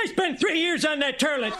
I spent 3 years on that TERLET.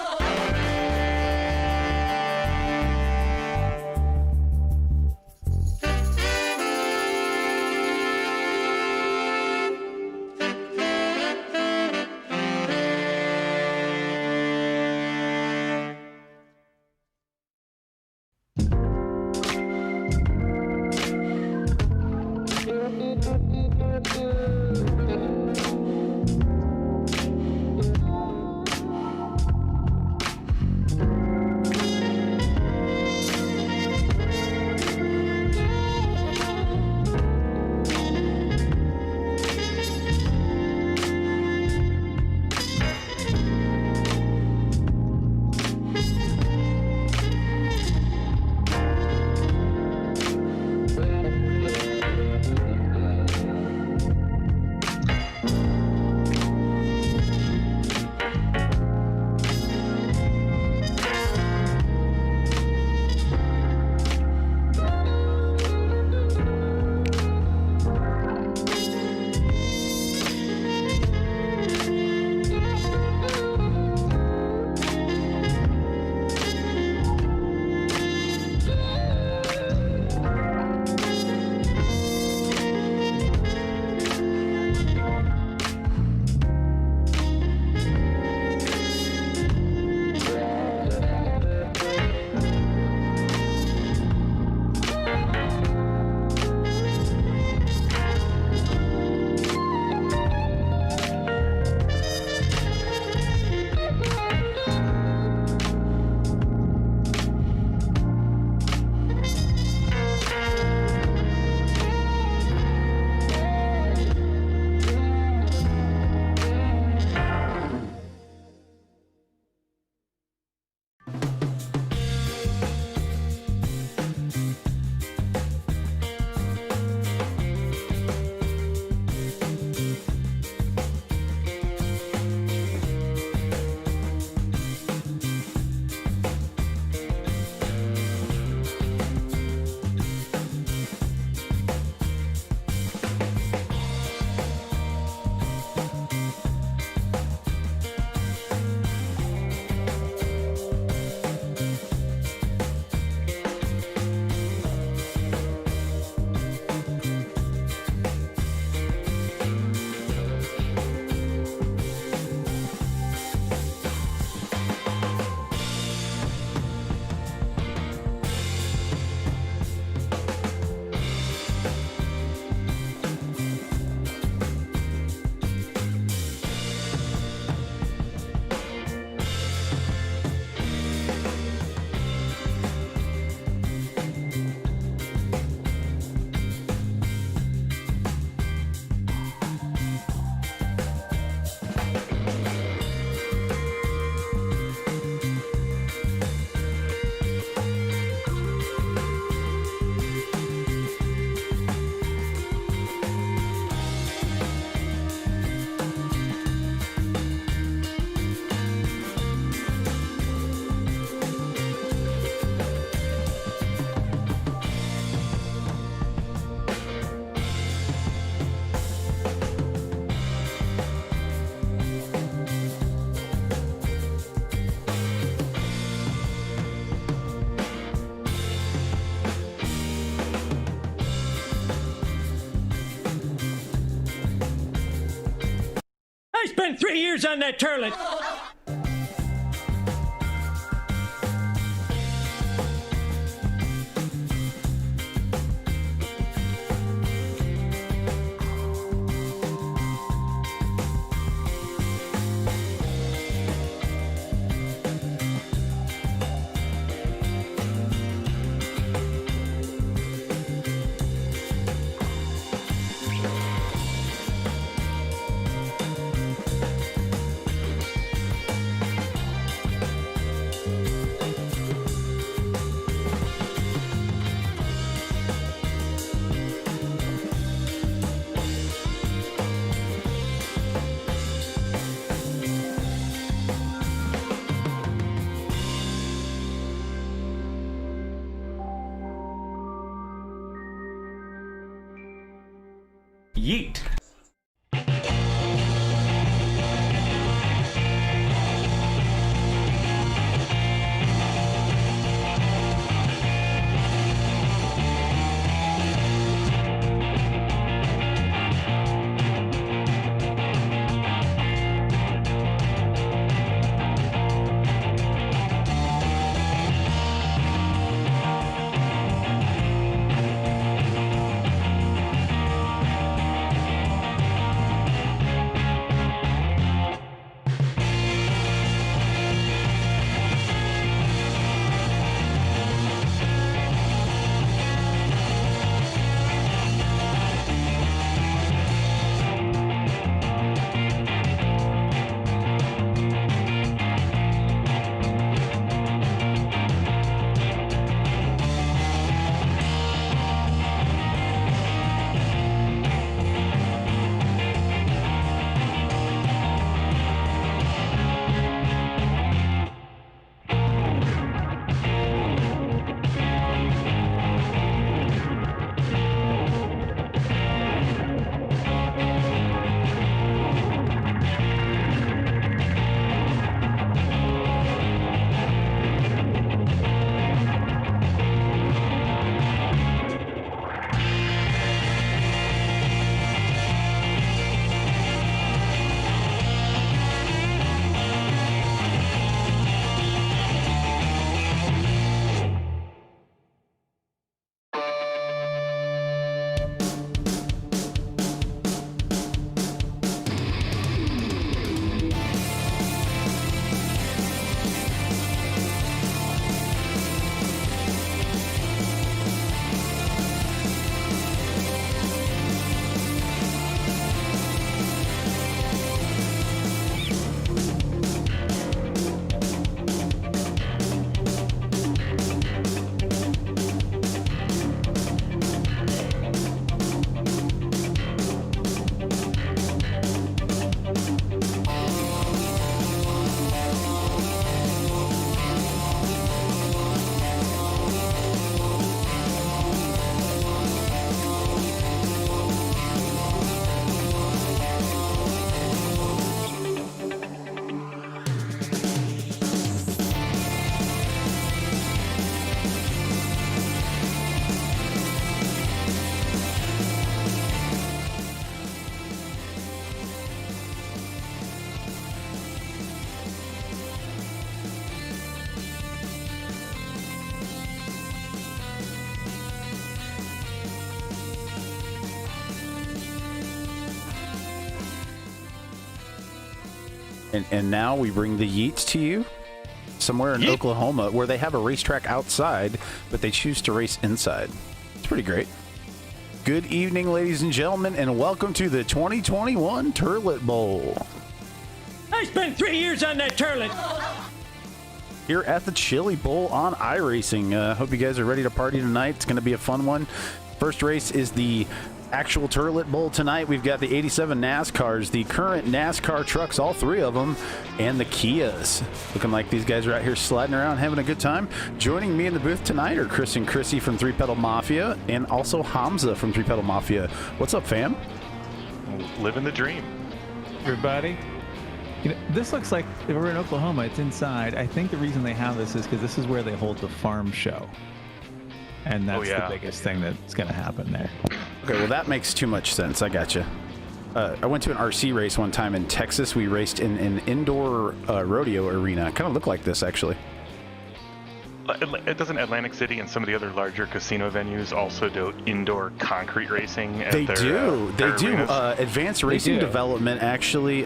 I spent 3 years on that TERLET. Yeet. And now we bring the Yeets to you somewhere in Oklahoma where they have a racetrack outside, but they choose to race inside. It's pretty great. Good evening, ladies and gentlemen, and welcome to the 2021 TERLET Bowl. I spent 3 years on that TERLET. Here at the Chili Bowl on iRacing. Hope you guys are ready to party tonight. It's going to be a fun one. First race is the actual TERLET Bowl tonight. We've got the 87 NASCARs, the current NASCAR trucks, all three of them, and the Kias. Looking like these guys are out here sliding around, having a good time. Joining me in the booth tonight are Chris and Chrissy from Three Pedal Mafia, and also Hamza from Three Pedal Mafia. What's up, fam? Living the dream. Everybody. You know, this looks like, if we're in Oklahoma, it's inside. I think the reason they have this is because this is where they hold the farm show. And that's the biggest thing that's going to happen there. Okay, well, that makes too much sense. I gotcha. I went to an RC race one time in Texas. We raced in an indoor rodeo arena. Kind of looked like this, actually. It doesn't Atlantic City and some of the other larger casino venues also do indoor concrete racing? They do. Advanced Racing Development, actually,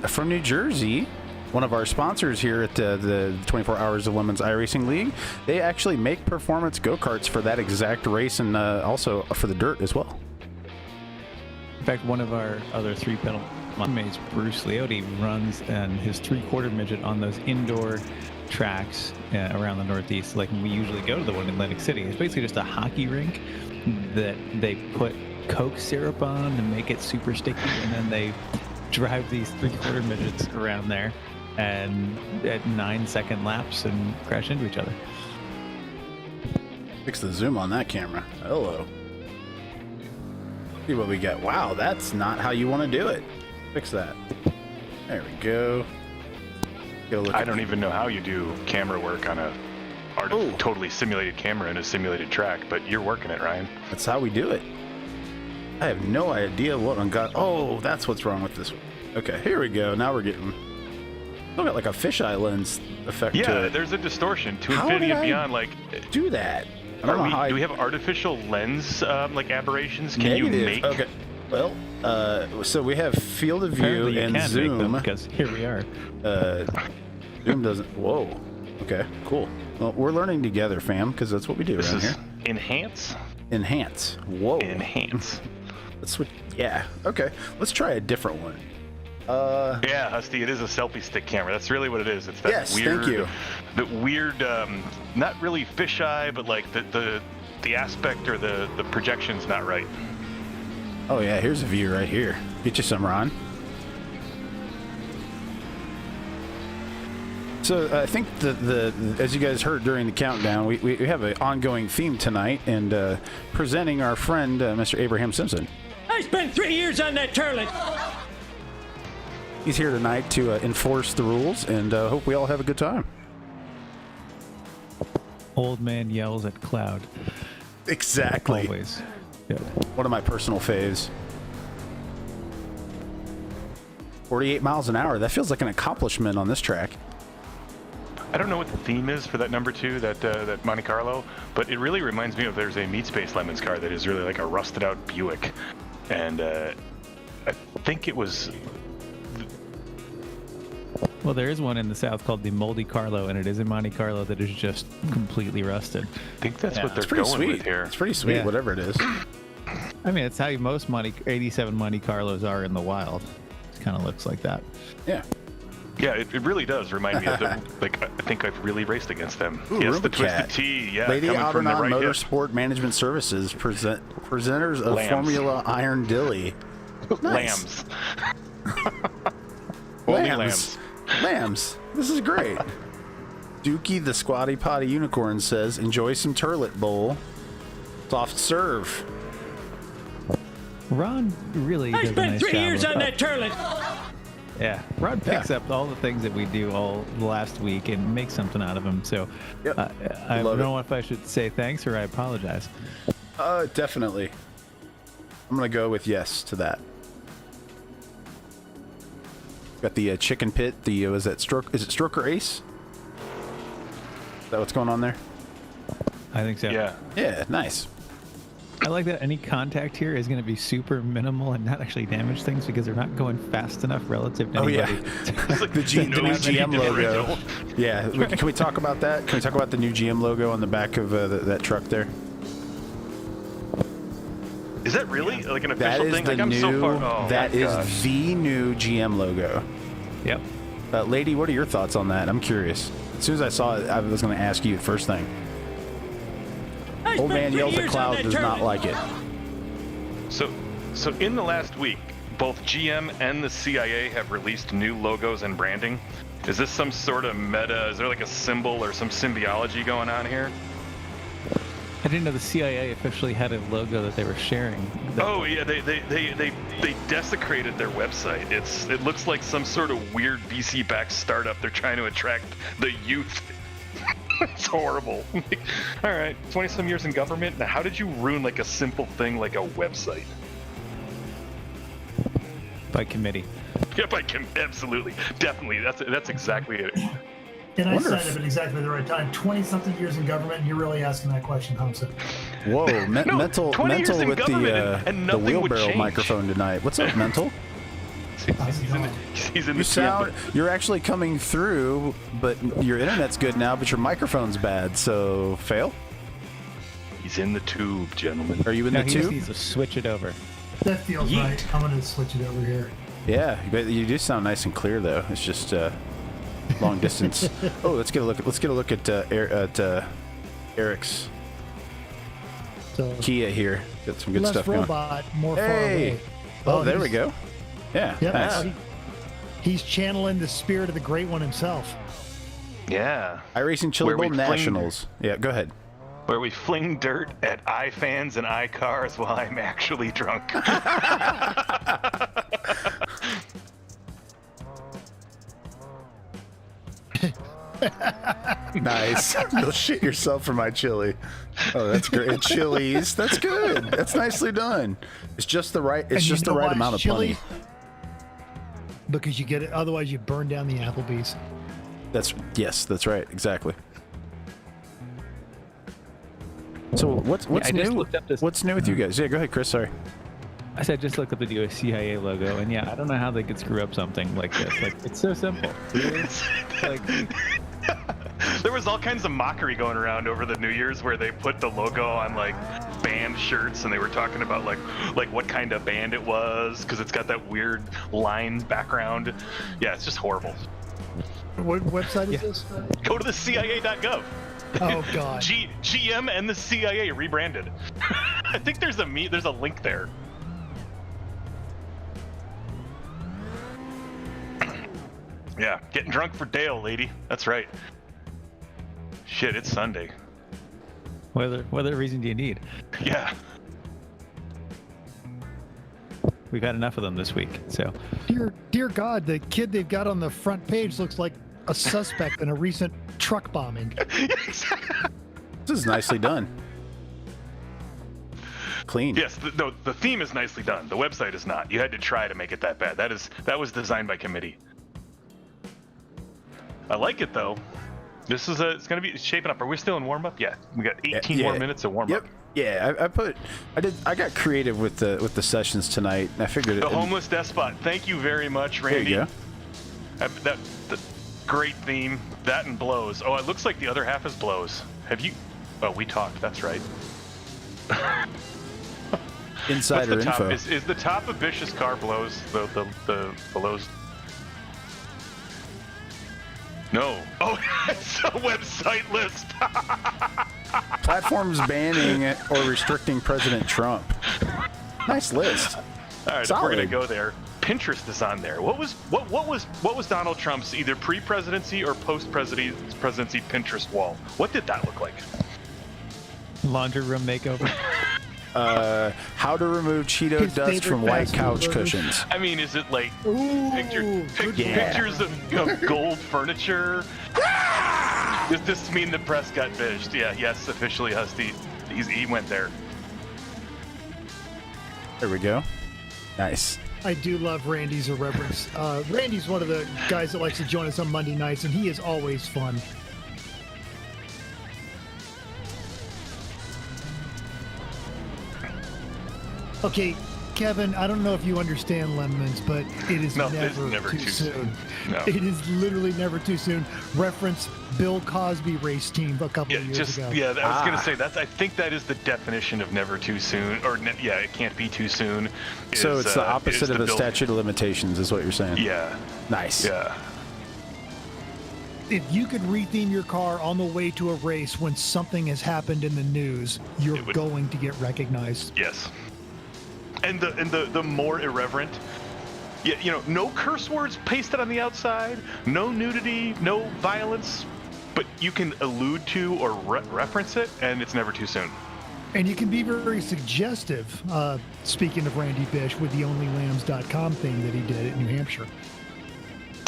from New Jersey. One of our sponsors here at the 24 Hours of Women's iRacing League, they actually make performance go-karts for that exact race and also for the dirt as well. In fact, one of our other three-pedal mates, Bruce Leotti, runs his three-quarter midget on those indoor tracks around the Northeast. Like, we usually go to the one in Atlantic City. It's basically just a hockey rink that they put Coke syrup on to make it super sticky, and then they drive these three-quarter midgets around there and at 9-second laps and crash into each other. Fix the zoom on that camera. Hello. See what we got. Wow, that's not how you want to do it. Fix that. There we go. I don't even know how you do camera work on a totally simulated camera in a simulated track, but you're working it, Ryan. That's how we do it. I have no idea what one got. Oh, that's what's wrong with this one. Okay, here we go. Now we're getting... Look at like a fisheye lens effect to it. Yeah, there's a distortion to infinity and beyond. Like, do that. Do we have artificial lens like aberrations? Can you make? Okay. Well, so we have field of view and zoom. Because here we are. Zoom doesn't. Whoa. Okay. Cool. Well, we're learning together, fam, because that's what we do around here. Enhance. Enhance. Whoa. Enhance. Let's switch. Yeah. Okay. Let's try a different one. Yeah, Husty, it is a selfie stick camera. That's really what it is. It's that weird, thank you. The weird, not really fisheye, but like the aspect or the projection's not right. Oh yeah, here's a view right here. Get you some, Ron. So I think as you guys heard during the countdown, we have an ongoing theme tonight, and presenting our friend Mr. Abraham Simpson. I spent 3 years on that TERLET. He's here tonight to enforce the rules, and hope we all have a good time. Old man yells at cloud. Exactly. Always. Yep. One of my personal faves. 48 miles an hour. That feels like an accomplishment on this track. I don't know what the theme is for that number 2, that Monte Carlo, but it really reminds me of there's a Meat Space Lemons car that is really like a rusted out Buick, and I think it was. Well, there is one in the south called the Moldy Carlo, and it is in Monte Carlo that is just completely rusted. I think that's what they're going with here. It's pretty sweet, whatever it is. I mean, it's how most 87 Monte Carlos are in the wild. It kind of looks like that. Yeah. Yeah, it really does remind me of them. Like, I think I've really raced against them. Ooh, yes, the Cat. Twisted Tea. Yeah, Lady coming from the Aldernon right Motorsport Management Services, presenters of Lambs. Formula Iron Dilly. Nice. Lambs. Only lambs. Lambs. This is great. Dookie the Squatty Potty Unicorn says, enjoy some TERLET Bowl. Soft serve. Ron really does I spent a nice 3 job years of on that TERLET. Yeah, Ron picks up all the things that we do all last week and makes something out of them. So I don't know if I should say thanks or I apologize. Definitely. I'm going to go with yes to that. Got the chicken pit. Is it Stroker Ace? Is that what's going on there? I think so. Yeah. Yeah, nice. I like that any contact here is going to be super minimal and not actually damage things because they're not going fast enough relative to anybody. It's like The new GM logo. differential. Yeah, can we talk about that? Can we talk about the new GM logo on the back of that truck there? Is that really like an That official is thing? the Like I'm new. so far. Oh, that my is gosh. the new GM logo. Yep. Lady, what are your thoughts on that? I'm curious. As soon as I saw it, I was going to ask you first thing. I Old spent man 3 yells at years on cloud that does not Turlet. like it. So in the last week, both GM and the CIA have released new logos and branding. Is this some sort of meta? Is there like a symbol or some symbiology going on here? I didn't know the CIA officially had a logo that they were sharing. Oh yeah, they desecrated their website. It looks like some sort of weird VC-backed startup. They're trying to attract the youth. It's horrible. All right, 20-some years in government. Now, how did you ruin like a simple thing like a website? By committee. Yep, I can absolutely, definitely. That's exactly it. And I Wonder signed if- up at exactly the right time. 20-something years in government, and you're really asking that question, Hamza. Whoa, No, mental 20 years in with government and the nothing would wheelbarrow change. microphone tonight. What's up, mental? He's in You the sound. chamber. You're actually coming through, but your internet's good now, but your microphone's bad. So fail. He's in the tube, gentlemen. Are you in No, the he just tube? needs to switch it over. That feels Yeet. right. I'm going to switch it over here. Yeah, but you do sound nice and clear though. It's just long distance. Oh, let's get a look. Let's get a look at Eric's So Kia here. Got some good less stuff going. robot, more far Hey. away. Oh, there he's- we go. Yeah. Yep, Nice. he's channeling the spirit of the Great One himself. Yeah. iRacing Chili Where we Bowl fling- Nationals. Yeah, go ahead. Where we fling dirt at iFans and iCars while I'm actually drunk. Nice. You'll shit yourself for my chili. Oh, that's great. And chilies. That's good. That's nicely done. It's just the right. It's And you just the know right why amount of it's chili? punny. Because you get it, otherwise you burn down the Applebee's. Yes, that's right. Exactly. So what's I just new? looked up this- What's new with you guys? Yeah, go ahead, Chris. Sorry. I said just look up the US CIA logo, and yeah, I don't know how they could screw up something like this. Like, it's so simple. Like, There was all kinds of mockery going around over the New Year's where they put the logo on like band shirts and they were talking about like what kind of band it was because it's got that weird line background. Yeah, it's just horrible. What website is this? Go to the CIA.gov. Oh, God. GM and the CIA rebranded. I think there's a link there. Yeah, getting drunk for Dale, lady. That's right. Shit, it's Sunday. what other reason do you need? Yeah. We've had enough of them this week, so. Dear God, the kid they've got on the front page looks like a suspect in a recent truck bombing. This is nicely done. Clean. Yes, the theme is nicely done. The website is not. You had to try to make it that bad. That was designed by committee. I like it though. This is it's gonna be shaping up. Are we still in warm up? Yeah, we got 18 more minutes of warm up. Yep. Yeah, I got creative with the sessions tonight. And I figured The homeless despot. Thank you very much, There Randy. you go. The great theme. That and blows. Oh, it looks like the other half is blows. Have you? Oh, we talked. That's right. Insider What's the top? info. Is the top of Vicious Car blows? The blows. No. Oh, it's a website list. Platforms banning or restricting President Trump. Nice list. All right, if Solid. we're gonna go there. Pinterest is on there. What was Donald Trump's either pre-presidency or post-presidency Pinterest wall? What did that look like? Laundry room makeover. How to remove Cheeto His dust favorite from white fast couch food burgers. cushions. I mean, is it like Ooh, good pictures of gold furniture? Does this mean the press got bitched? Yeah, yes, officially, Husty. He went there. There we go. Nice. I do love Randy's irreverence. Randy's one of the guys that likes to join us on Monday nights, and he is always fun. Okay, Kevin, I don't know if you understand Lemons, but it is it's never too soon. No. It is literally never too soon. Reference Bill Cosby race team a couple of years ago. Yeah, I was gonna say I think that is the definition of never too soon, or it can't be too soon. So it's the opposite of a statute of limitations, is what you're saying. Yeah. Nice. Yeah. If you could retheme your car on the way to a race when something has happened in the news, you're going to get recognized. Yes. And the more irreverent, no curse words pasted on the outside, no nudity, no violence, but you can allude to or reference it, and it's never too soon. And you can be very suggestive, speaking of Randy Bish, with the onlylambs.com thing that he did at New Hampshire.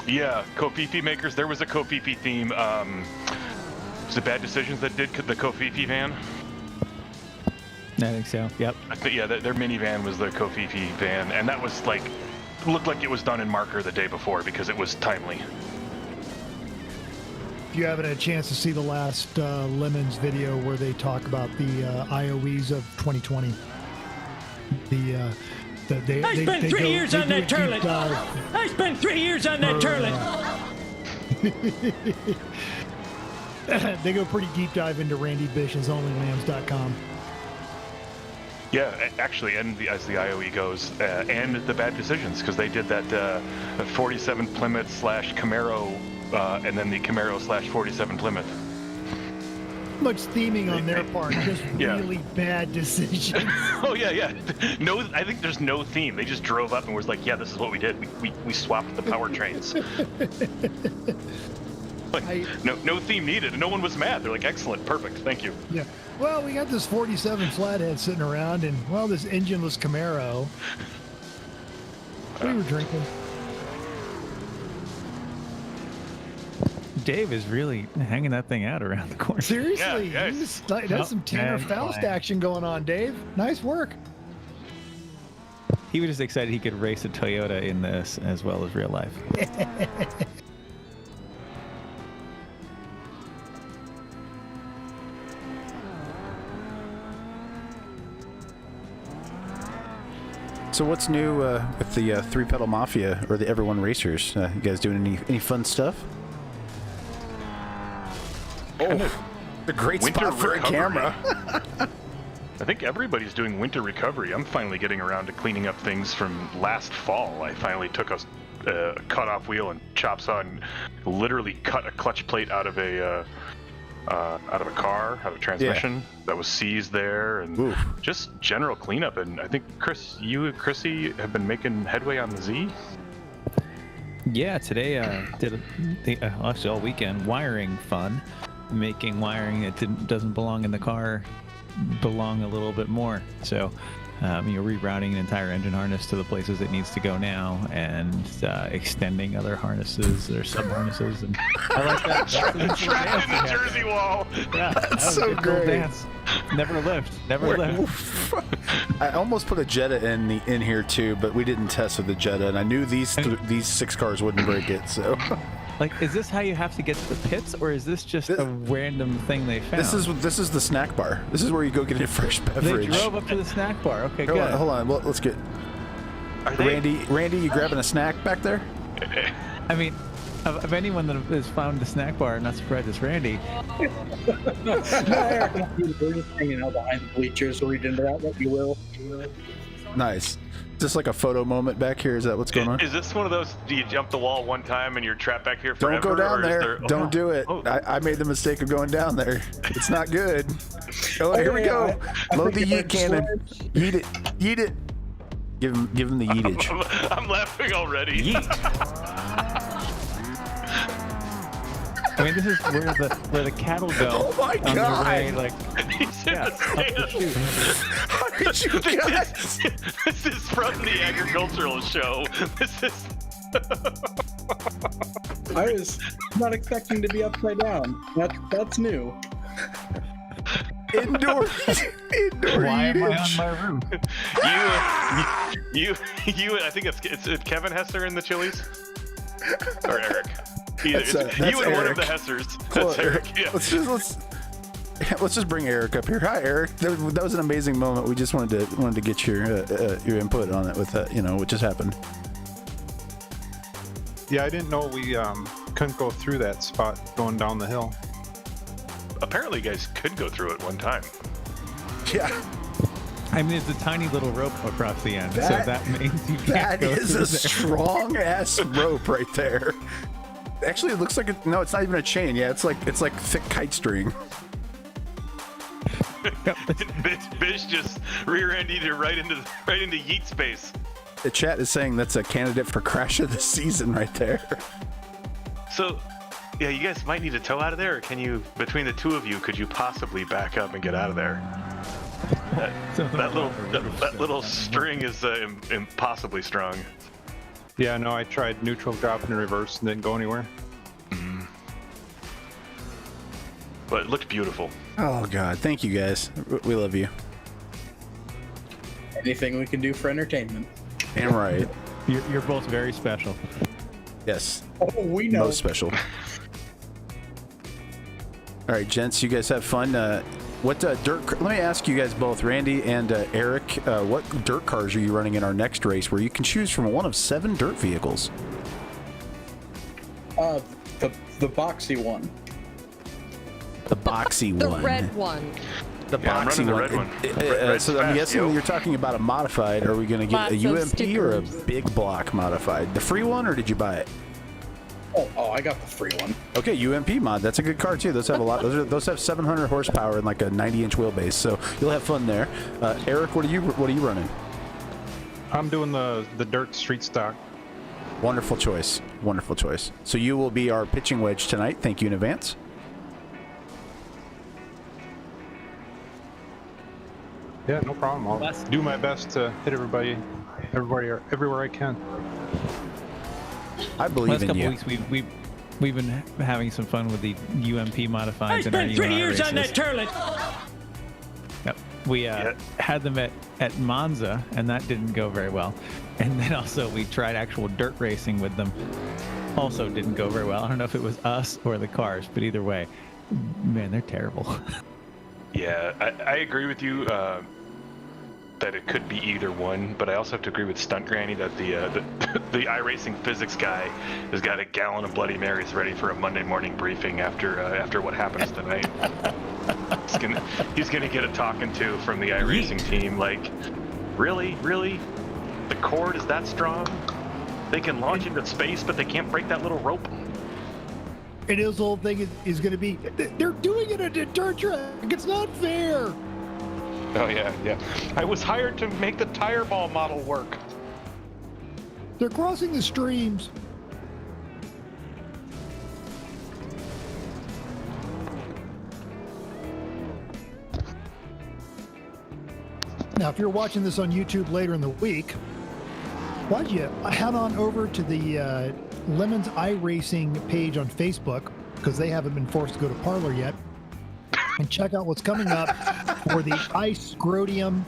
Yeah, Kofifi makers. There was a Kofifi theme. Was it Bad Decisions that did the Kofifi van? I think so. Yep. Their minivan was the Kofifi van, and that was looked like it was done in marker the day before because it was timely. If you haven't had a chance to see the last Lemons video where they talk about the IOEs of 2020, I spent 3 years on that TERLET. I spent 3 years on that TERLET. They go pretty deep dive into Randy Bish's onlylambs.com. Yeah, actually, and as the IOE goes, and the Bad Decisions, because they did that 47 Plymouth / Camaro, and then the Camaro / 47 Plymouth. Much theming on their part, just really bad decisions. Oh yeah. No, I think there's no theme. They just drove up and was like, "Yeah, this is what we did. We swapped the powertrains." No theme needed, and no one was mad. They're like, "Excellent, perfect, thank you." Yeah. Well, we got this 47 Flathead sitting around, and this engineless Camaro. We were drinking. Dave is really hanging that thing out around the corner. Seriously, Yeah, that's some Tanner Faust action going on, Dave. Nice work. He was just excited he could race a Toyota in this as well as real life. So what's new with the Three Pedal Mafia or the Everyone Racers? You guys doing any fun stuff? Oh, a great spot for a camera. I think everybody's doing winter recovery. I'm finally getting around to cleaning up things from last fall. I finally took a cut-off wheel and chop saw and literally cut a clutch plate out of a car, out of a transmission that was seized there, and just general cleanup. And I think Chris, you and Chrissy have been making headway on the Z. Yeah, today did actually all weekend wiring fun, making wiring that doesn't belong in the car belong a little bit more. So rerouting an entire engine harness to the places it needs to go now, and extending other harnesses or sub harnesses. And I like that. Trapped in the Jersey wall. Yeah, that's so great. Dance. Never lift. I almost put a Jetta in here too, but we didn't test with the Jetta, and I knew these 6 cars wouldn't break it. So, is this how you have to get to the pits, or is this just a random thing they found? This is the snack bar. This is where you go get a fresh beverage. They drove up to the snack bar. Okay, good. Hold on. Well, let's get. Randy, you grabbing a snack back there? I mean, of anyone that has found the snack bar, I'm not surprised it's Randy. We're just hanging out behind the bleachers, so read into that what you will. Nice. Is this like a photo moment back here? Is that what's going on? Is this one of those, do you jump the wall one time and you're trapped back here forever? Don't go down there. Don't do it. I made the mistake of going down there. It's not good. Oh, here we go. Load the yeet cannon. Yeet it. Yeet it. Give him the yeetage. I'm laughing already. Yeet. I mean, this is where the cattle go. Oh my on God! Their way, He's in the stand. How did you guys? This is from the agricultural show. This is. I was not expecting to be upside down. That's new. Indoor Why am I on my roof? You. I think it's Kevin Hester in the Chili's, or Eric. You and Eric. one of the Hessers. That's Eric. Yeah. Let's just bring Eric up here. Hi, Eric. That was an amazing moment. We just wanted to get your input on it with what just happened. Yeah, I didn't know we couldn't go through that spot going down the hill. Apparently, you guys could go through it one time. Yeah. I mean, it's a tiny little rope across the end, so that means you can't That go is through a there. strong ass rope right there. Actually, it looks like no, it's not even a chain. Yeah, it's like thick kite string. Bish just rear-ended it right into yeet space. The chat is saying that's a candidate for crash of the season right there. So, yeah, you guys might need a tow out of there, or can you, between the two of you, could you possibly back up and get out of there? That little string is impossibly strong. Yeah, no, I tried neutral, drop, and reverse, and didn't go anywhere. But it looked beautiful. Oh God, thank you guys. We love you. Anything we can do for entertainment. Damn right. You're both very special. Yes. Oh, we know. Most special. All right, gents, you guys have fun. What dirt? Let me ask you guys both, Randy and Eric. What dirt cars are you running in our next race, where you can choose from one of 7 dirt vehicles? The boxy one. The boxy The one. red one. The Yeah, I'm boxy running the one. red one. Red's So I'm fast, guessing yo. you're talking about a modified. Are we going to get Lots a of UMP or a stickers. big block modified? The free one, or did you buy it? Oh, I got the free one. Okay, UMP mod. That's a good car too. Those have a lot. Those have 700 horsepower and like a 90-inch wheelbase. So you'll have fun there. Eric, what are you running? I'm doing the dirt street stock. Wonderful choice. Wonderful choice. So you will be our pitching wedge tonight. Thank you in advance. Yeah, no problem. I'll do my best to hit everybody everywhere I can. I believe Last in couple you. weeks, we've been having some fun with the UMP modifieds. I in our spent 3 UNI years on races. that turlet. Yep. We had them at Monza, and that didn't go very well. And then also we tried actual dirt racing with them. Also didn't go very well. I don't know if it was us or the cars, but either way, man, they're terrible. Yeah, I agree with you that it could be either one, but I also have to agree with Stunt Granny that the iRacing physics guy has got a gallon of Bloody Marys ready for a Monday morning briefing after what happens tonight. He's gonna get a talking to from the iRacing team. Like, really, the cord is that strong? They can launch into space, but they can't break that little rope. And his whole thing is going to be, they're doing it at a dirt track. It's not fair. Oh yeah. I was hired to make the tire ball model work. They're crossing the streams. Now, if you're watching this on YouTube later in the week, why don't you head on over to the Lemons iRacing page on Facebook, because they haven't been forced to go to Parlor yet, and check out what's coming up for the Ice Grodium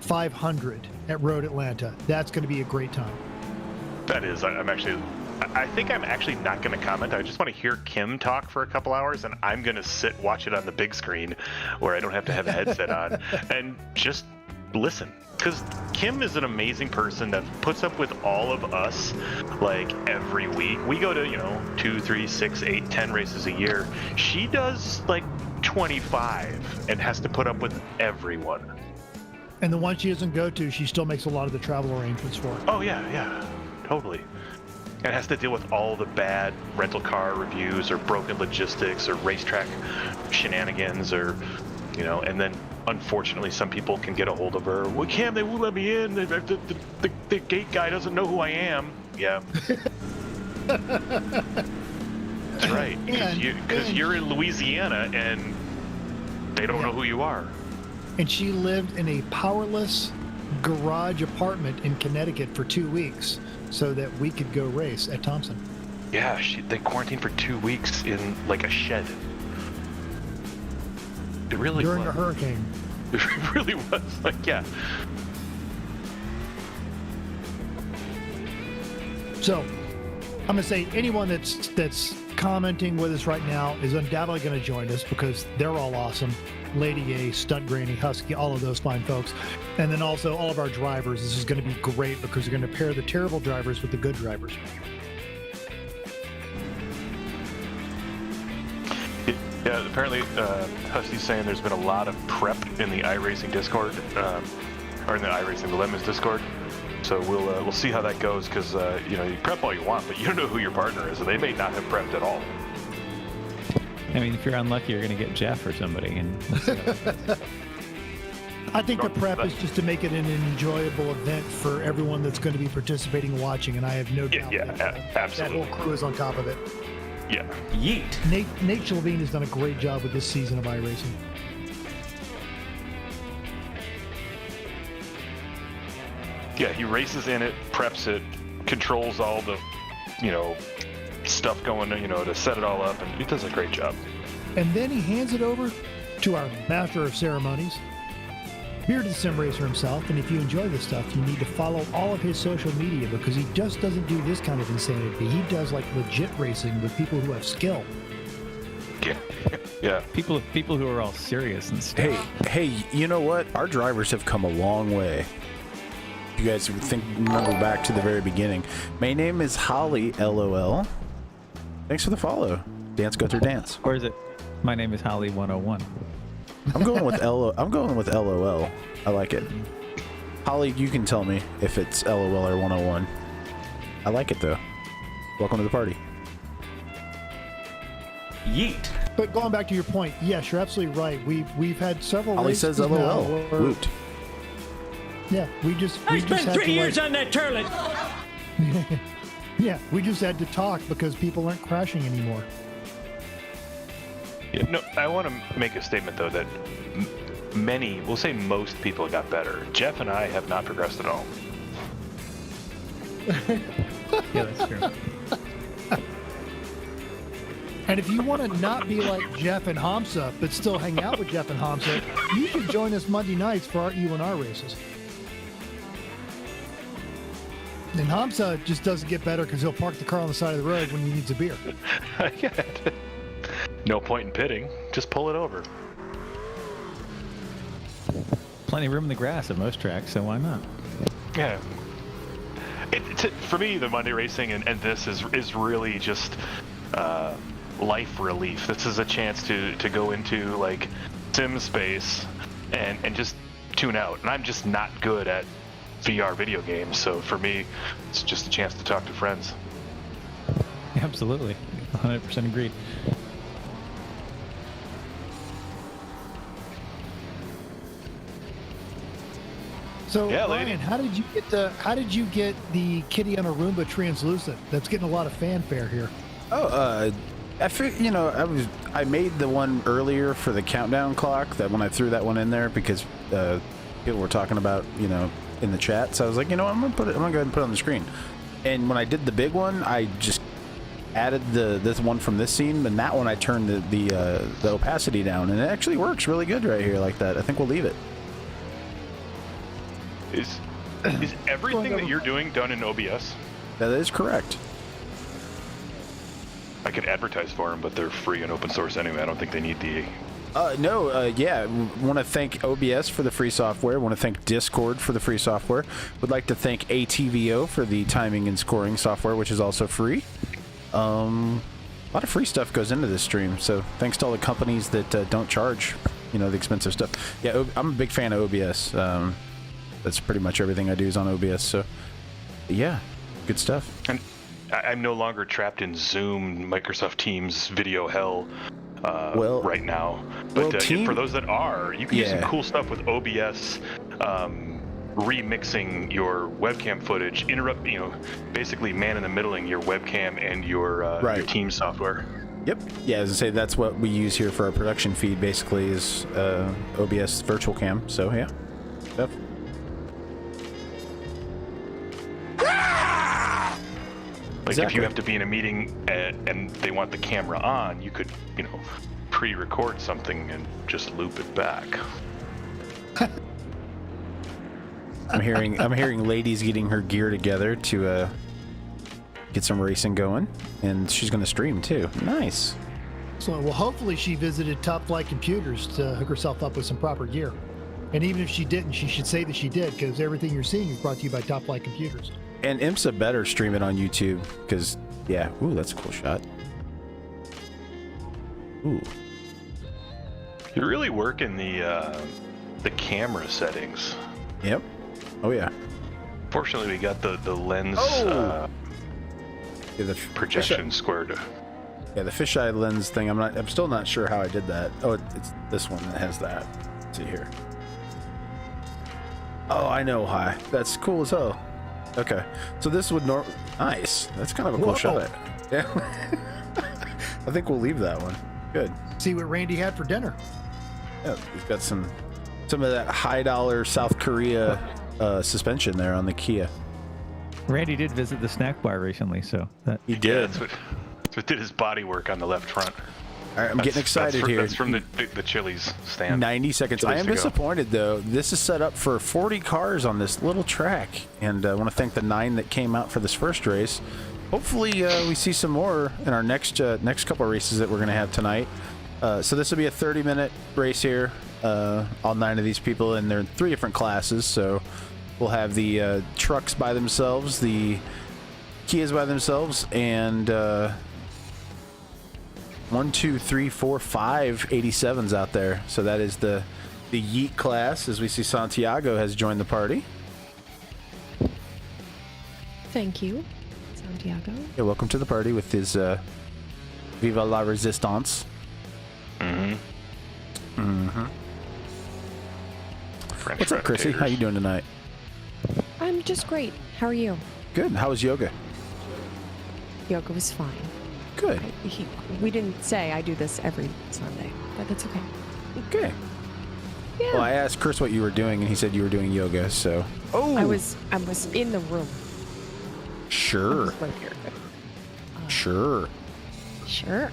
500 at Road Atlanta. That's going to be a great time. That is. I think I'm actually not going to comment. I just want to hear Kim talk for a couple hours, and I'm going to watch it on the big screen where I don't have to have a headset on and just listen. Because Kim is an amazing person that puts up with all of us, like, every week. We go to, 2, 3, 6, 8, 10 races a year. She does, like, 25 and has to put up with everyone. And the one she doesn't go to, she still makes a lot of the travel arrangements for. Oh, yeah, totally. And has to deal with all the bad rental car reviews or broken logistics or racetrack shenanigans or, and then unfortunately some people can get a hold of her. Well, Cam, they won't let me in. The gate guy doesn't know who I am. Yeah. That's right. Because you're in Louisiana and they don't know who you are. And she lived in a powerless garage apartment in Connecticut for 2 weeks so that we could go race at Thompson. Yeah, they quarantined for 2 weeks in like a shed. It really During was. a hurricane. It really was. Like, yeah. So I'm gonna say anyone that's commenting with us right now is undoubtedly going to join us because they're all awesome. Lady A, Stunt Granny, Husky, all of those fine folks. And then also all of our drivers. This is going to be great because they're going to pair the terrible drivers with the good drivers. Yeah, apparently Husty's saying there's been a lot of prep in the iRacing Discord, or in the iRacing the Lemons Discord. So we'll see how that goes because you know, you prep all you want, but you don't know who your partner is, and they may not have prepped at all. I mean, if you're unlucky, you're going to get Jeff or somebody. And I think the prep is just to make it an enjoyable event for everyone that's going to be participating and watching, and I have no doubt that absolutely. that whole crew is on top of it. Yeah. Yeet. Nate Shelvine has done a great job with this season of iRacing. Yeah, he races in it, preps it, controls all the, you know, stuff going, you know, to set it all up, and he does a great job. And then he hands it over to our master of ceremonies, Bearded Sim Racer himself. And if you enjoy this stuff, you need to follow all of his social media because he just doesn't do this kind of insanity. He does like legit racing with people who have skill. Yeah. people who are all serious and stuff. Hey, you know what? Our drivers have come a long way. You guys remember back to the very beginning. My name is Holly, LOL. Thanks for the follow. Dance Gunther Dance. Or is it, my name is Holly 101? I'm going with I'm going with LOL. I like it. Holly, you can tell me if it's LOL or 101. I like it though. Welcome to the party. Yeet. But going back to your point, yes, you're absolutely right. We've had several Holly races says LOL. now where- Woot. Yeah, we just I had spent 3 to, years on that turlet. Yeah, we just had to talk because people aren't crashing anymore. Yeah, no, I want to make a statement though that many, we'll say most people got better. Jeff and I have not progressed at all. Yeah, that's true. And if you want to not be like Jeff and Hamza, but still hang out with Jeff and Hamza, you can join us Monday nights for our UNR races. And Hamza just doesn't get better because he'll park the car on the side of the road when he needs a beer. No point in pitting. Just pull it over. Plenty of room in the grass at most tracks, so why not? Yeah. For me, the Monday racing and this is really just life relief. This is a chance to go into like sim space and just tune out. And I'm just not good at VR video games, so for me, it's just a chance to talk to friends. Absolutely. 100% agreed. So, Yeah, Ryan, lady. how did you get the Kitty on a Roomba translucent? That's getting a lot of fanfare here. I made the one earlier for the countdown clock. That when I threw that one in there because people were talking about, you know, in the chat. So I was like, you know, I'm gonna go ahead and put it on the screen. And when I did the big one, I just added this one from this scene, and that one I turned the opacity down, and it actually works really good right here like that. I think we'll leave it. Is everything that you're doing done in OBS? That is correct. I could advertise for them, but they're free and open source anyway. I don't think they need the... Yeah. Want to thank OBS for the free software. Want to thank Discord for the free software. Would like to thank ATVO for the timing and scoring software, which is also free. A lot of free stuff goes into this stream, so thanks to all the companies that don't charge, you know, the expensive stuff. Yeah, I'm a big fan of OBS. That's pretty much everything I do is on OBS. So, yeah, good stuff. And I'm no longer trapped in Zoom, Microsoft Teams, video hell right now. But for those that are, you can do some cool stuff with OBS, remixing your webcam footage, basically man in the middling your webcam and your Teams software. Yep. Yeah, as I say, that's what we use here for our production feed, basically, is OBS virtual cam. So, yeah. Yep. Like if you have to be in a meeting and they want the camera on, you could, pre-record something and just loop it back. I'm hearing ladies getting her gear together to get some racing going, and she's going to stream too. Nice. So, well, hopefully she visited Top Flight Computers to hook herself up with some proper gear. And even if she didn't, she should say that she did, because everything you're seeing is brought to you by Top Flight Computers. And IMSA better stream it on YouTube, because, yeah, ooh, that's a cool shot. Ooh. You're really working the camera settings. Yep. Oh, yeah. Fortunately, we got the lens Yeah, the projection squared. Yeah, the fisheye lens thing. I'm still not sure how I did that. Oh, it's this one that has that. Let's see here. Oh, I know. Hi. That's cool as hell. Okay, so this would nice. That's kind of a cool Whoa. shot. Yeah. I think we'll leave that one. Good. See what Randy had for dinner. Yeah, we've got some of that high dollar South Korea suspension there on the Kia. Randy did visit the snack bar recently, so that He Yeah, did. that's what did his body work on the left front. All right, I'm getting excited here. That's from the Chili's stand. 90 seconds. Chili's I am to go. disappointed, though. This is set up for 40 cars on this little track, and I want to thank the 9 that came out for this first race. Hopefully, we see some more in our next couple of races that we're going to have tonight. So this will be a 30-minute race here. All 9 of these people, and they're in 3 different classes. So we'll have the trucks by themselves, the Kias by themselves, and 1, 2, 3, 4, 5 87s out there. So that is the Yeet class. As we see, Santiago has joined the party. Thank you, Santiago. Yeah, welcome to the party with his Viva la Resistance. French What's up, Chrissy? How you doing tonight? I'm just great. How are you? Good. How was yoga? Yoga was fine. Good. We didn't say I do this every Sunday, but that's okay. Okay. Yeah. Well, I asked Chris what you were doing, and he said you were doing yoga. So. Oh. I was in the room. Sure. Right here. Sure. Sure.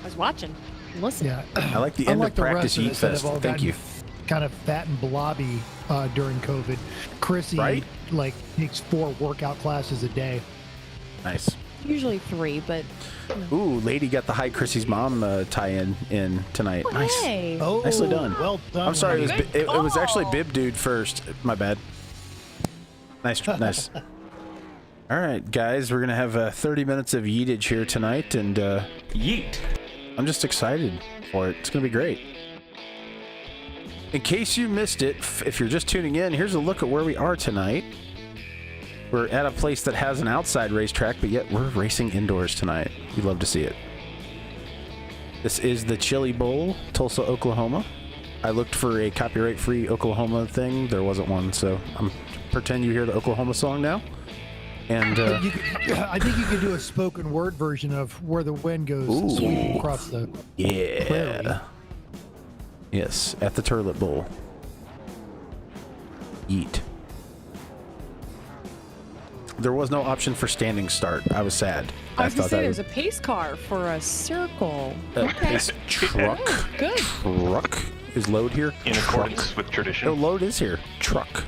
I was watching. Listen. Yeah. I like the end Unlike of the practice rest of Yeet us that Fest. have all Thank gotten you. kind of fat and blobby during COVID. Chrissy, Right? like, takes 4 workout classes a day. Nice. Usually 3, but Ooh, lady got the Hi Chrissy's Mom tie-in tonight. Nice. hey. Oh, Nicely done. Well done. I'm sorry, Randy. it was actually Bib Dude first. My bad. Nice. Nice. All right, guys, we're going to have 30 minutes of yeetage here tonight, and Yeet. I'm just excited for it. It's going to be great. In case you missed it, if you're just tuning in, here's a look at where we are tonight. We're at a place that has an outside racetrack, but yet we're racing indoors tonight. You'd love to see it. This is the Chili Bowl, Tulsa, Oklahoma. I looked for a copyright-free Oklahoma thing. There wasn't one, so I'm pretend you hear the Oklahoma song now. And I think you could do a spoken word version of Where the Wind Goes Ooh. Sweeping Across the yeah. Prairie. Yes, at the TERLET Bowl. Eat. There was no option for standing start. I was sad. I was gonna thought say that there's a pace car for a circle. pace truck. Good. Truck is load here. In Truck. accordance with No, tradition. load is here. Truck.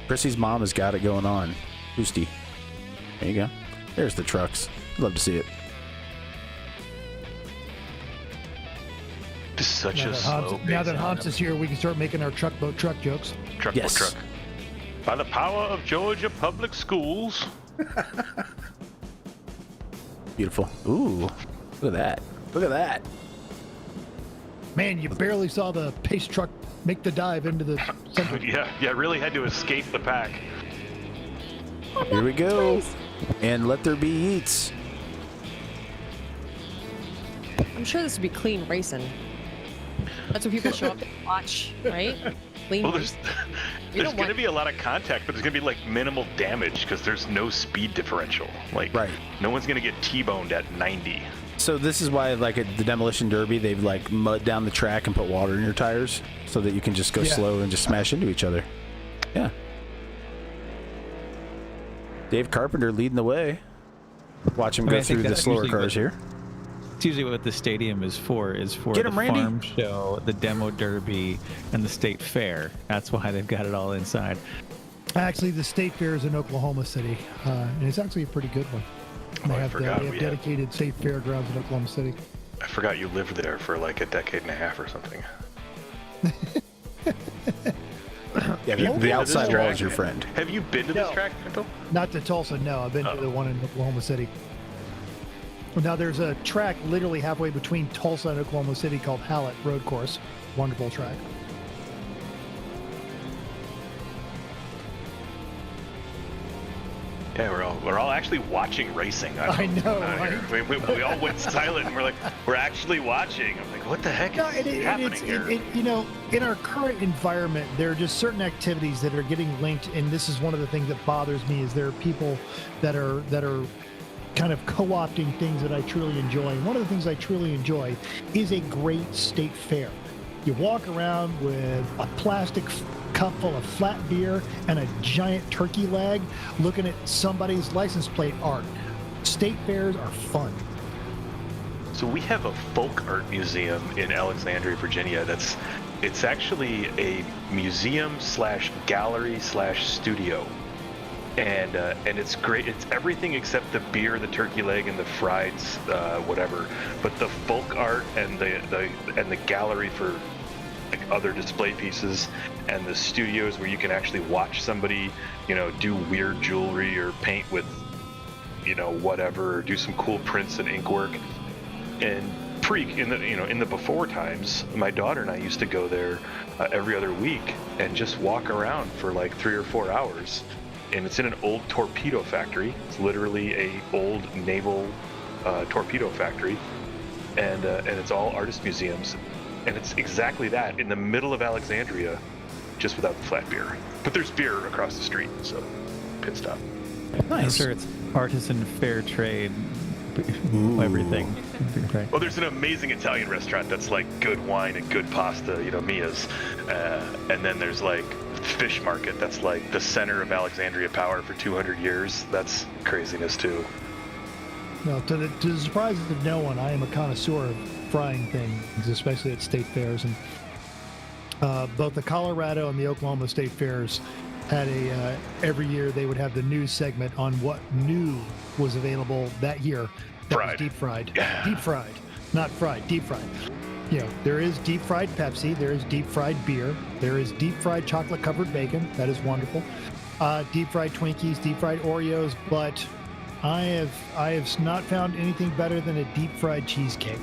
Chrissy's mom has got it going on. Boosty. There you go. There's the trucks. Love to see it. This is such Now a that, slow Hans, now that pace. Hans is here, we can start making our truck boat truck jokes. Truck, Yes. truck. By the power of Georgia Public Schools. Beautiful. Ooh. Look at that. Look at that. Man, you barely saw the pace truck make the dive into the center. Yeah, really had to escape the pack. Here we go. And let there be eats. I'm sure this would be clean racing. That's what people show up to watch, right? Clean Well, racing. there's don't going to want- be a lot of contact, but there's going to be like minimal damage because there's no speed differential. Like, Right. no one's going to get T-boned at 90. So this is why, like at the Demolition Derby, they've like mud down the track and put water in your tires so that you can just go Yeah. slow and just smash into each other. Yeah. Dave Carpenter leading the way. Watch him I go mean, I think through the that's slower usually cars what- here. It's usually what the stadium is for Get the 'em, Randy. farm show, the demo derby, and the state fair. That's why they've got it all inside. Actually, the state fair is in Oklahoma City, and it's actually a pretty good one. Oh, They have dedicated state fairgrounds in Oklahoma City. I forgot you lived there for like a decade and a half or something. Yeah, the outside wall is your friend. Have you been to this track, Pinto? Not to Tulsa, no. I've been to the one in Oklahoma City. Now, there's a track literally halfway between Tulsa and Oklahoma City called Hallett Road Course. Wonderful track. Yeah, we're all actually watching racing. I know, right? We all went silent and we're actually watching. I'm like, what the heck is happening here? You know, in our current environment, there are just certain activities that are getting linked, and this is one of the things that bothers me. Is there are people that are kind of co-opting things that I truly enjoy. And one of the things I truly enjoy is a great state fair. You walk around with a plastic cup full of flat beer and a giant turkey leg looking at somebody's license plate art. State fairs are fun. So we have a folk art museum in Alexandria, Virginia. It's actually a museum / gallery / studio. And it's great. It's everything except the beer, the turkey leg, and the frieds, whatever. But the folk art and the gallery for like other display pieces, and the studios where you can actually watch somebody, do weird jewelry or paint with, whatever, or do some cool prints and ink work. And in the before times, my daughter and I used to go there every other week and just walk around for like 3 or 4 hours. And it's in an old torpedo factory. It's literally a old naval torpedo factory, and it's all artist museums. And it's exactly that, in the middle of Alexandria, just without the flat beer. But there's beer across the street, so pit stop. I'm sure it's artisan fair trade, everything. Right. Well, there's an amazing Italian restaurant that's like good wine and good pasta, Mia's. And then there's like fish market that's like the center of Alexandria power for 200 years. That's craziness too. Well, to the surprise of no one, I am a connoisseur of frying things, especially at state fairs. And both the Colorado and the Oklahoma state fairs had every year they would have the news segment on what new was available that year. That was deep fried. Yeah. Deep fried. Not fried, deep fried. There is deep fried Pepsi, there is deep fried beer, there is deep fried chocolate covered bacon. That is wonderful. Deep fried Twinkies, deep fried Oreos, but I have not found anything better than a deep fried cheesecake.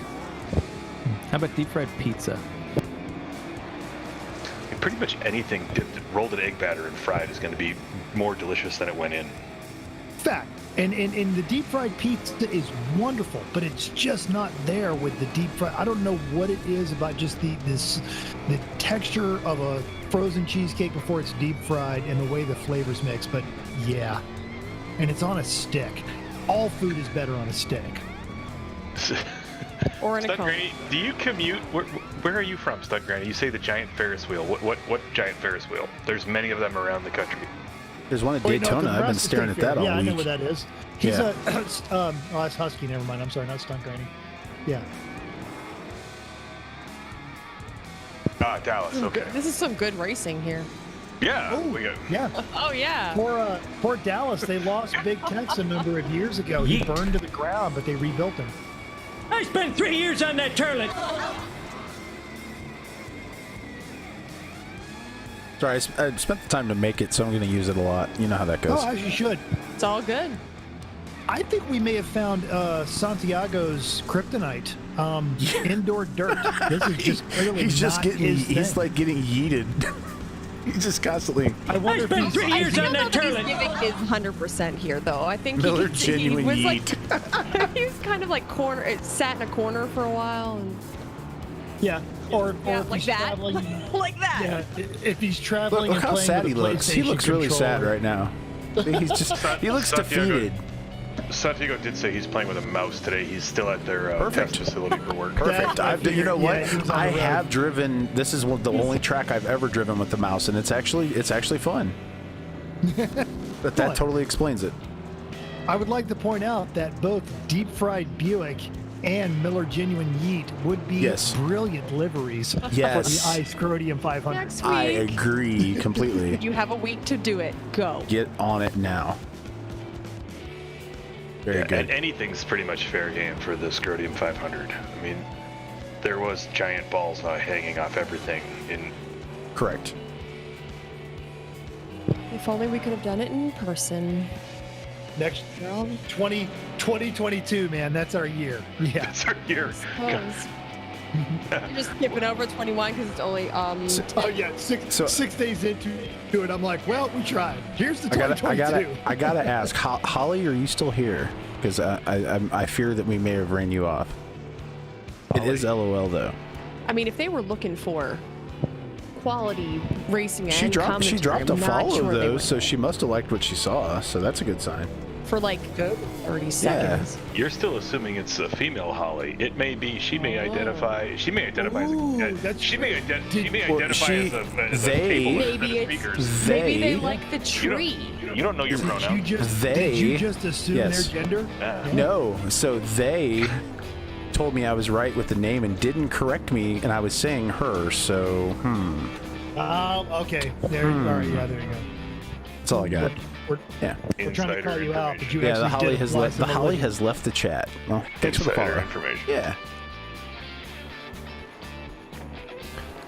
How about deep fried pizza? Pretty much anything rolled in egg batter and fried is going to be more delicious than it went in. Fact. And the deep fried pizza is wonderful, but it's just not there with the deep fried. I don't know what it is about just the texture of a frozen cheesecake before it's deep fried and the way the flavors mix. But yeah, and it's on a stick. All food is better on a stick. Or in a Stud cone. Granny, do you commute? Where are you from, Stud Granny? You say the giant Ferris wheel. What giant Ferris wheel? There's many of them around the country. There's one at Daytona. I've been staring at that all week. Yeah, I know where that is. He's Yeah. that's Husky. Never mind. I'm sorry, not Stunt Granny. Yeah. Dallas. Okay. This is some good racing here. Yeah. Oh, we got. yeah. Oh yeah. Poor Dallas. They lost Big Tex a number of years ago. He Yeet. burned to the ground, but they rebuilt him. I spent 3 years on that TERLET. Sorry, I spent the time to make it, so I'm going to use it a lot. You know how that goes. Oh, as you should. It's all good. I think we may have found Santiago's kryptonite. Indoor dirt. This is just clearly He's just not getting. his He's thing. like getting yeeted. He's just constantly. I wonder if spent he's 3 years I on don't know that that he's TERLET. giving his 100% here, though. I think Miller he genuine was yeet. like, he was kind of like sat in a corner for a while. And, yeah, or yeah, if like he's that, traveling. like that. Yeah, if he's traveling Look and how playing sad with he a looks. He PlayStation looks really sad controller. right now. He's just. He looks Santiago- defeated. Santiago did say he's playing with a mouse today. He's still at their Perfect. test facility for work. Perfect. You know what? Yeah, he was on I the road. have driven. This is the only track I've ever driven with the mouse, and it's actually fun. But that Fun. totally explains it. I would like to point out that both deep fried Buick and Miller Genuine Yeet would be brilliant liveries Yes. for the iScrodium 500. Next week. I agree completely. You have a week to do it. Go. Get on it now. Very good. And anything's pretty much fair game for the Scrodium 500. I mean, there was giant balls hanging off everything in. Correct. If only we could have done it in person. Next 2022, man, that's our year. Yeah. That's our year. Suppose. You're just skipping over 21 because it's only Oh yeah, six days into it, I'm like, well, we tried. Here's the 2022. I gotta ask, Holly, are you still here? Because I fear that we may have ran you off. Holly. It is LOL though. I mean, if they were looking for quality racing and she dropped a I'm not follow sure though, so she must have liked what she saw. So that's a good sign. For like 30 seconds. You're still assuming it's a female Holly. It may be. She may identify. She may identify. She may identify as a speakers. Maybe they like the tree. You don't know your pronoun. Did you just assume their gender? No. So they told me I was right with the name and didn't correct me, and I was saying her. So okay. There. All right. Yeah. There you go. That's all I got. We're trying to call you out, but you the actually Holly has left the chat. Well, thanks for the follow. Information. Yeah.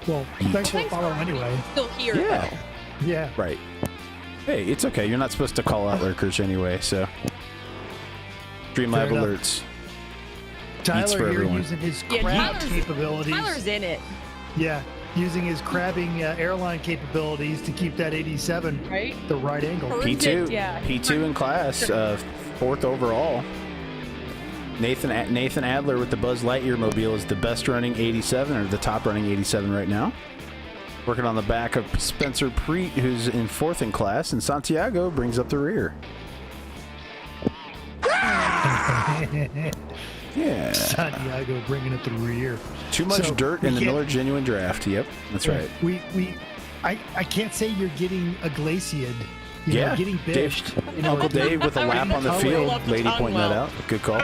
Well, thanks for the follow anyway. Still here. Yeah. Though. Yeah. Right. Hey, it's okay. You're not supposed to call out lurkers anyway, so. Streamlab alerts. Tyler here everyone. using his crab capabilities. Tyler's in it. Yeah. Using his crabbing airline capabilities to keep that 87 the right angle. P2, P2 in class, fourth overall. Nathan Adler with the Buzz Lightyear mobile is the best running 87 or the top running 87 right now. Working on the back of Spencer Preet, who's in fourth in class, and Santiago brings up the rear. Yeah. Santiago bringing up the rear. Too much dirt in the Miller Genuine Draft. Yep, that's right. I can't say you're getting a glaciated. Getting bished. Uncle Dave with a lap on the field. Lady pointing that out. Good call.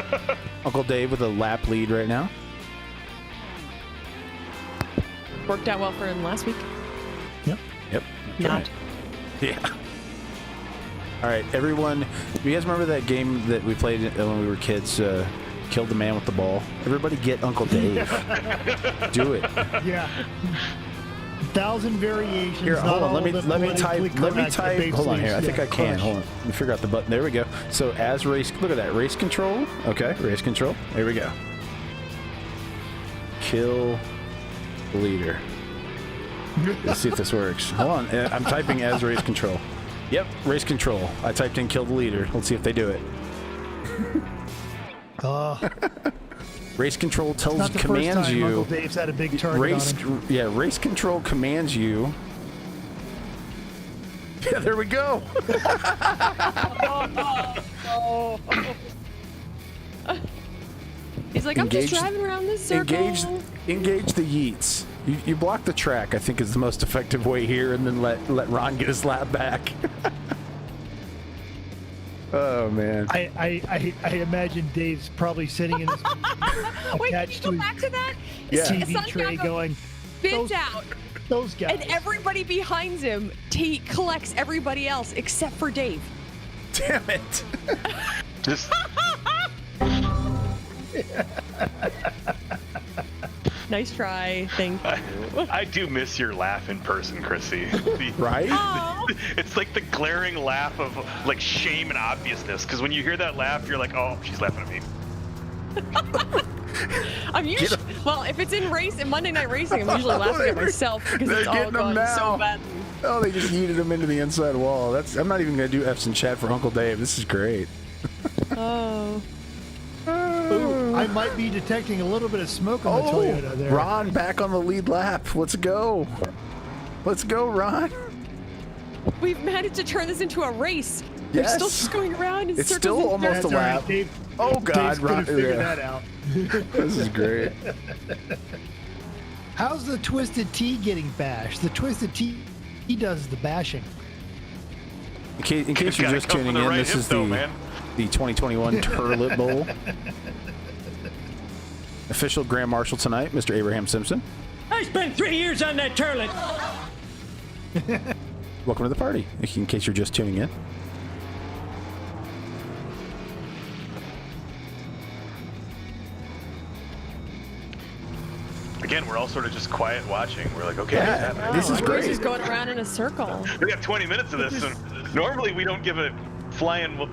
Uncle Dave with a lap lead right now. Worked out well for him last week. Yep. Not. Yeah. All right, everyone. You guys remember that game that we played when we were kids? Killed the man with the ball. Everybody get Uncle Dave. Do it. Yeah. 1,000 variations. Here, hold on. Let me type. Hold on here. I think I can. Hold on. Let me figure out the button. There we go. So as race, look at that race control. Okay, race control. There we go. Kill the leader. Let's see if this works. Hold on. I'm typing as race control. Yep, race control. I typed in kill the leader. Let's see if they do it. Race control commands you. Uncle Dave's had a big target on him. Yeah, race control commands you. Yeah, there we go. He's like, I'm just driving around this circle. Engage the yeets. You block the track, I think, is the most effective way here, and then let Ron get his lap back. Oh man! I imagine Dave's probably sitting in his Wait, can you go back to that? Yeah. TV tray going. Spins out. Those guys. And everybody behind him collects everybody else except for Dave. Damn it! Just. Nice try. Thank you. I do miss your laugh in person, Chrissy. Right? Oh. It's like the glaring laugh of like shame and obviousness. Because when you hear that laugh, you're like, oh, she's laughing at me. I'm usually if it's in Monday Night Racing, I'm usually laughing at myself because it's all gone so badly. Oh, they just yeeted him into the inside wall. I'm not even going to do F's in chat for Uncle Dave. This is great. Oh. Ooh, I might be detecting a little bit of smoke on the Toyota there. Ron back on the lead lap. Let's go. Let's go, Ron. We've managed to turn this into a race. Yes. We're still just going around in It's circles. still almost a lap. Dave, Oh, God. Ron figured that out. This is great. How's the Twisted T getting bashed? The Twisted T, he does the bashing. In case you're just tuning in, this is the 2021 TERLET Bowl. Official Grand Marshal tonight, Mr. Abraham Simpson. I spent 3 years on that turlet. Welcome to the party, in case you're just tuning in. Again, we're all sort of just quiet watching. We're like, okay, Yeah, this is Everybody's great. just going around in a circle. we got 20 minutes of this, and normally we don't give a flying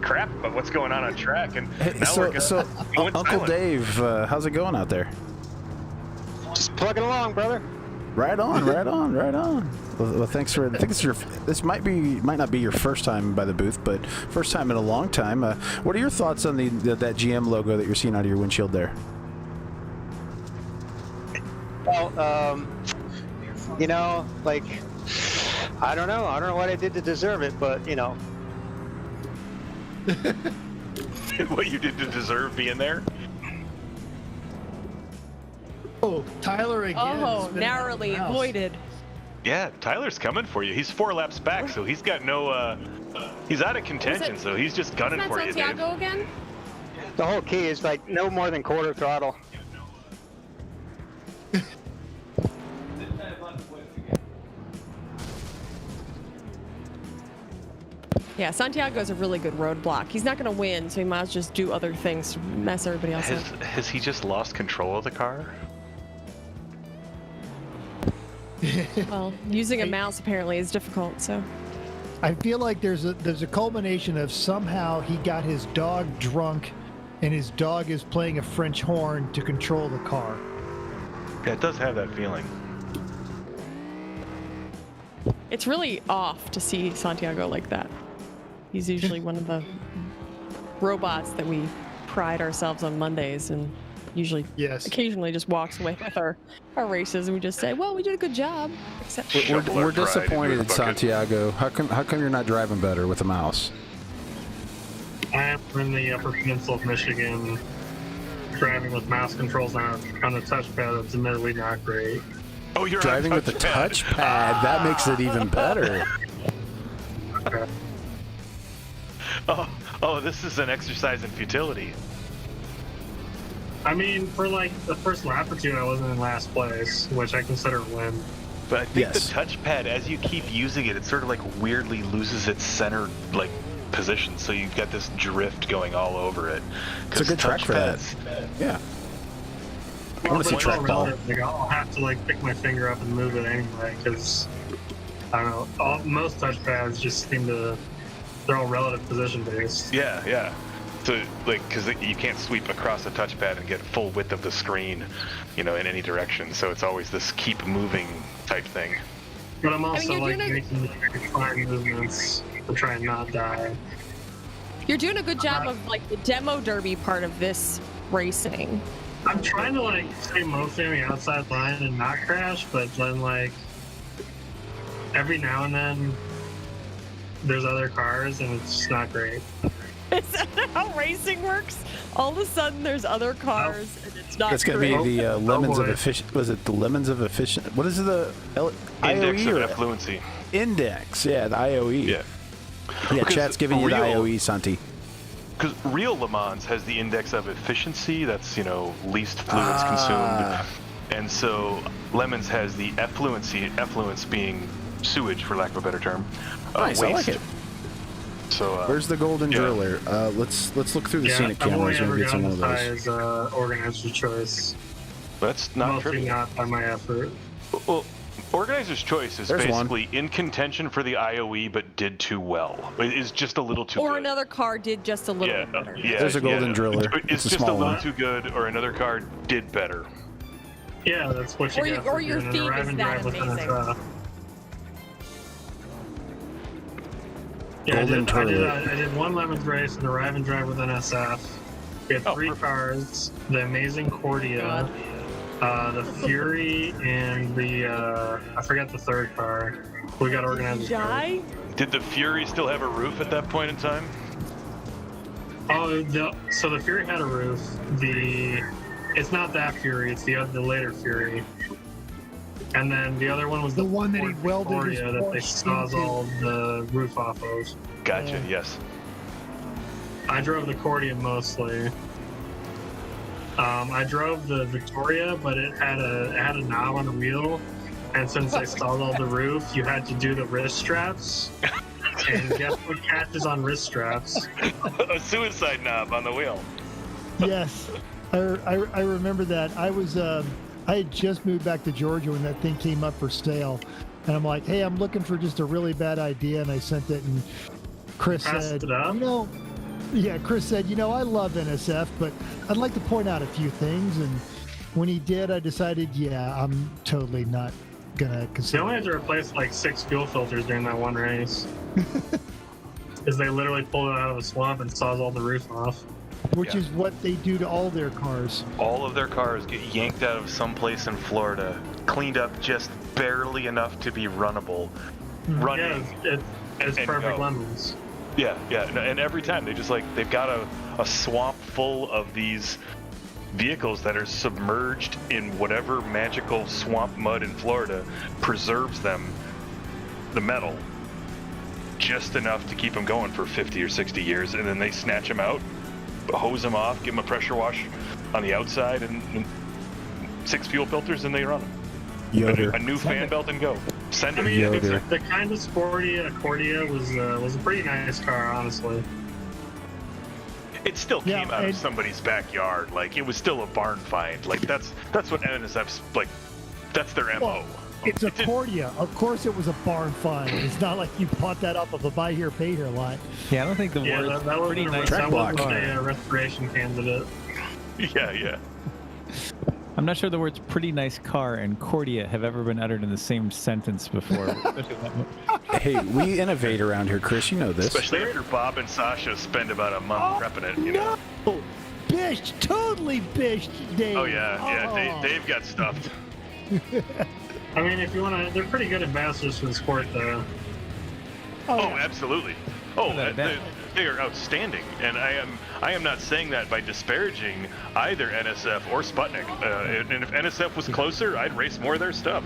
crap about what's going on track, and now So, we're so going Uncle silent. Dave, how's it going out there? Just plugging along, brother. Right on, right on, right on. Well, thanks for. I think this might not be your first time by the booth, but first time in a long time. What are your thoughts on that GM logo that you're seeing out of your windshield there? Well, you know, like, I don't know what I did to deserve it, but you know. What you did to deserve being there? Oh, Tyler again. Oh, has been narrowly out of the house. avoided. Yeah, Tyler's coming for you. He's 4 laps back, so he's got no. He's out of contention, so he's just gunning Isn't for that you, Dave. Santiago again? The whole key is like no more than quarter throttle. Yeah, Santiago's a really good roadblock. He's not going to win, so he might as well just do other things to mess everybody else up. Has he just lost control of the car? Well, using a mouse apparently is difficult, so. I feel like there's a culmination of somehow he got his dog drunk, and his dog is playing a French horn to control the car. Yeah, it does have that feeling. It's really off to see Santiago like that. He's usually one of the robots that we pride ourselves on Mondays, and usually occasionally just walks away with our races, and we just say, well, we did a good job. Except We're disappointed in Santiago. How come you're not driving better with a mouse? I'm in the Upper Peninsula of Michigan, driving with mouse controls on the touchpad. It's admittedly not great. Oh, you're driving with the touchpad. That makes it even better. Oh, this is an exercise in futility. I mean, for like the first lap or two, I wasn't in last place, which I consider a win. But I think the touchpad, as you keep using it, it sort of like weirdly loses its center like position, so you've got this drift going all over it. It's a good track for that. Yeah. I want to see track ball. Like, I'll have to like pick my finger up and move it anyway, because I don't know. Most touchpads just seem to, they're all relative position based. Yeah, yeah. So like, because you can't sweep across the touchpad and get full width of the screen, in any direction. So it's always this keep moving type thing. But I'm also making fine movements to try and not die. You're doing a good job of like the demo derby part of this racing. I'm trying to stay mostly on the outside line and not crash, but then every now and then there's other cars and it's just not great. Is that how racing works? All of a sudden there's other cars and it's not That's going to be the lemons of efficient. Was it the lemons of efficient? What is the index IOE of effluency? Index, yeah, the IOE. Yeah. Yeah, chat's giving you the IOE, Santi. Because real Le Mans has the index of efficiency, that's, least fluids consumed. And so Lemons has the effluence being sewage, for lack of a better term. Nice, waste. I like it. So, where's the golden driller? Let's look through the scenic cameras and get some of those. Organizer's choice. That's not mostly trivial. Not by my effort. Well, Organizer's choice is There's basically in contention for the IOE, but did too well. It is just a little too Or good. another car did just a little bit better. Yeah, There's a golden driller. It's a just a small little one. too good, or another car did better. Yeah, that's what you get. Or your theme is that amazing. Yeah, Golden I did one Lemons race and arrive and drive with NSF. We had 3 cars: the amazing Cordia, the Fury, and the I forgot the third car. We got organized. Did the Fury still have a roof at that point in time? Oh, so the Fury had a roof. It's not that Fury; it's the later Fury. And then the other one was the one that he welded his that they sawzalled the roof off of. Gotcha. Yes. I drove the Cordia mostly. I drove the Victoria, but it had a knob on the wheel, and since I stalled all the roof, you had to do the wrist straps. And guess what catches on wrist straps? A suicide knob on the wheel. Yes, I remember that. I had just moved back to Georgia when that thing came up for sale, and I'm like, hey, I'm looking for just a really bad idea, and I sent it, and Chris said, Chris said, I love NSF, but I'd like to point out a few things, and when he did, I decided, I'm totally not gonna consider. They only had to replace like 6 fuel filters during that one race, because they literally pulled it out of the swamp and saws all the roof off. Which is what they do to all their cars. All of their cars get yanked out of someplace in Florida, cleaned up just barely enough to be runnable. Running. Yeah, it's perfect lemons. Yeah, and every time they've got a swamp full of these vehicles that are submerged in whatever magical swamp mud in Florida preserves them, the metal, just enough to keep them going for 50 or 60 years, and then they snatch them out, hose them off, give them a pressure wash on the outside, and 6 fuel filters, and they run them. Yoder. A new fan belt and go. Send it. The kind of sporty Accordia was a pretty nice car, honestly. It still came out of somebody's backyard. Like, it was still a barn find. Like, that's what NSF's like. That's their MO. Well, it's Accordia. Of course, it was a barn find. It's not like you bought that off of a buy here, pay here line. Yeah, I don't think the word that was pretty nice. That was a restoration candidate. Yeah. I'm not sure the words "pretty nice car" and "cordia" have ever been uttered in the same sentence before. Hey, we innovate around here, Chris. You know this. Especially after Bob and Sasha spend about a month prepping it. You know? Bished, totally bished, Dave. Oh yeah. Dave got stuffed. I mean, if you want to, they're pretty good ambassadors for the sport, though. Oh, absolutely. Oh, they are outstanding, and I am not saying that by disparaging either NSF or Sputnik. And if NSF was closer, I'd race more of their stuff.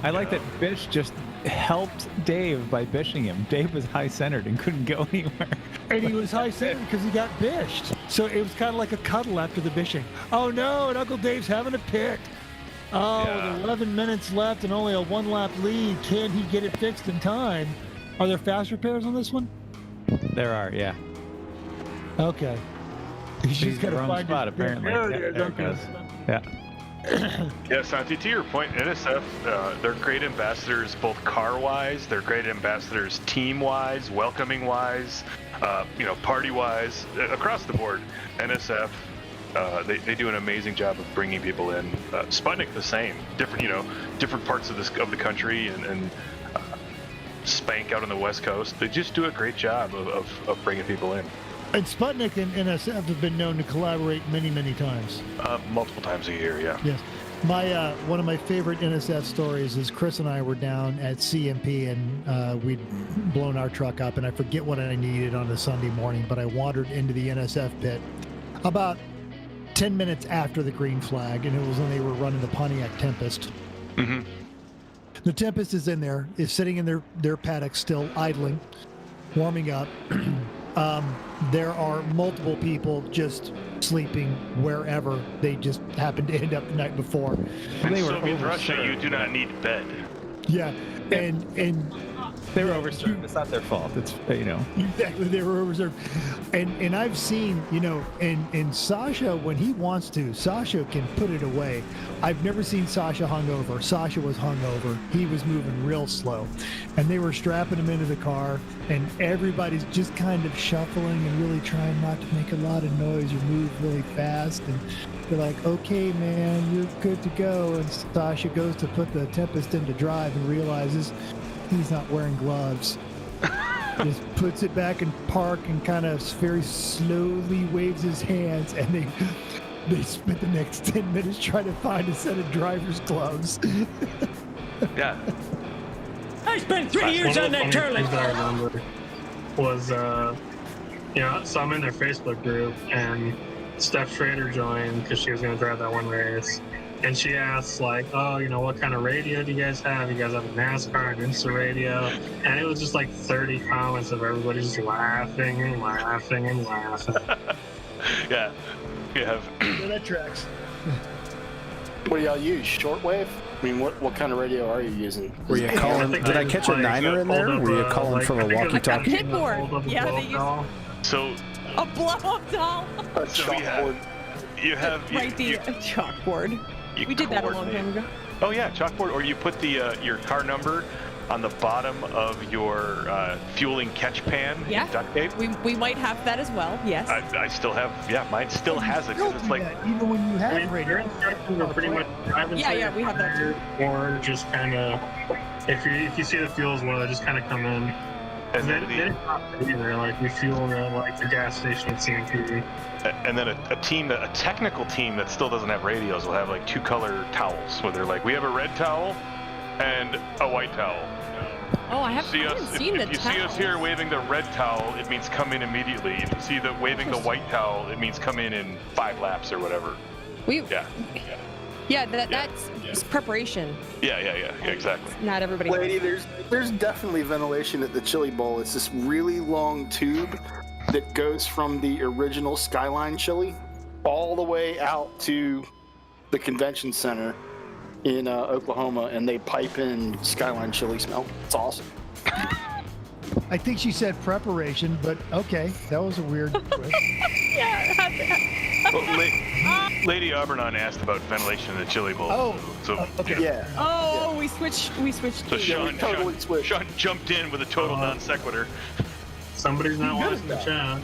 I like that Bish just helped Dave by bishing him. Dave was high-centered and couldn't go anywhere. And he was high-centered because he got bished. So it was kind of like a cuddle after the bishing. Oh no, and Uncle Dave's having a pick. With 11 minutes left and only a 1-lap lead, can he get it fixed in time? Are there fast repairs on this one? There are, yeah. Okay. She's got to find spot, apparently. There it goes. Yeah. Yeah, Santi, to your point, NSF, they're great ambassadors both car-wise, they're great ambassadors team-wise, welcoming-wise, party-wise, across the board. NSF, they do an amazing job of bringing people in. Sputnik the same, different parts of the country, and Spank out on the West Coast. They just do a great job of bringing people in. And Sputnik and NSF have been known to collaborate many, many times. Multiple times a year, yeah. Yes. My one of my favorite NSF stories is Chris and I were down at CMP, and we'd blown our truck up, and I forget what I needed on a Sunday morning, but I wandered into the NSF pit about 10 minutes after the green flag, and it was when they were running the Pontiac Tempest. Mm-hmm. The Tempest is sitting in their paddock still idling, warming up. There are multiple people just sleeping wherever they just happened to end up the night before. They were in Russia, you do not need bed. Yeah, and they were overserved. It's not their fault. It's exactly, they were overserved. And I've seen and Sasha, when he wants to, Sasha can put it away. I've never seen Sasha hungover. Sasha was hungover. He was moving real slow, and they were strapping him into the car, and everybody's just kind of shuffling and really trying not to make a lot of noise or move really fast, and they're like, okay, man, you're good to go. And Sasha goes to put the Tempest into drive and realizes he's not wearing gloves. Just puts it back in park and kind of very slowly waves his hands, and they spent the next 10 minutes trying to find a set of driver's gloves. Yeah. I spent 3 years on that TERLET. I remember was, so I'm in their Facebook group, and Steph Schrader joined because she was going to drive that one race. And she asked, like, what kind of radio do you guys have? You guys have a NASCAR and Insta radio? And it was just like 30 comments of everybody just laughing and laughing and laughing. Yeah. You have. Yeah, that tracks. What do y'all use? Shortwave? I mean, what kind of radio are you using? Were you calling? Did I catch a niner in there? Were you calling from a walkie-talkie? Pitboard. Yeah, they use So. a blow-up doll. A chalkboard. You have. Right, the chalkboard. We did that a long time ago. Oh yeah, chalkboard. Or you put the your car number on the bottom of your fueling catch pan. Yeah. Duct tape. We might have that as well. Yes. I still have. Yeah, mine still has it. 'Cause it's like. Even when you have radio. Your instructions are pretty much. Yeah, we have that too. Or just kind of, if you see the fuels well, just kind of come in. And then it's not either. Like we fuel at like the gas station at CMP. And then a technical team that still doesn't have radios will have like 2 color towels where they're like, we have a red towel and a white towel. Oh, I haven't seen the If you see us here waving the red towel, it means come in immediately. If you see the waving the white towel, it means come in 5 laps or whatever. That's preparation. Yeah, exactly. Not everybody. Lady, there's definitely ventilation at the Chili Bowl. It's this really long tube that goes from the original Skyline Chili all the way out to the convention center in Oklahoma, and they pipe in Skyline Chili smell. It's awesome. I think she said preparation, but okay, that was a weird twist. Well, Lady Aubernon asked about ventilation in the Chili Bowl. Oh, okay. Yeah. Oh, we switched. So Sean switched. Sean jumped in with a total non sequitur. Somebody's not watching the chat.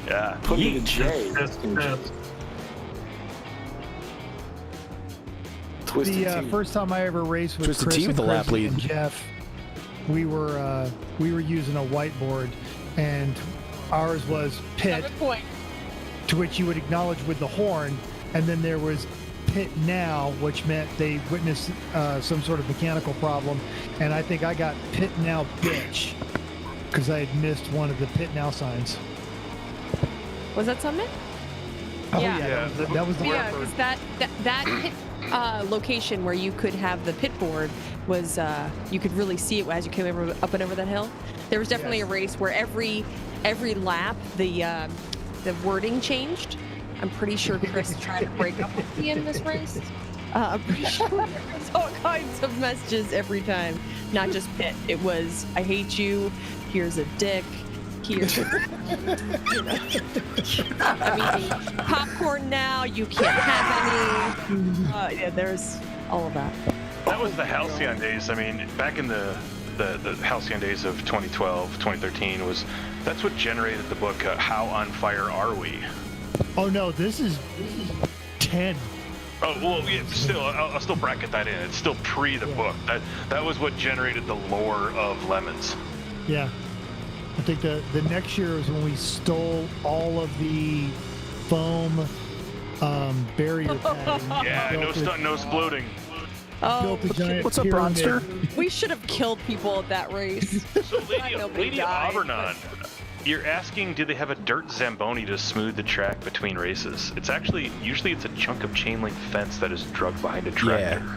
Yeah. Put me to J. The first time I ever raced with Twisted Chris T with the lap lead. and Jeff, we were using a whiteboard, and ours was pit, to which you would acknowledge with the horn, and then there was pit now, which meant they witnessed some sort of mechanical problem, and I think I got pit now bitch because I had missed one of the pit now signs. Was that something? Oh yeah, that was the word. Yeah, because that pit location where you could have the pit board was you could really see it as you came up and over that hill. There was definitely a race where every lap the wording changed. I'm pretty sure Chris tried to break up with me in this race. I'm pretty sure there was all kinds of messages every time, not just pit. It was I hate you. Here's a dick. Here's I mean, popcorn now. You can't have any. Yeah, there's all of that. That was the Halcyon days. I mean, back in the Halcyon days of 2012, 2013 that's what generated the book How on Fire Are We? Oh no, this is 10. Oh well, yeah, still I'll still bracket that in. It's still pre the book. That was what generated the lore of Lemons. Yeah. I think the next year is when we stole all of the foam barrier padding. Yeah, no sploding. Oh, what's up, Bronster? We should have killed people at that race. So, Lady Aubernon, you're asking, do they have a dirt Zamboni to smooth the track between races? It's actually usually it's a chunk of chain link fence that is drugged behind a tractor. Yeah.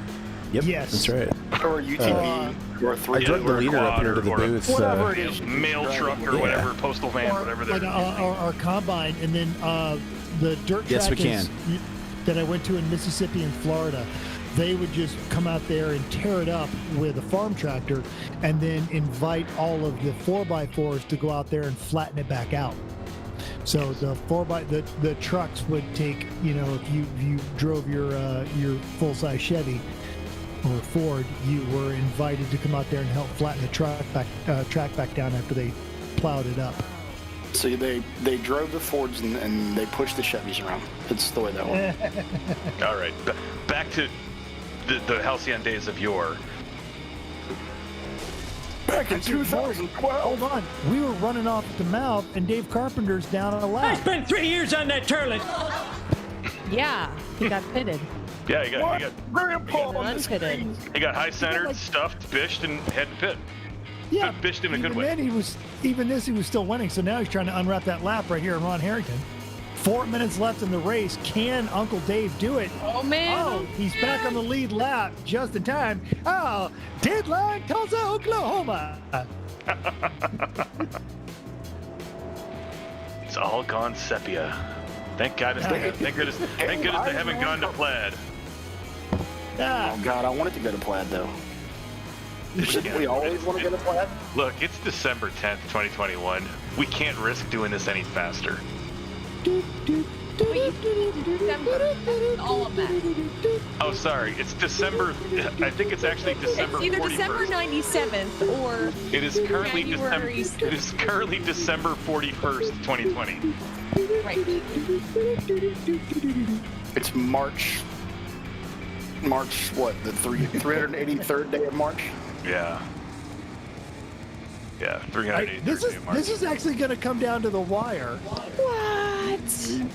Yep, yes, that's right. Or UTV, or a 3. I drug the leader up here to the booth. Whatever it is. Mail truck or whatever, postal van, whatever they're our combine, and then the dirt track that I went to in Mississippi and Florida, they would just come out there and tear it up with a farm tractor, and then invite all of the 4x4s to go out there and flatten it back out. So the trucks would take, if you drove your full-size Chevy or Ford, you were invited to come out there and help flatten the track back down after they plowed it up. So they drove the Fords and they pushed the Chevys around. It's the way that went. All right, back to the Halcyon days of yore. Back in 2012. Hold on. We were running off at the mouth, and Dave Carpenter's down on a lap. I spent 3 years on that TERLET. Yeah, he got pitted. Yeah, he got unpitted. He got high centered, stuffed, bished, and had to pit. Yeah, bished in a good way. Then he was still winning. So now he's trying to unwrap that lap right here in Ron Harrington. 4 minutes left in the race. Can Uncle Dave do it? Oh man! Oh, he's back on the lead lap just in time. Oh, deadline Tulsa, Oklahoma. It's all gone sepia. Thank God it's thank goodness they haven't gone to plaid. Oh God, I wanted to go to plaid though. We always want to go to plaid. Look, it's December 10th, 2021. We can't risk doing this any faster. All of that. Oh, sorry. It's December. I think it's actually December. It's either 41st. December 97th or It is currently January. December. It is currently December 41st, 2020. Right. It's March. What? The 383rd day of March. Yeah. Yeah, 383rd This day of March. is actually going to come down to the wire. What?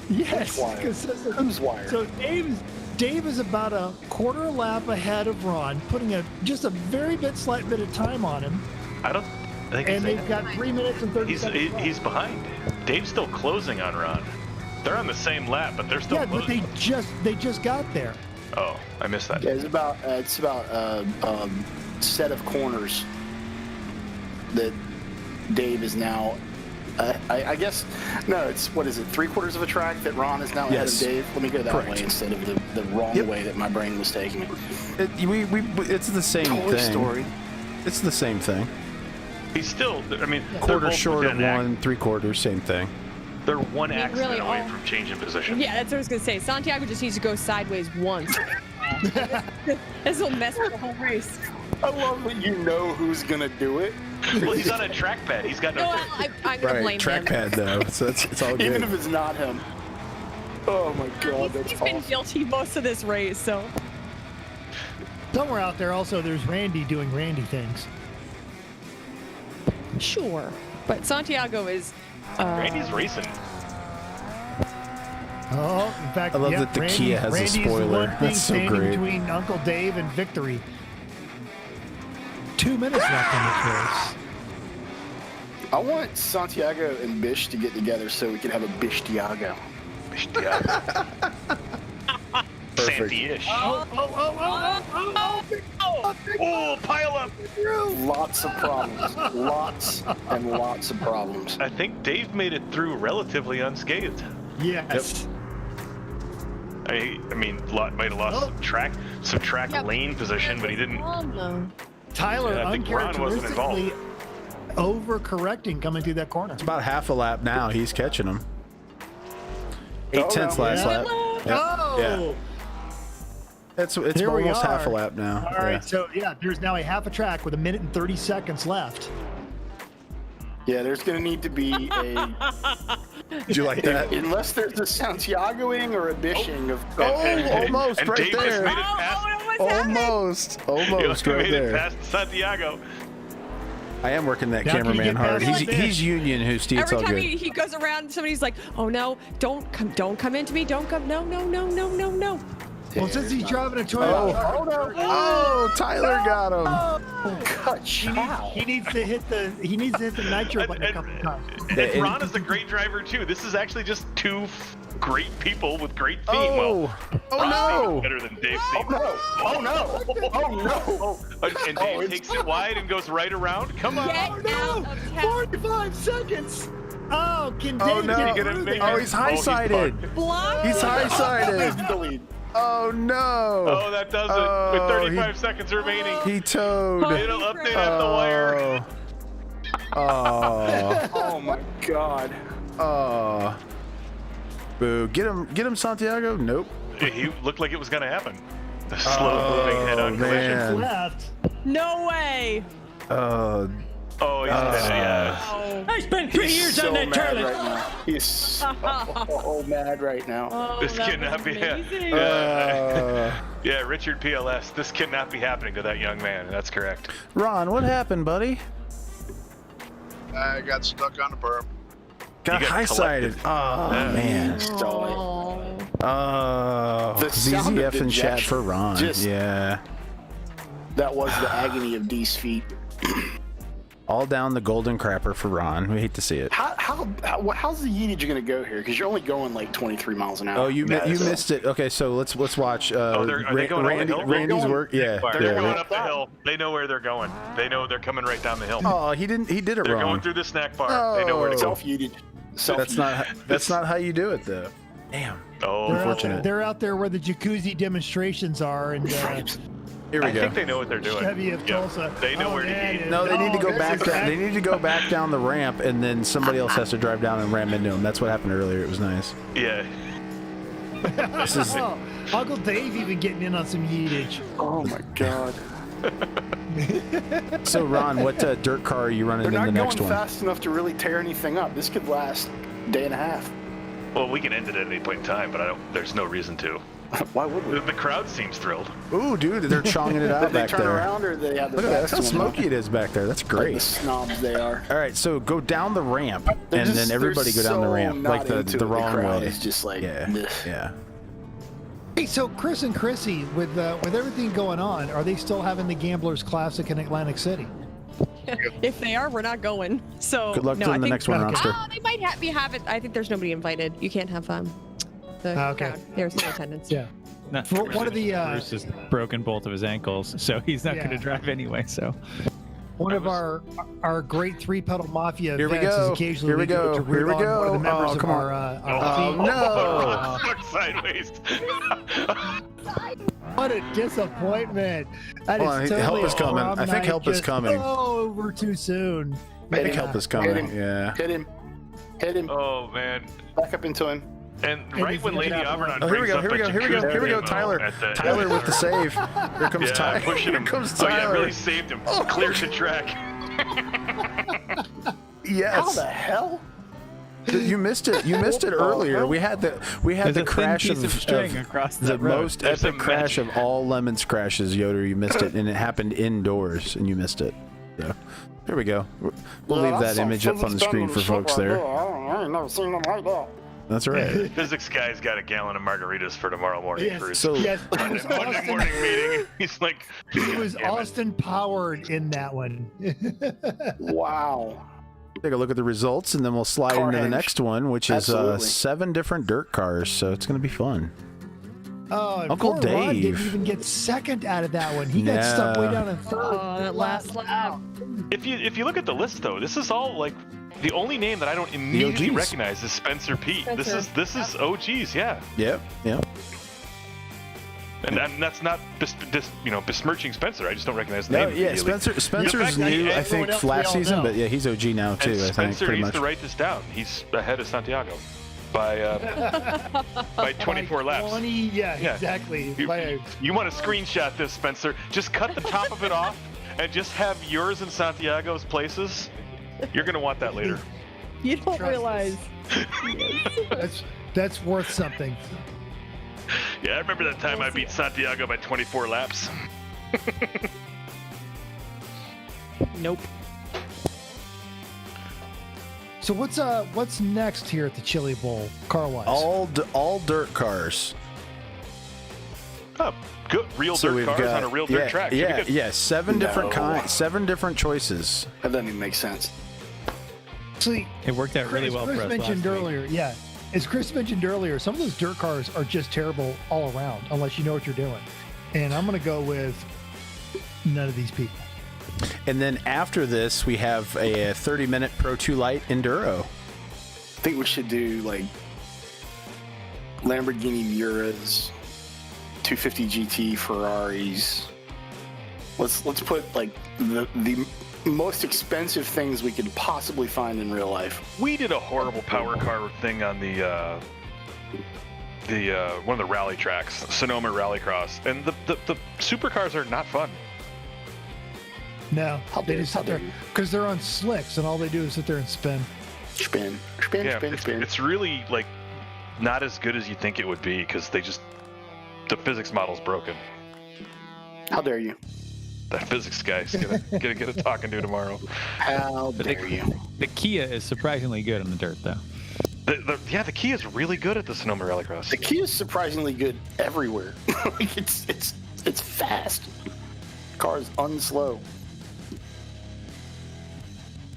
Yes. Wire? 'Cause- Who's wire? So Dave is about a quarter lap ahead of Ron, putting just a slight bit of time on him. I don't think. And they've got 3 minutes and 30 seconds. He's behind. Dave's still closing on Ron. They're on the same lap, but they're still Yeah, but closing. they just got there. Oh, I missed that. Yeah, it's about set of corners that Dave is now. I guess no. It's what is it? 3/4 of a track that Ron is now ahead of Dave. Let me go that way instead of the wrong way that my brain was taking me. It's the same Toy thing. Story. It's the same thing. He's still. I mean, they're Quarter both short of within 1, 3/4, same thing. They're one accident really away all- from changing position. Yeah, that's what I was gonna say. Santiago just needs to go sideways once. This will mess with the whole race. I love that you know who's gonna do it. Well, he's on a trackpad. He's got no. No, I'm gonna blame him. Trackpad though, so it's all good. Even if it's not him. Oh my God, that's He's been awesome. guilty most of this race, so. Somewhere out there also there's Randy doing Randy things. Sure. But Santiago is. Randy's racing. Oh, in fact, I love that the Kia has a Randy's spoiler. one thing That's so standing great. between Uncle Dave and victory. 2 minutes left in this race. I want Santiago and Bish to get together so we can have a Bish Tiago. Santi-ish. Oh, pile up. Lots of problems. Lots and lots of problems. I think Dave made it through relatively unscathed. Yes. I mean, might have lost some track lane position, but he didn't. Tyler I think Ron wasn't involved. uncharacteristically overcorrecting coming through that corner. It's about half a lap now. He's catching him. 8 Oh, tenths no. last lap. Oh! Yeah. It's Here we almost half a are. lap now. All right, so there's now a half a track with 1 minute and 30 seconds left. Yeah, there's going to need to be a... Did you like that? Unless there's a Santiagoing or a Bishing of... Almost and right Dave just there. made it past. Almost He right made it there. past Santiago. I am working that Now can you cameraman get hard. past He's union Hoosty. It's Every all time good. he goes around, somebody's like, "Oh no, don't come into me, don't come, no." Well, since he's driving a Toyota, Oh, Tyler got him. he needs to hit the nitro button a couple of times. And Ron is a great driver too. This is actually just two great people with great feet. Oh, Ron's no. even better than Dave's team. Oh no! And Dave takes it wide and goes right around. Come on. Get out of town. 45 seconds. Oh, can Dave Oh, no. get Gonna through make there? Oh, he's high-sided. Block. He's high-sided. The lead. Oh, no. Oh, that does it. With 35 seconds remaining. He towed. It'll update at the wire. Oh. Oh my God. Oh. Boo. Get him, Santiago. Nope. He looked like it was going to happen. The slow-moving head-on collision. man. Left. No way. Oh, he's yeah. Oh. I spent 3 years so on that mad toilet. right now. He's so mad right now. Oh, This that cannot was be. amazing. Yeah, Richard PLS. This cannot be happening to that young man. That's correct. Ron, what happened, buddy? I got stuck on a berm. Got got high-sided. Oh, man. Oh. Oh. The sound of ZZF in chat dejection. for Ron. Just- Yeah. That was the agony of D's feet. All down the golden crapper for Ron. We hate to see it. How's the Yeetage going to go here? Because you're only going like 23 miles an hour. Oh, you missed it. Okay, so let's watch. Are they going up the hill? Randy's work. Yeah. They're going up the hill. They know where they're going. They know they're coming right down the hill. Oh, he did it They're wrong. going through the snack bar. They know where to go. Self-Yeetage. That's not how you do it though. Damn. Oh, unfortunate. They're out there where the jacuzzi demonstrations are, and Here we I go. think they know what they're doing. Chevy of Tulsa. They know where to eat. No, they need to go this back is down. They need to go back down the ramp, and then somebody else has to drive down and ram into them. That's what happened earlier. It was nice. Yeah. This is Uncle Dave even getting in on some yeetage. Oh my god. so. Ron, what dirt car are you running They're in the not next going one? fast enough to really tear anything up. This could last a day and a half. Well, we can end it at any point in time, but there's no reason to. Why would we? The crowd seems thrilled. Ooh, dude, they're chonging it out Did they back turn there. around or they have Look at that. That's how smoky it is back there. That's Like the great. snobs they are. All right, so go down the ramp, They're and just- then everybody go they're down the so ramp, not like the into it. wrong The crowd way. is just like, yeah, ugh. yeah. Hey, so Chris and Chrissy, with everything going on, are they still having the Gamblers Classic in Atlantic City? If they are, we're not going. So Good luck no, to I the think, next one, Ronster. Oh, they might have it. I think there's nobody invited. You can't have the Okay. crowd. There's no attendance. Yeah. Not For one of the Bruce has broken both of his ankles, so he's not going to Yeah. drive anyway. So one of our great three-pedal mafia Here we events go. is occasionally Here we go. to root Here we on one go. of the members Oh, of come our, on. our team. No. Look sideways. What a disappointment! That Hold on, is help totally is coming. prom I think night help is just coming. Over too soon. I think Hit help him. is coming. Hit him. Yeah. Hit him. Hit him. Oh man. Back up into him. And right when Lady Auburn Oh, here we go. Here we go. Here we go. Here we go. Tyler. Tyler with the save. Here comes Tyler. Pushing him. Here comes Oh yeah, Tyler. really saved him. Cleared the track. Yes. How the hell? You missed it. You missed it earlier. We had the There's the a thin crash piece of string across the that road. most There's epic a crash of all Lemons crashes, Yoder. You missed it, and it happened indoors, and you missed it. So here we go. We'll leave that image up on the screen for folks there. I ain't never seen them like that. That's right. Physics guy's got a gallon of margaritas for tomorrow morning Yes, for his So yes, it was Monday Austin, morning meeting. He's like, it was "God damn it." Austin powered in that one. Wow. take a look at the results, and then we'll slide into the Carnage. next one, which is Absolutely. 7 different dirt cars. So it's going to be fun. Oh, and Uncle poor Ron Dave. didn't even get second out of that one. He got stuck way down in third. Oh, that last lap. If you look at the list though, this is all like the only name that I don't immediately OGs. recognize is Spencer Pete. This is OGs, yeah. Yep. Yep. And that's not besmirching Spencer. I just don't recognize the No, name. yeah. immediately. Spencer's new, I think, else we last all season, know. but yeah, he's OG now too. And I think Spencer pretty needs much. to write this down. He's ahead of Santiago by 24 laps. 20, yeah, Yeah. exactly. You want to screenshot this, Spencer? Just cut the top of it off and just have yours and Santiago's places. You're gonna want that later. You don't Trust realize. That's worth something. Yeah, I remember that time I beat Santiago by 24 laps. Nope. So what's next here at the Chili Bowl, car-wise? All dirt cars. Oh, good. Real So dirt we've cars got on a real dirt track. Should be Yeah, good. yeah. 7 different No. kinds, 7 different choices. That doesn't even make sense. See, It worked out really well Chris for us mentioned last week. earlier, yeah. As Chris mentioned earlier, some of those dirt cars are just terrible all around, unless you know what you're doing. And I'm going to go with none of these people. And then after this, we have a 30-minute Pro 2 Lite Enduro. I think we should do like Lamborghini Miuras, 250 GT Ferraris. Let's put like the most expensive things we could possibly find in real life. We did a horrible power car thing on the one of the rally tracks, Sonoma Rallycross, and the supercars are not fun. No, they just sit there because they're on slicks, and all they do is sit there and spin. Spin. It's really like not as good as you think it would be because the physics model's broken. How dare you? That physics guy's gonna get a talking to tomorrow. How dare you? The Kia is surprisingly good on the dirt, though. The Kia is really good at the Sonoma Rallycross. The Kia is surprisingly good everywhere. Like it's fast. Car's unslow.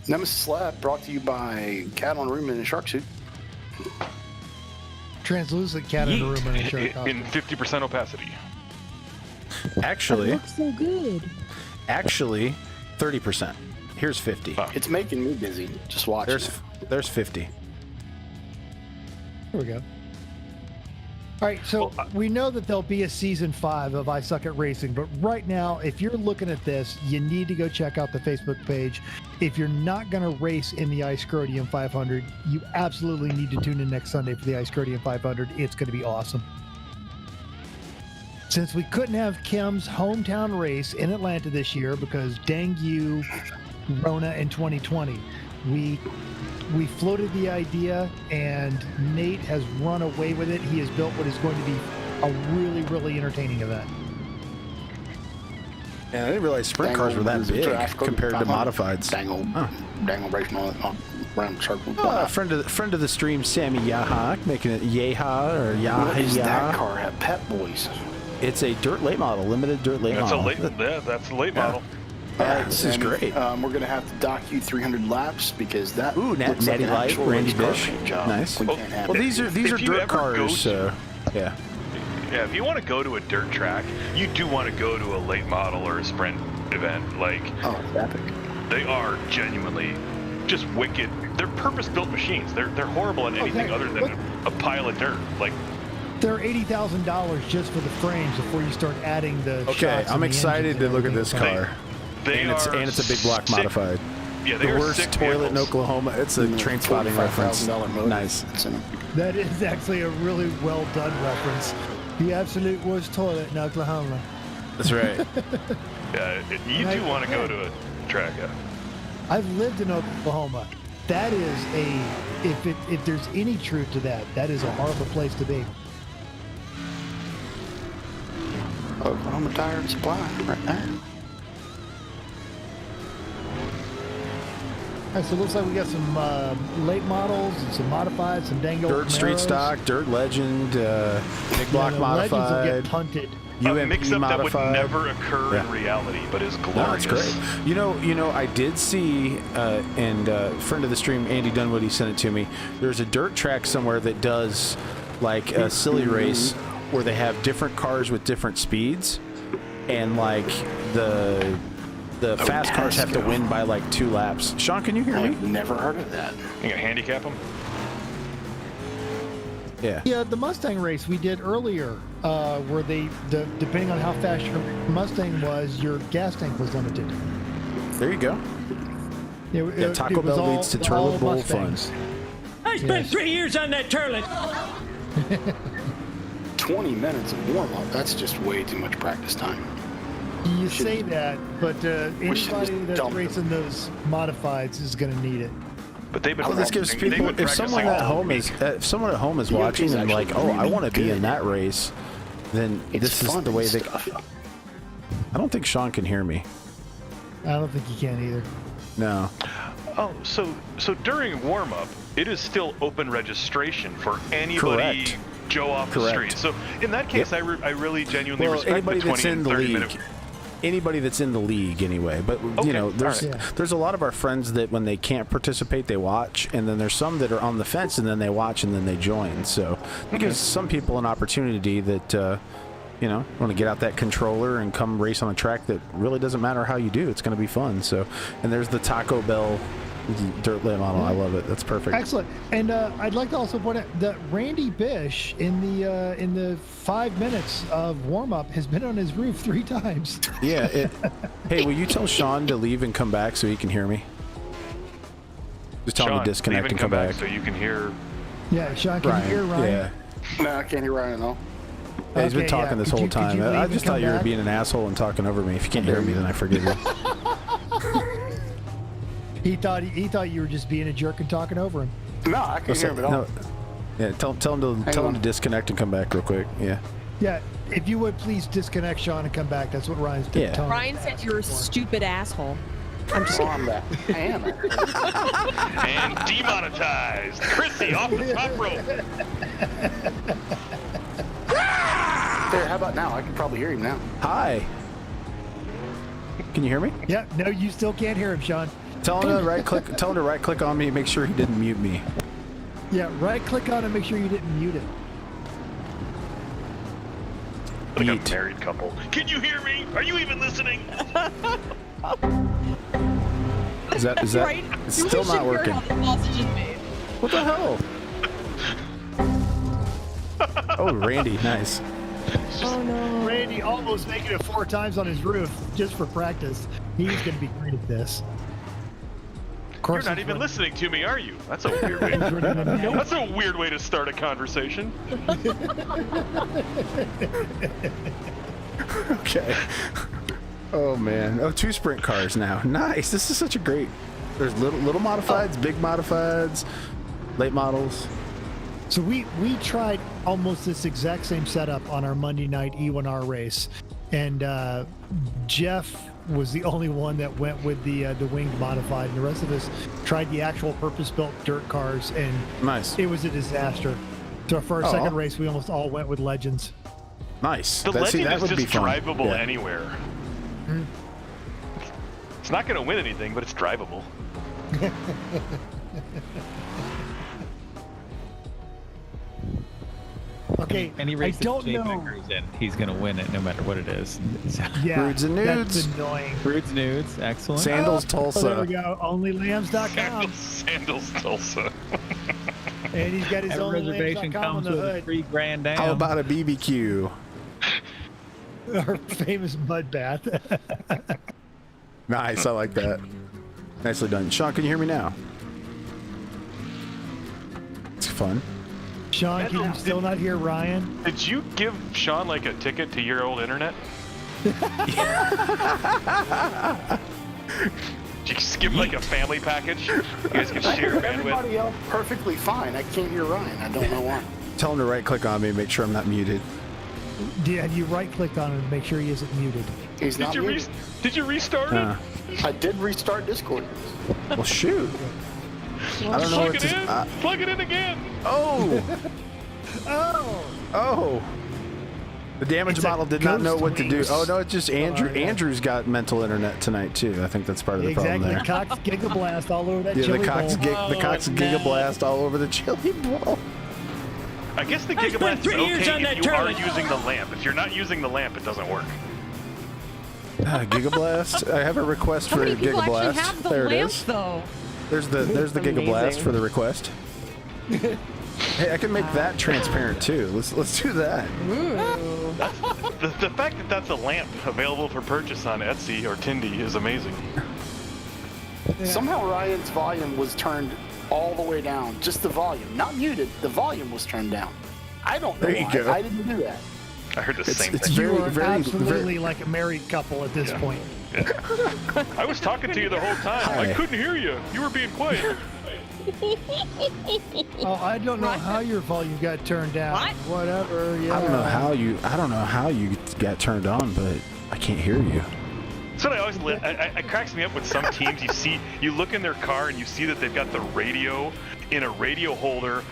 Nemesis Lab brought to you by Cat on Room in a Shark Suit. Translucent cat in the room in a shirt. In 50% opacity. Actually, so good. 30%. Here's 50. It's making me busy just watching. There's 50. Here we go. All right, so we know that there'll be a season 5 of I Suck at Racing, but right now, if you're looking at this, you need to go check out the Facebook page. If you're not going to race in the iScrodium 500, you absolutely need to tune in next Sunday for the iScrodium 500. It's going to be awesome. Since we couldn't have Kim's hometown race in Atlanta this year because dang you, Rona in 2020, we floated the idea, and Nate has run away with it. He has built what is going to be a really, really entertaining event. Yeah, I didn't realize sprint cars were that big compared to modifieds. Dangle racing on around the circle. Friend of the stream, Sammy Yaha, making it Yeha or Yaha. What does that car have? Pep Boys. It's a dirt late model, limited dirt late model. That's a late model. This is great. We're going to have to dock you 300 laps because that looks Natty like Light, Randy Bish. Nice. We can't have Well, it. these are dirt cars. Yeah. Yeah, if you want to go to a dirt track, you do want to go to a late model or a sprint event. Like, oh, it's epic. They are genuinely just wicked. They're purpose-built machines. They're horrible at anything other than a pile of dirt. Like, they're $80,000 just for the frames before you start adding the. Okay, I'm excited to look at this car. And it's a big block modified. Yeah, the worst toilet in Oklahoma. It's a train spotting reference. Nice. That is actually a really well done reference. The absolute worst toilet in Oklahoma. That's right. Yeah, you do want to go to a track. Yeah. I've lived in Oklahoma. That is if there's any truth to that, that is a horrible place to be. Oklahoma Tire and Supply, right there. All right, so it looks like we got some late models and some modified, some dang old Dirt Street Camaros. Stock, Dirt Legend, big block modified. Legends will get punted. A mix-up that would never occur in reality, but is glorious. No, it's great. You know, I did see, and friend of the stream, Andy Dunwoody, sent it to me. There's a dirt track somewhere that does like a silly race where they have different cars with different speeds, and like the fast cars have to win by like 2 laps. Sean, can you hear me? I've never heard of that. You gonna handicap them? Yeah, the Mustang race we did earlier, where depending on how fast your Mustang was, your gas tank was limited. There you go. Taco Bell leads to Turlet Bowl fun. I spent 3 years on that Turlet. 20 minutes of warm-up, that's just way too much practice time. You say that, but anybody that's racing those modifieds is going to need it. But they've been. This gives people. If someone at home is watching and like, oh, I want to be in that race, then this is the way they. I don't think Sean can hear me. I don't think he can either. No. Oh, so during warm-up, it is still open registration for anybody. Correct. Joe off the street. So in that case, I really genuinely respect anybody the 20 that's in and the 30 league. minute. Anybody that's in the league anyway, but you know, there's a lot of our friends that when they can't participate, they watch, and then there's some that are on the fence and then they watch and then they join. So it gives some people an opportunity that you know, want to get out that controller and come race on a track that really doesn't matter how you do. It's going to be fun. So, and there's the Taco Bell dirt late model. I love it. That's perfect. Excellent. And I'd like to also point out that Randy Bish in the 5 minutes of warm up has been on his roof 3 times. Yeah. Hey, will you tell Sean to leave and come back so he can hear me? Just tell him to disconnect and come back so you can hear. Yeah, Sean, can you hear Ryan? Yeah. No, I can't hear Ryan at all. Yeah, he's been talking this whole time. I just thought you were being an asshole and talking over me. If you can't hear me, then I forgive you. He thought you were just being a jerk and talking over him. No, I can't hear him at all. No. Yeah, tell him to disconnect and come back real quick. Yeah. Yeah, if you would please disconnect Sean and come back. That's what Ryan's doing. Yeah. Ryan said you're a stupid asshole. I'm just I'm that. I am. And demonetized. Chrissy off the top rope. There, how about now? I can probably hear him now. Hi. Can you hear me? Yeah. No, you still can't hear him, Sean. Tell him to right click. Tell him to right click on me. Make sure he didn't mute me. Yeah, right click on it. Make sure you didn't mute it. Like a married couple. Can you hear me? Are you even listening? Is that? Right? It's still not working. How the sausage is made. What the hell? Oh, Randy, nice. Oh no. Randy almost making it 4 times on his roof just for practice. He's going to be great at this. You're not even listening to me, are you? That's a weird way. That's a weird way to start a conversation. Okay. Oh man. Oh, 2 sprint cars now. Nice. This is such a great. There's little modifieds, big modifieds, late models. So we tried almost this exact same setup on our Monday night E1R race, and Jeff was the only one that went with the winged modified, and the rest of us tried the actual purpose-built dirt cars, and nice. It was a disaster. So for our second race, we almost all went with Legends. Nice. The Legend that is would just be fun. drivable anywhere. Mm-hmm. It's not going to win anything, but it's drivable. Okay, any race I don't know. He's going to win it no matter what it is. Yeah, Rudes and nudes. That's annoying. Rudes and nudes, excellent. Sandals Tulsa. There we go. OnlyLambs.com. Sandals Tulsa. And he's got his own reservation comes with a free grand down. How about a BBQ? Our famous mud bath. Nice, I like that. Nicely done. Sean, can you hear me now? It's fun. Sean, can you still not hear Ryan? Did you give Sean like a ticket to your old internet? Did you skip like a family package? You guys can share bandwidth. Everybody else perfectly fine. I can't hear Ryan. I don't know why. Tell him to right click on me and make sure I'm not muted. Yeah, you right clicked on him to make sure he isn't muted. He's not muted. Did you restart it? I did restart Discord. Well, shoot. I don't know Plug what it to... in. Plug it in again. Oh! Oh! The damage model did not know what to do. Oh, no, it's just Andrew. Andrew's got mental internet tonight, too. I think that's part of the problem there. Exactly. Cox Gigablast all over that yeah, chili the Cox, bowl. the Cox Gigablast all over the chili bowl. I guess the Gigablast is okay if you are using the lamp. If you're not using the lamp, it doesn't work. Gigablast? I have a request for How many people Gigablast. actually have the There lamp, it is. though? There's the Gigablast for the request. Hey, I can make that transparent too. Let's do that. The fact that that's a lamp available for purchase on Etsy or Tindy is amazing. Yeah. Somehow Ryan's volume was turned all the way down. Just the volume, not muted. The volume was turned down. I don't know why. I didn't do that. I heard the same thing. You are absolutely like a married couple at this point. Yeah. I was talking to you the whole time. Hi. I couldn't hear you. You were being quiet. Oh, I don't know how your volume got turned down. What? Whatever. Yeah. I don't know how you got turned on, but I can't hear you. That's what I always. It cracks me up with some teams. You look in their car and you see that they've got the radio in a radio holder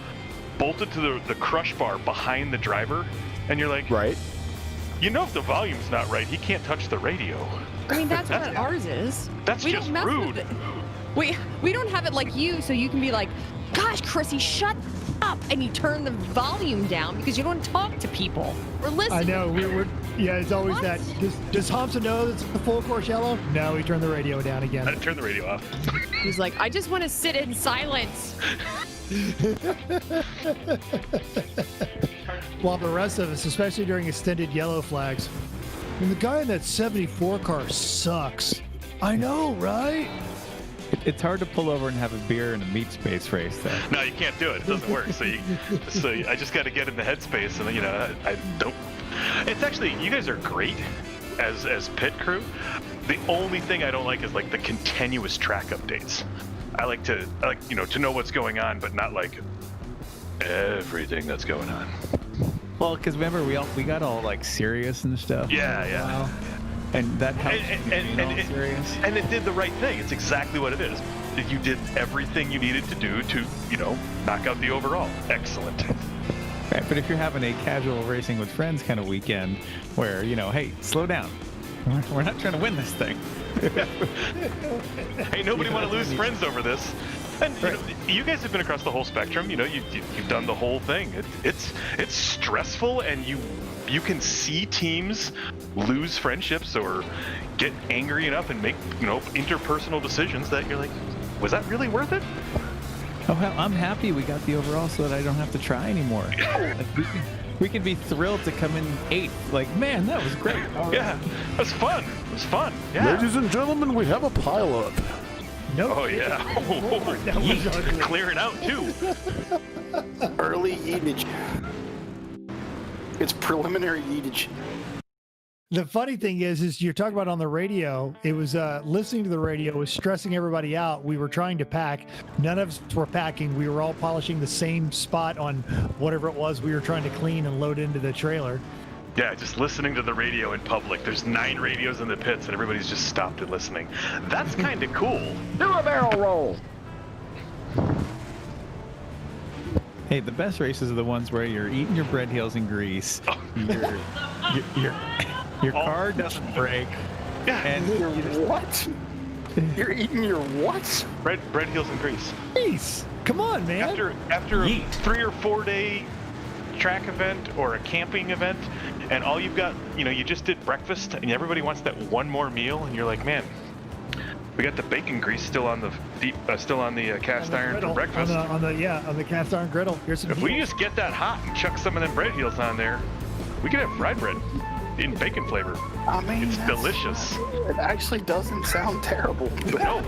bolted to the crush bar behind the driver, and you're like, right. You know, if the volume's not right, he can't touch the radio. I mean, that's what ours is. That's we just don't mess rude. With it. We don't have it like you, so you can be like, gosh, Chrissy, shut up, and you turn the volume down because you don't talk to people or listen. I know. Yeah, it's always What? that. Does Thompson know it's the full course yellow? No, he turned the radio down again. I turned the radio off. He's like, I just want to sit in silence. While the rest of us, especially during extended yellow flags, and the guy in that 74 car sucks. I know, right? It's hard to pull over and have a beer in a meat space race, though. No, you can't do it. It doesn't work. So I just got to get in the headspace, and I don't. It's actually, you guys are great as pit crew. The only thing I don't like is like the continuous track updates. I like to know what's going on, but not like everything that's going on. Well, because remember we got all like serious and stuff. Yeah. And that helps. Serious. And it did the right thing. It's exactly what it is. You did everything you needed to do to, knock out the overall. Excellent. Right, but if you're having a casual racing with friends kind of weekend where, hey, slow down. We're not trying to win this thing. Hey, nobody want to lose friends over this. And you guys have been across the whole spectrum. You've done the whole thing. It's stressful, and you can see teams lose friendships or get angry enough and make interpersonal decisions that you're like, was that really worth it? Oh hell, I'm happy we got the overall so that I don't have to try anymore. We could be thrilled to come in 8th. Like, man, that was great. Yeah, it was fun. It was fun. Yeah. Ladies and gentlemen, we have a pileup. Nope. Oh yeah. That was ugly. Clearing out too. Early yeetage. It's preliminary yeetage. The funny thing is you're talking about on the radio. It was listening to the radio was stressing everybody out. We were trying to pack. None of us were packing. We were all polishing the same spot on whatever it was we were trying to clean and load into the trailer. Yeah, just listening to the radio in public. There's 9 radios in the pits, and everybody's just stopped and listening. That's kind of cool. Do a barrel roll. Hey, the best races are the ones where you're eating your bread heels in grease. Your car doesn't break. Yeah. And What? You're eating your what? Bread heels and grease. Jeez, come on, man. After a 3 or 4 day track event or a camping event, and all you've got, you just did breakfast, and everybody wants that one more meal, and you're like, man, we got the bacon grease still on the cast iron for breakfast. On the cast iron griddle. Here's some. If we just get that hot and chuck some of them bread heels on there, we could have fried bread in bacon flavor. I mean, it's delicious. It actually doesn't sound terrible. But No.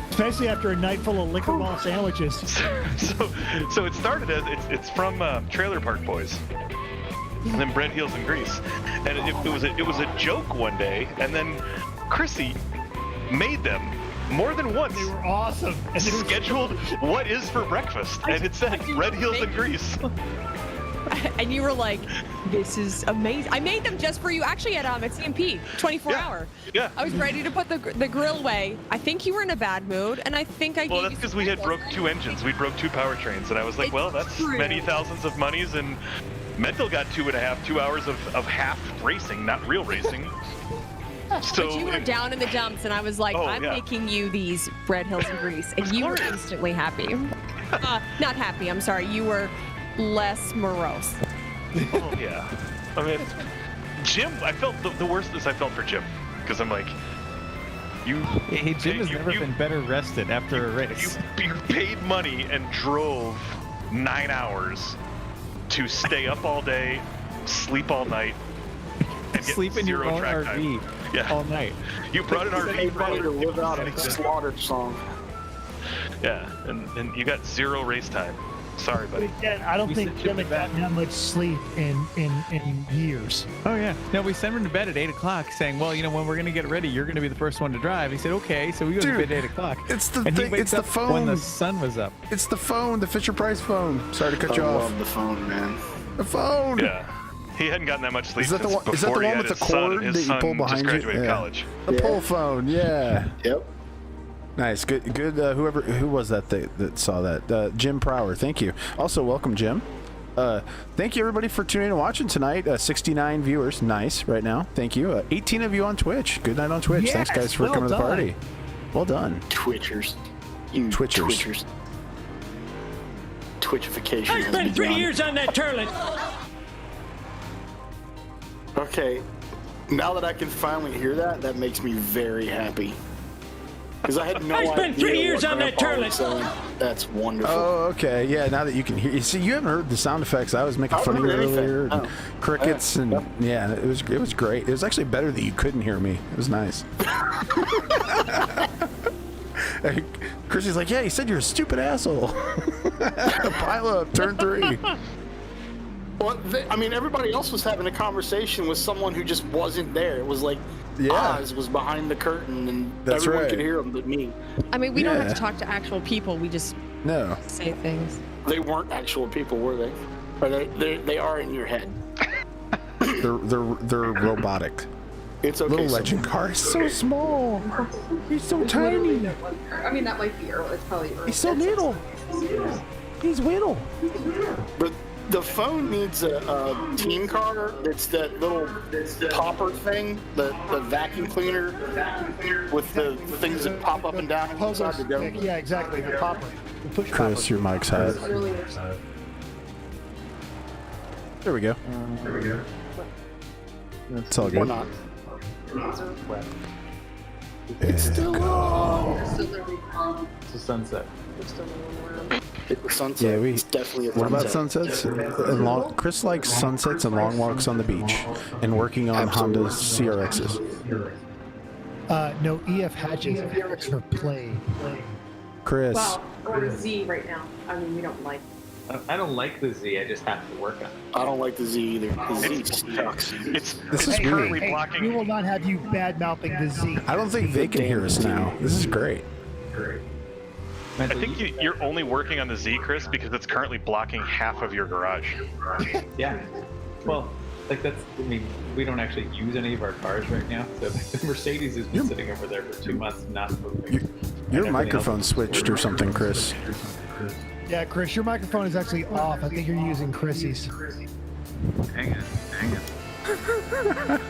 Especially after a night full of liquor ball sandwiches. So it started as it's from Trailer Park Boys, and then bread heels and grease, and it was a joke one day, and then Chrissy made them more than once. They were awesome. And they were scheduled what is for breakfast, and it said bread heels and grease. And you were like, this is amazing. I made them just for you. Actually, at CMP, 24-hour. Yeah. I was ready to put the grill away. I think you were in a bad mood, and I think I. Well, that's because we had broke 2 engines. We broke 2 powertrains, and I was like, well, that's many thousands of monies, and Mental got 2 hours of half racing, not real racing. So but you were down in the dumps, and I was like, I'm making you these bread hills and grease, and you were instantly happy. Not happy. I'm sorry. You were less morose. Oh yeah. I mean, Jim, I felt the worst is I felt for Jim, because I'm like, Hey, Jim has never been better rested after a race. You paid money and drove 9 hours to stay up all day, sleep all night, and get sleep in your own track RV time. all night. You brought an RV for to live out a slaughtered song. Yeah, and you got 0 race time. Sorry, buddy. Yeah, I don't think Jim had gotten that much sleep in years. Oh yeah. No, we sent him to bed at 8 o'clock, saying, "Well, when we're gonna get ready, you're gonna be the first one to drive." He said, "Okay." So we go to bed at 8 o'clock. It's the and thing. It's the phone. When the sun was up. It's the phone. The Fisher Price phone. Sorry to cut you off. I love the phone, man. The phone. Yeah. He hadn't gotten that much sleep. Is that the one? Is that the one with the cord that you pull behind you? Just graduated college. The pull phone. Yeah. Yep. Nice, good. Who was that that saw that? Jim Prower, thank you. Also, welcome, Jim. Thank you everybody for tuning in and watching tonight. 69 viewers, nice right now. Thank you. 18 of you on Twitch. Good night on Twitch. Yes, thanks guys for coming to the party. Well done. Twitchers. Twitchers. Twitchification. I spent 3 years on that turlet. Okay, now that I can finally hear that, that makes me very happy. Because I had no idea. I spent 3 years on that turlet. That's wonderful. Oh, okay. Yeah, now that you can hear. You see, you haven't heard the sound effects I was making fun of you earlier. And crickets and yeah, it was great. It was actually better that you couldn't hear me. It was nice. Chrissy's like, yeah, he said you're a stupid asshole. Pile up, turn 3. Well, everybody else was having a conversation with someone who just wasn't there. It was like Oz was behind the curtain, and everyone could hear him but me. I mean, we don't have to talk to actual people. We just say things. They weren't actual people, were they? Or they are in your head. They're robotic. It's okay. Little legend car is so small. He's so tiny. I mean, that might be Earl. It's probably Earl. He's so little. He's little. But the phone needs a team car. It's that little popper thing, the vacuum cleaner with the things that pop up and down inside the dome. Yeah, exactly. The popper. The push Chris, popper. your mic's hot. There we go. It's all good. Or not. It's still on. It's a sunset. There's still no one around. Hit the sunset. Yeah, it's definitely a What about sunset. sunsets? And Chris likes sunsets and long walks on the beach and working on Honda CRXs. No, EF hatches are play. Chris. Well, or Z right now. I mean, we don't like. I don't like the Z. I just have to work on it. I don't like the Z either. The Z sucks. This is currently weird. blocking. We will not have you bad mouthing the Z. I don't think they can hear us now. This is great. I think you're only working on the Z, Chris, because it's currently blocking half of your garage. Yeah. Well, like that's. I mean, we don't actually use any of our cars right now. So the Mercedes has been sitting over there for 2 months, not moving. Your microphone switched or something, Chris. Yeah, Chris, your microphone is actually off. I think you're using Chrissy's. Hang on.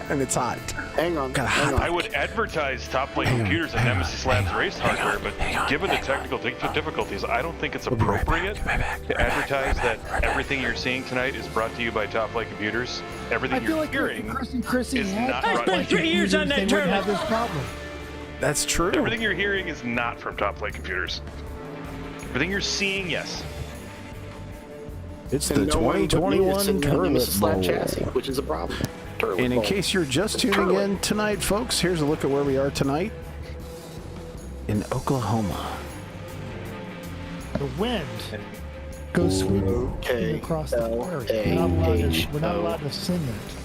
And it's hot. Hang on. I would advertise top-plate computers and Nemesis Labs race hardware, but given the technical difficulties, I don't think it's appropriate to advertise that everything you're seeing tonight is brought to you by top-plate computers. Everything I feel you're like hearing Chris and Chrissy is had not top brought plate 3 years on that computers, they wouldn't have tournament. this problem. That's true. Everything you're hearing is not from top-plate computers. Everything you're seeing, yes. It's And the no one but me is 2021 sitting on the Tournament Nemesis Lab Bowl. chassis, which is a problem. Turlet And in Bowl. case you're just tuning Turlet. in tonight, folks, here's a look at where we are tonight in Oklahoma. The wind goes sweeping across the prairie. We're not allowed to sing it.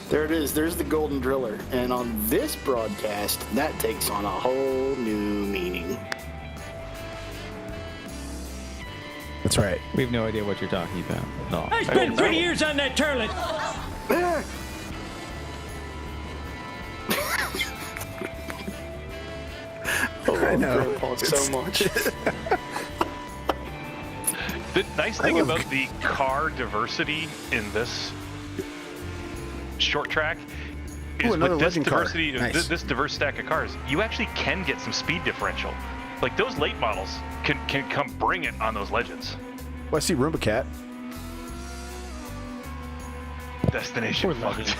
There it is. There's the Golden Driller. And on this broadcast, that takes on a whole new meaning. That's right. We have no idea what you're talking about at all. I spent 3 years on that tournament. I know. Grandpa so much. The nice thing about the car diversity in this short track is another with this legend car. diversity, Nice. this diverse stack of cars, you actually can get some speed differential. Like those late models can come bring it on those legends. Well, I see Roomba Cat. Destination fucked.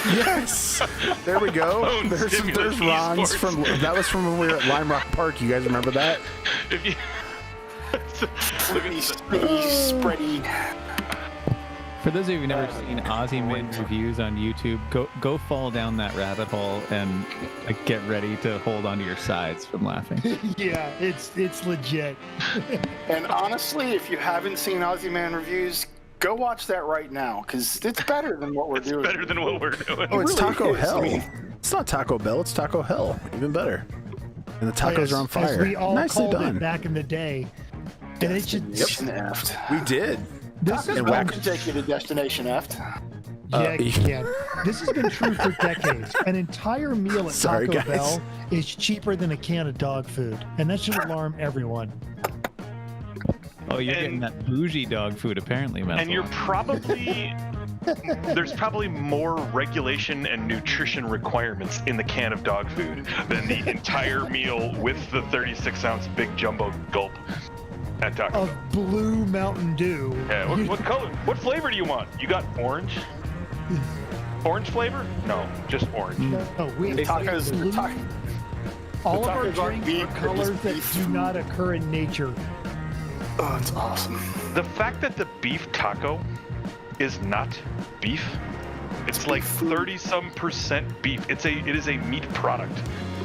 Yes. There we go. Own There's Stimulus Ron's Esports. from that was from when we were at Lime Rock Park. You guys remember that? If you Spready. For those of you who've never seen Aussie Man reviews on YouTube, go fall down that rabbit hole and get ready to hold onto your sides from laughing. Yeah, it's legit. And honestly, if you haven't seen Aussie Man reviews, go watch that right now, because it's better than what we're doing. better than what we're doing. Oh, it's really Taco is. Hell. I mean- It's not Taco Bell. It's Taco Hell. Even better. And the tacos are on As fire. we all Nicely called done. it back in the day. And it should. We did. This Tacos is Bell can take you to Destination F. Yeah, you can. This has been true for decades. An entire meal at Sorry, Taco guys. Bell is cheaper than a can of dog food, and that should alarm everyone. Oh, you're getting that bougie dog food, apparently, Matt. And you're probably there's probably more regulation and nutrition requirements in the can of dog food than the entire meal with the 36-ounce big jumbo gulp at Taco Bell. Of blue Mountain Dew. Yeah, what color? What flavor do you want? You got orange? Orange flavor? No, just orange. No, we Tacos, blue. All of our tacos aren't drinks beef, are they're colors just that beef. do not occur in nature. Oh, it's awesome. The fact that the beef taco is not beef, it's like 30-some% beef. It is a meat product.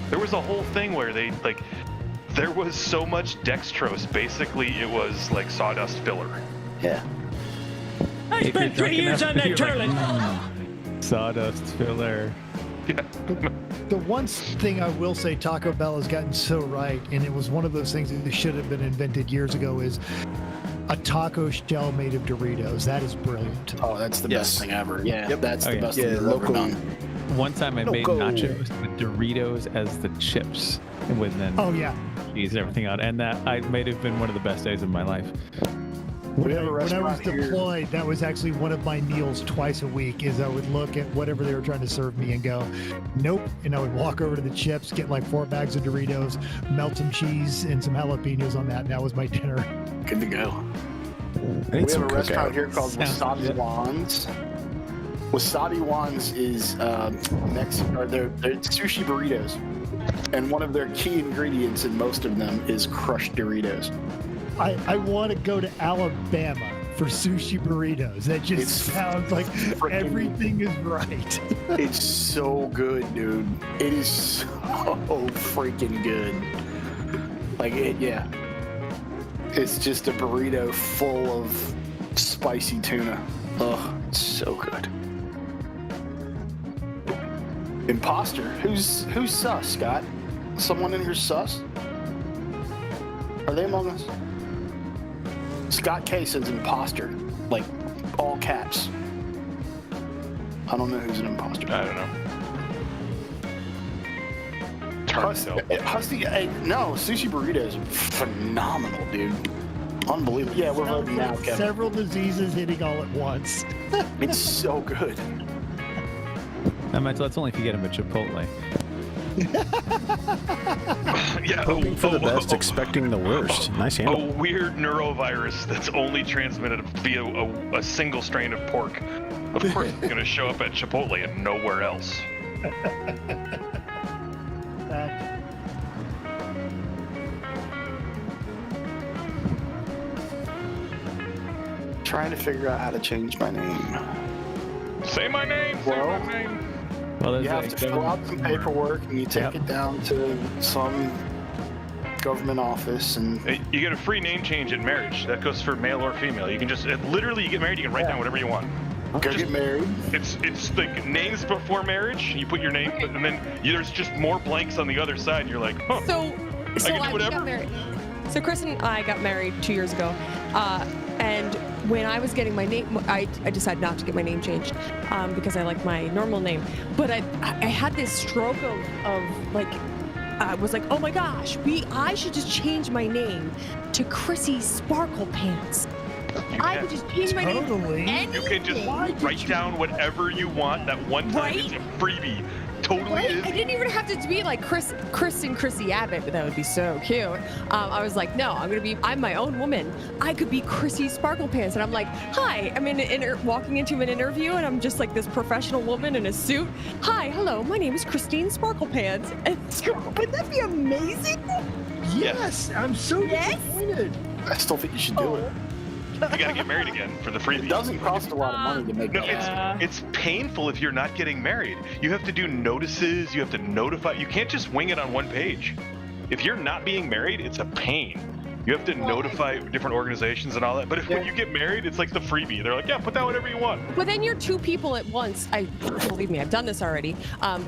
There was a whole thing where there was so much dextrose. Basically, it was like sawdust filler. Yeah. I spent 3 years on that tournament. Sawdust filler. The one thing I will say Taco Bell has gotten so right, and it was one of those things that should have been invented years ago, is a taco shell made of Doritos. That is brilliant. Oh, that's the best thing ever. Yeah, that's the best Yeah, thing ever done. One time I made nachos with Doritos as the chips, and with then cheese and everything on, and that might have been one of the best days of my life. When I was deployed, that was actually one of my meals twice a week. Is I would look at whatever they were trying to serve me and go, nope. And I would walk over to the chips, get like 4 bags of Doritos, melt some cheese and some jalapenos on that. And that was my dinner. Good to go. I need We have some a restaurant cookout. here called Wasabi Wands. Wasabi Wands is Mexican, or they're sushi burritos. And one of their key ingredients in most of them is crushed Doritos. I want to go to Alabama for sushi burritos. That just sounds like everything is right. It's so good, dude. It is so freaking good. Like, yeah. It's just a burrito full of spicy tuna. Oh, it's so good. Imposter? Who's sus, Scott? Someone in here sus? Are they among us? Scott K says imposter, like all caps. I don't know who's an imposter. I don't know. Husky, no, sushi burritos are phenomenal, dude. Unbelievable. Yeah, we're voting now, Kevin. Several diseases hitting all at once. It's so good. That's only if you get them at Chipotle. Yeah, hoping for the best, expecting the worst. Nice handle. A weird neurovirus that's only transmitted via a single strain of pork. Of course, it's going to show up at Chipotle and nowhere else. Trying to figure out how to change my name. Say my name. Say my name. Well, you have to fill out some paperwork and you take it down to some government office and you get a free name change at marriage. That goes for male or female. You can just literally you get married, you can write down whatever you want. Go get married. It's like names before marriage. You put your name, and then there's just more blanks on the other side. And you're like, huh. So I got married. So Chris and I got married 2 years ago, and when I was getting my name, I decided not to get my name changed because I like my normal name. But I had this stroke of like, I was like, oh my gosh, I should just change my name to Chrissy Sparkle Pants. I could just change my name. You can just write down whatever you want. That one time it's a freebie. Totally is. I didn't even have to be like Chris and Chrissy Abbott, but that would be so cute. I was like, no, I'm my own woman. I could be Chrissy Sparkle Pants. And I'm like, hi, I'm walking into an interview and I'm just like this professional woman in a suit. Hi, hello, my name is Christine Sparkle Pants. And wouldn't that be amazing? Yes, I'm so disappointed. I still think you should do it. You gotta get married again for the freebie. It doesn't cost a lot of money to make No, it. it's painful if you're not getting married. You have to do notices. You have to notify. You can't just wing it on one page. If you're not being married, it's a pain. You have to notify different organizations and all that. But when you get married, it's like the freebie. They're like, yeah, put down whatever you want. But then you're two people at once. Believe me, I've done this already.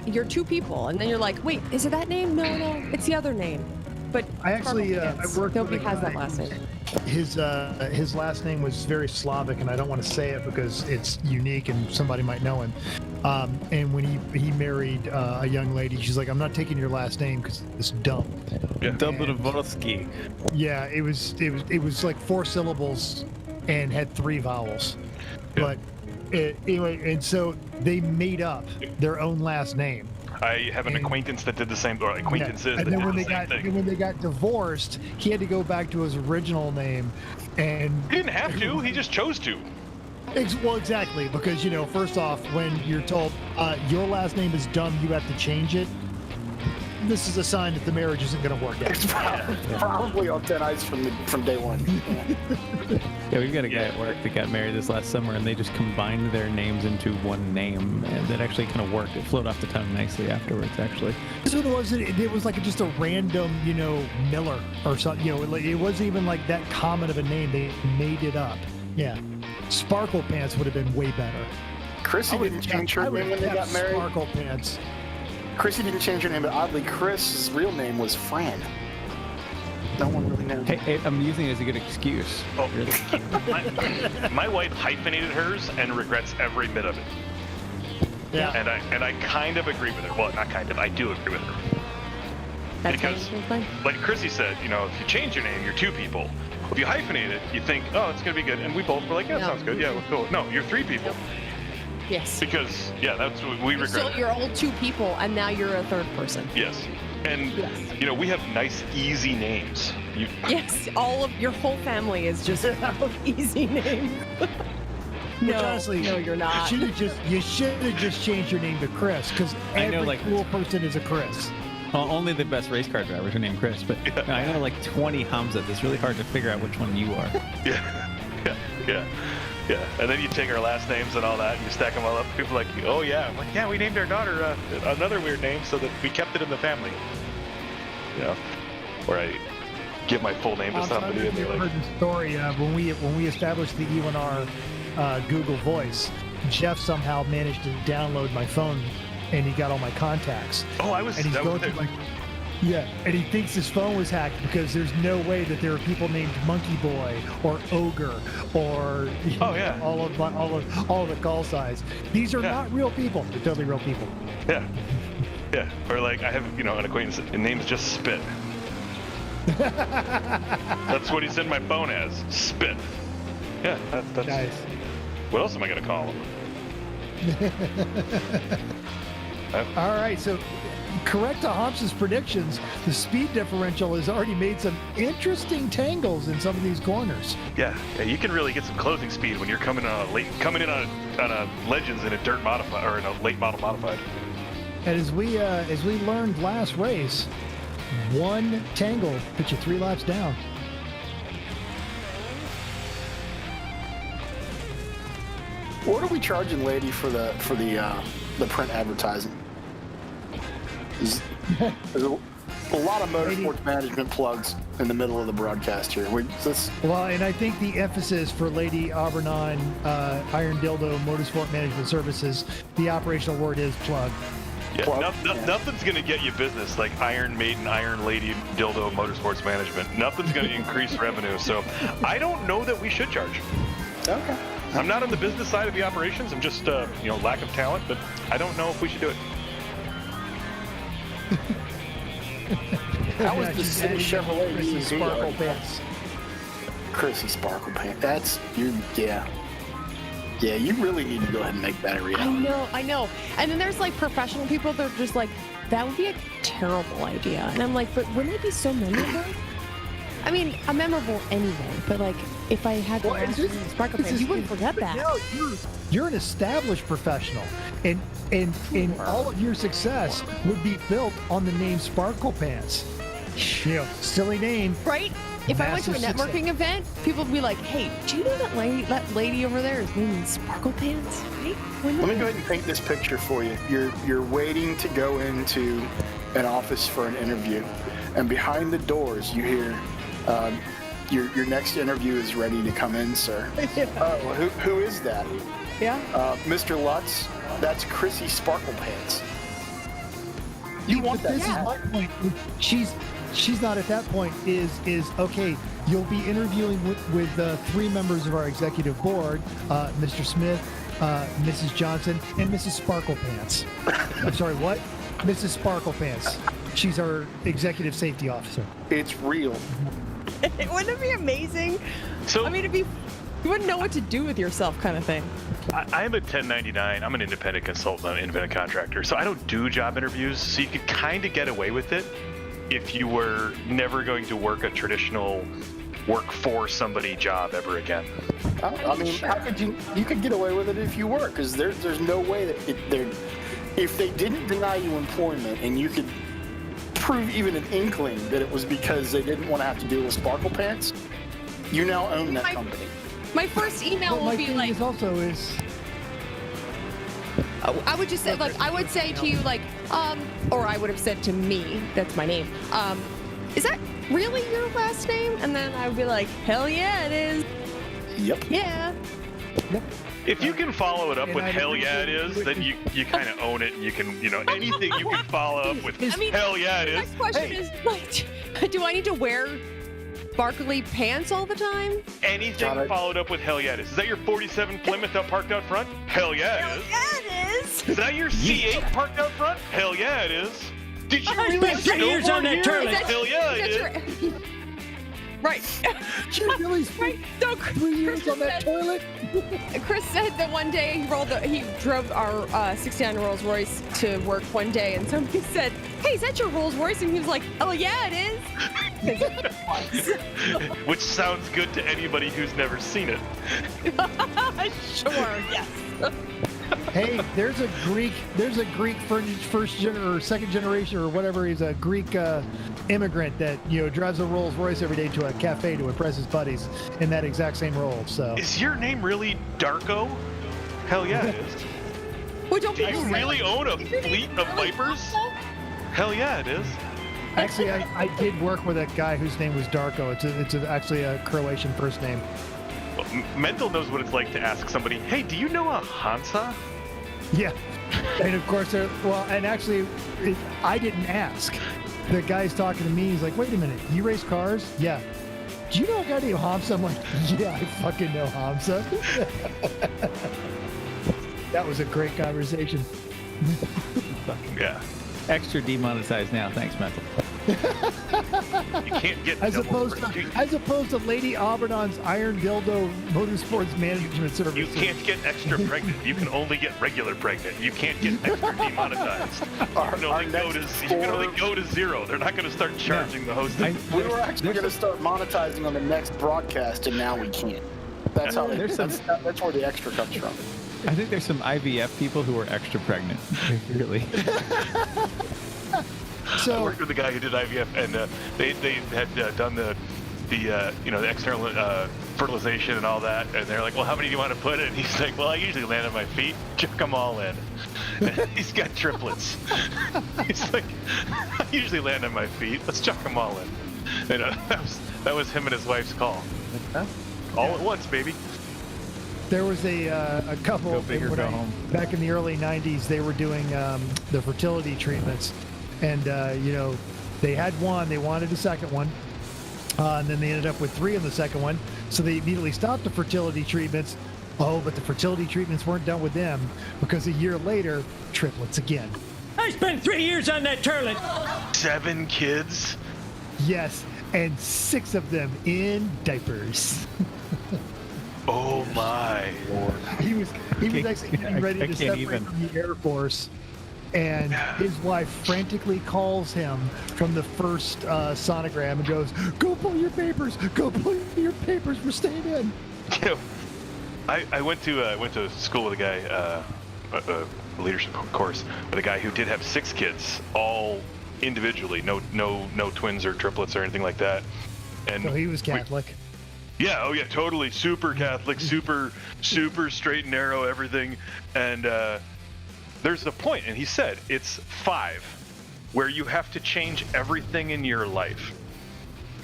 You're two people, and then you're like, wait, is it that name? No, it's the other name. But I actually I worked nobody with a has guy. that last name. His last name was very Slavic, and I don't want to say it because it's unique and somebody might know him. And when he married a young lady, she's like, "I'm not taking your last name because it's dumb." Dobrovolsky. Yeah, it was like 4 syllables and had 3 vowels. But anyway, and so they made up their own last name. I have an acquaintance that did the same, or acquaintances that did the same thing. And when they got divorced, he had to go back to his original name, and he didn't have to. He just chose to. Well, exactly, because first off, when you're told your last name is dumb, you have to change it. This is a sign that the marriage isn't going to work out. It's probably on thin ice from day one. Yeah, we've got a guy at work that got married this last summer, and they just combined their names into one name, and that actually kind of worked. It flowed off the tongue nicely afterwards, actually. So it was like just a random, Miller or something. It wasn't even like that common of a name. They made it up. Yeah, Sparkle Pants would have been way better. Chrissy didn't change her name when they got married. Sparkle Pants. Chrissy didn't change her name, but oddly, Chris's real name was Fran. No one really knows. Hey, I'm using it as a good excuse. Oh, my wife hyphenated hers and regrets every bit of it. Yeah. And I kind of agree with her. Well, not kind of. I do agree with her. Because, like Chrissy said, if you change your name, you're 2 people. If you hyphenate it, you think, oh, it's gonna be good, and we both were like, yeah, sounds good. Yeah, we're cool. No, you're 3 people. Yes. Because that's what we regret. So you're all 2 people, and now you're a 3rd person. Yes. And we have nice, easy names. Yes, your whole family is just easy names. Which honestly, no, you're not. You should have just changed your name to Chris, because every cool person is a Chris. only the best race car drivers are named Chris, but I know like 20 Hamza. It's really hard to figure out which one you are. Yeah. And then you take our last names and all that, and you stack them all up. People are like, oh yeah. I'm like, yeah, we named our daughter another weird name so that we kept it in the family. You know, or I give my full name to somebody and they're like, heard the story when we established the E1R Google Voice. Jeff somehow managed to download my phone, and he got all my contacts. Oh, I was. And he's going through and he thinks his phone was hacked because there's no way that there are people named Monkey Boy or Ogre or all of the call signs. These are not real people. They're totally real people. Yeah. Or like I have an acquaintance. His name's just Spit. That's what he's in my phone as. Spit. Yeah, that's nice. What else am I gonna call him? All right, so correct to Hobbs's predictions, the speed differential has already made some interesting tangles in some of these corners. Yeah, you can really get some closing speed when you're coming in on a Legends in a dirt modified or in a late model modified. And as we learned last race, one tangle puts you 3 laps down. What are we charging Lady for the print advertising? There's a lot of motorsports management plugs in the middle of the broadcast here. Well, and I think the emphasis for Lady Aubernon, Iron Dildo Motorsport Management Services, the operational word is plug. Yeah, nothing's going to get you business like Iron Maiden, Iron Lady, Dildo Motorsports Management. Nothing's going to increase revenue. So I don't know that we should charge. Okay. I'm not on the business side of the operations. I'm just, lack of talent, but I don't know if we should do it. That was the City Chevrolet Chrissy Sparkle Pants. Chrissy Sparkle Pants. That's yeah. You really need to go ahead and make that a reality. I know. And then there's like professional people that are just like, that would be a terrible idea. And I'm like, but wouldn't it be so memorable? I mean, I'm memorable anyway, but like, if I had the last name Sparkle Pants, you wouldn't forget that. You're an established professional, and all of your success would be built on the name Sparkle Pants. Silly name, right? If I went to a networking event, people would be like, "Hey, do you know that lady over there is named Sparkle Pants?" Right? Let me go ahead and paint this picture for you. You're waiting to go into an office for an interview, and behind the doors you hear. Your next interview is ready to come in, sir. Who is that? Yeah. Mr. Lutz, that's Chrissy Sparkle Pants. You want that? This is my point. She's not at that point. Is okay. You'll be interviewing with 3 members of our executive board: Mr. Smith, Mrs. Johnson, and Mrs. Sparkle Pants. I'm sorry, what? Mrs. Sparkle Pants. She's our executive safety officer. It's real. Wouldn't it be amazing? So, I mean, you wouldn't know what to do with yourself, kind of thing. I am a 1099. I'm an independent consultant, I'm an independent contractor, so I don't do job interviews. So you could kind of get away with it if you were never going to work a traditional work for somebody job ever again. I mean, how could you could get away with it if you were? Because there's no way that if they didn't deny you employment and you could prove even an inkling that it was because they didn't want to have to deal with Sparkle Pants, you now own that company. My first email will be like. I would just say, like, I would say to you, like, or I would have said to me, that's my name. Is that really your last name? And then I would be like, hell yeah, it is. Yep. Yeah. Yep. If you can follow it up with hell yeah it is, then you kind of own it, and you can, anything you can follow up with hell yeah it is. My next question is, like, do I need to wear sparkly pants all the time? Anything followed up with hell yeah it is. Is that your 47 Plymouth up parked out front? Hell yeah it is. Yeah, it is. Is that your C8 parked out front? Hell yeah it is. Did you really spent 3 years on that TERLET? Hell yeah it is. Right. You really spent 3 years on that toilet? Chris said that one day he drove our 69 Rolls Royce to work one day, and somebody said, "Hey, is that your Rolls Royce?" And he was like, "Oh yeah, it is." Which sounds good to anybody who's never seen it. Sure. Yes. Hey, there's a Greek second generation or whatever. He's a Greek immigrant that drives a Rolls Royce every day to a cafe to impress his buddies in that exact same role. So is your name really Darko? Hell yeah, it is. Do you really own a fleet of Vipers? Hell yeah, it is. Actually, I did work with a guy whose name was Darko. It's actually a Croatian first name. Well, Mental knows what it's like to ask somebody, hey, do you know a Hansa? Yeah. And of course, I didn't ask. The guy's talking to me. He's like, wait a minute, you race cars? Yeah. Do you know a guy named Hamza? I'm like, yeah, I fucking know Hamza. That was a great conversation. Yeah. Extra demonetized now. Thanks, Mental. You can't get as opposed to Lady Aubernon's Iron Dildo Motorsports Management Service. You can't get extra pregnant. You can only get regular pregnant. You can't get extra demonetized. You can only go to 0. They're not going to start charging the host. We were actually going to start monetizing on the next broadcast, and now we can't. That's how. That's where the extra comes from. I think there's some IVF people who are extra pregnant. Really. I worked with the guy who did IVF, and they had done the external fertilization and all that, and they're like, well, how many do you want to put in? He's like, well, I usually land on my feet, chuck them all in. He's got triplets. He's like, I usually land on my feet, let's chuck them all in. And that was him and his wife's call. All at once, baby. There was a couple go big or go home. Back in the early 90s. They were doing the fertility treatments, and they had one. They wanted a second one, and then they ended up with 3 on the second one. So they immediately stopped the fertility treatments. Oh, but the fertility treatments weren't done with them, because a year later, triplets again. I spent 3 years on that turlet. 7 kids. Yes, and 6 of them in diapers. Oh my Lord. He was actually getting ready to separate from the Air Force, and his wife frantically calls him from the first sonogram and goes, go pull your papers, we're staying in. I went to school with a guy, a leadership course with a guy who did have 6 kids, all individually, no twins or triplets or anything like that. And so he was Catholic. Totally super Catholic, super straight and narrow, everything. And there's a point, and he said it's 5, where you have to change everything in your life.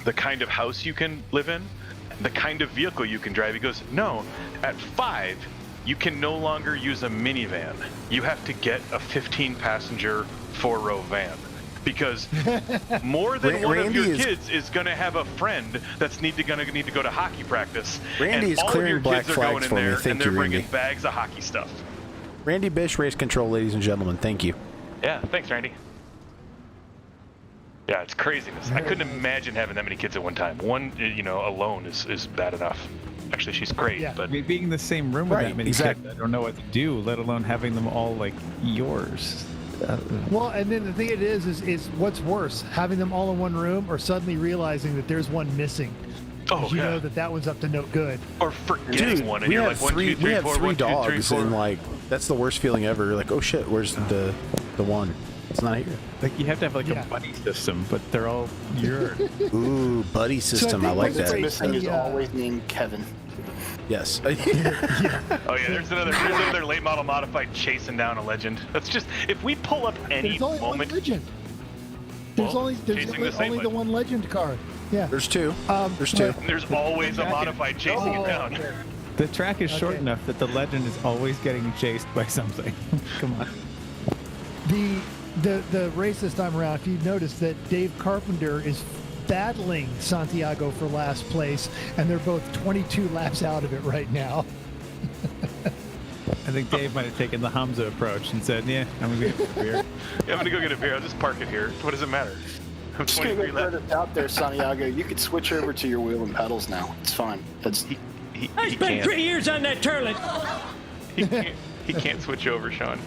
The kind of house you can live in, the kind of vehicle you can drive. He goes, no, at 5, you can no longer use a minivan. You have to get a 15-passenger 4-row van. Because more than one of your kids is going to have a friend that's going to need to go to hockey practice. Randy is clearing black flags for me. Thank you, Randy. And they're bringing bags of hockey stuff. Randy Bish, Race Control, ladies and gentlemen. Thank you. Yeah, thanks, Randy. Yeah, it's craziness. I couldn't imagine having that many kids at one time. One, alone is bad enough. Actually, she's great, but being in the same room with that many kids, I don't know what to do, let alone having them all like yours. Well, and then the thing it is what's worse, having them all in one room or suddenly realizing that there's one missing. Oh, you know that one's up to no good. Or forgetting one, and you're like, 1, 2, 3, 4, we have 3 dogs, 1, 2, 3, 4. and like that's the worst feeling ever. You're like, oh shit, where's the one? It's not here. Like you have to have like a buddy system, but they're all yours. Ooh, buddy system. So I like that. What's missing is always named Kevin. Yes. Oh yeah, there's another late model modified chasing down a legend. That's just, if we pull up any moment. One legend. There's only the one legend card. Yeah. There's 2. There's 2. And there's always a modified chasing it down. The track is short enough that the legend is always getting chased by something. Come on. The race this time around, if you notice that Dave Carpenter is battling Santiago for last place, and they're both 22 laps out of it right now. I think Dave might have taken the Hamza approach and said, yeah, I'm going to get a beer. I'm going to go get a beer. I'll just park it here. What does it matter? I'm just going to go out there, Santiago. You could switch over to your wheel and pedals now. It's fine. I spent 3 years on that turlet. He can't switch over, Sean.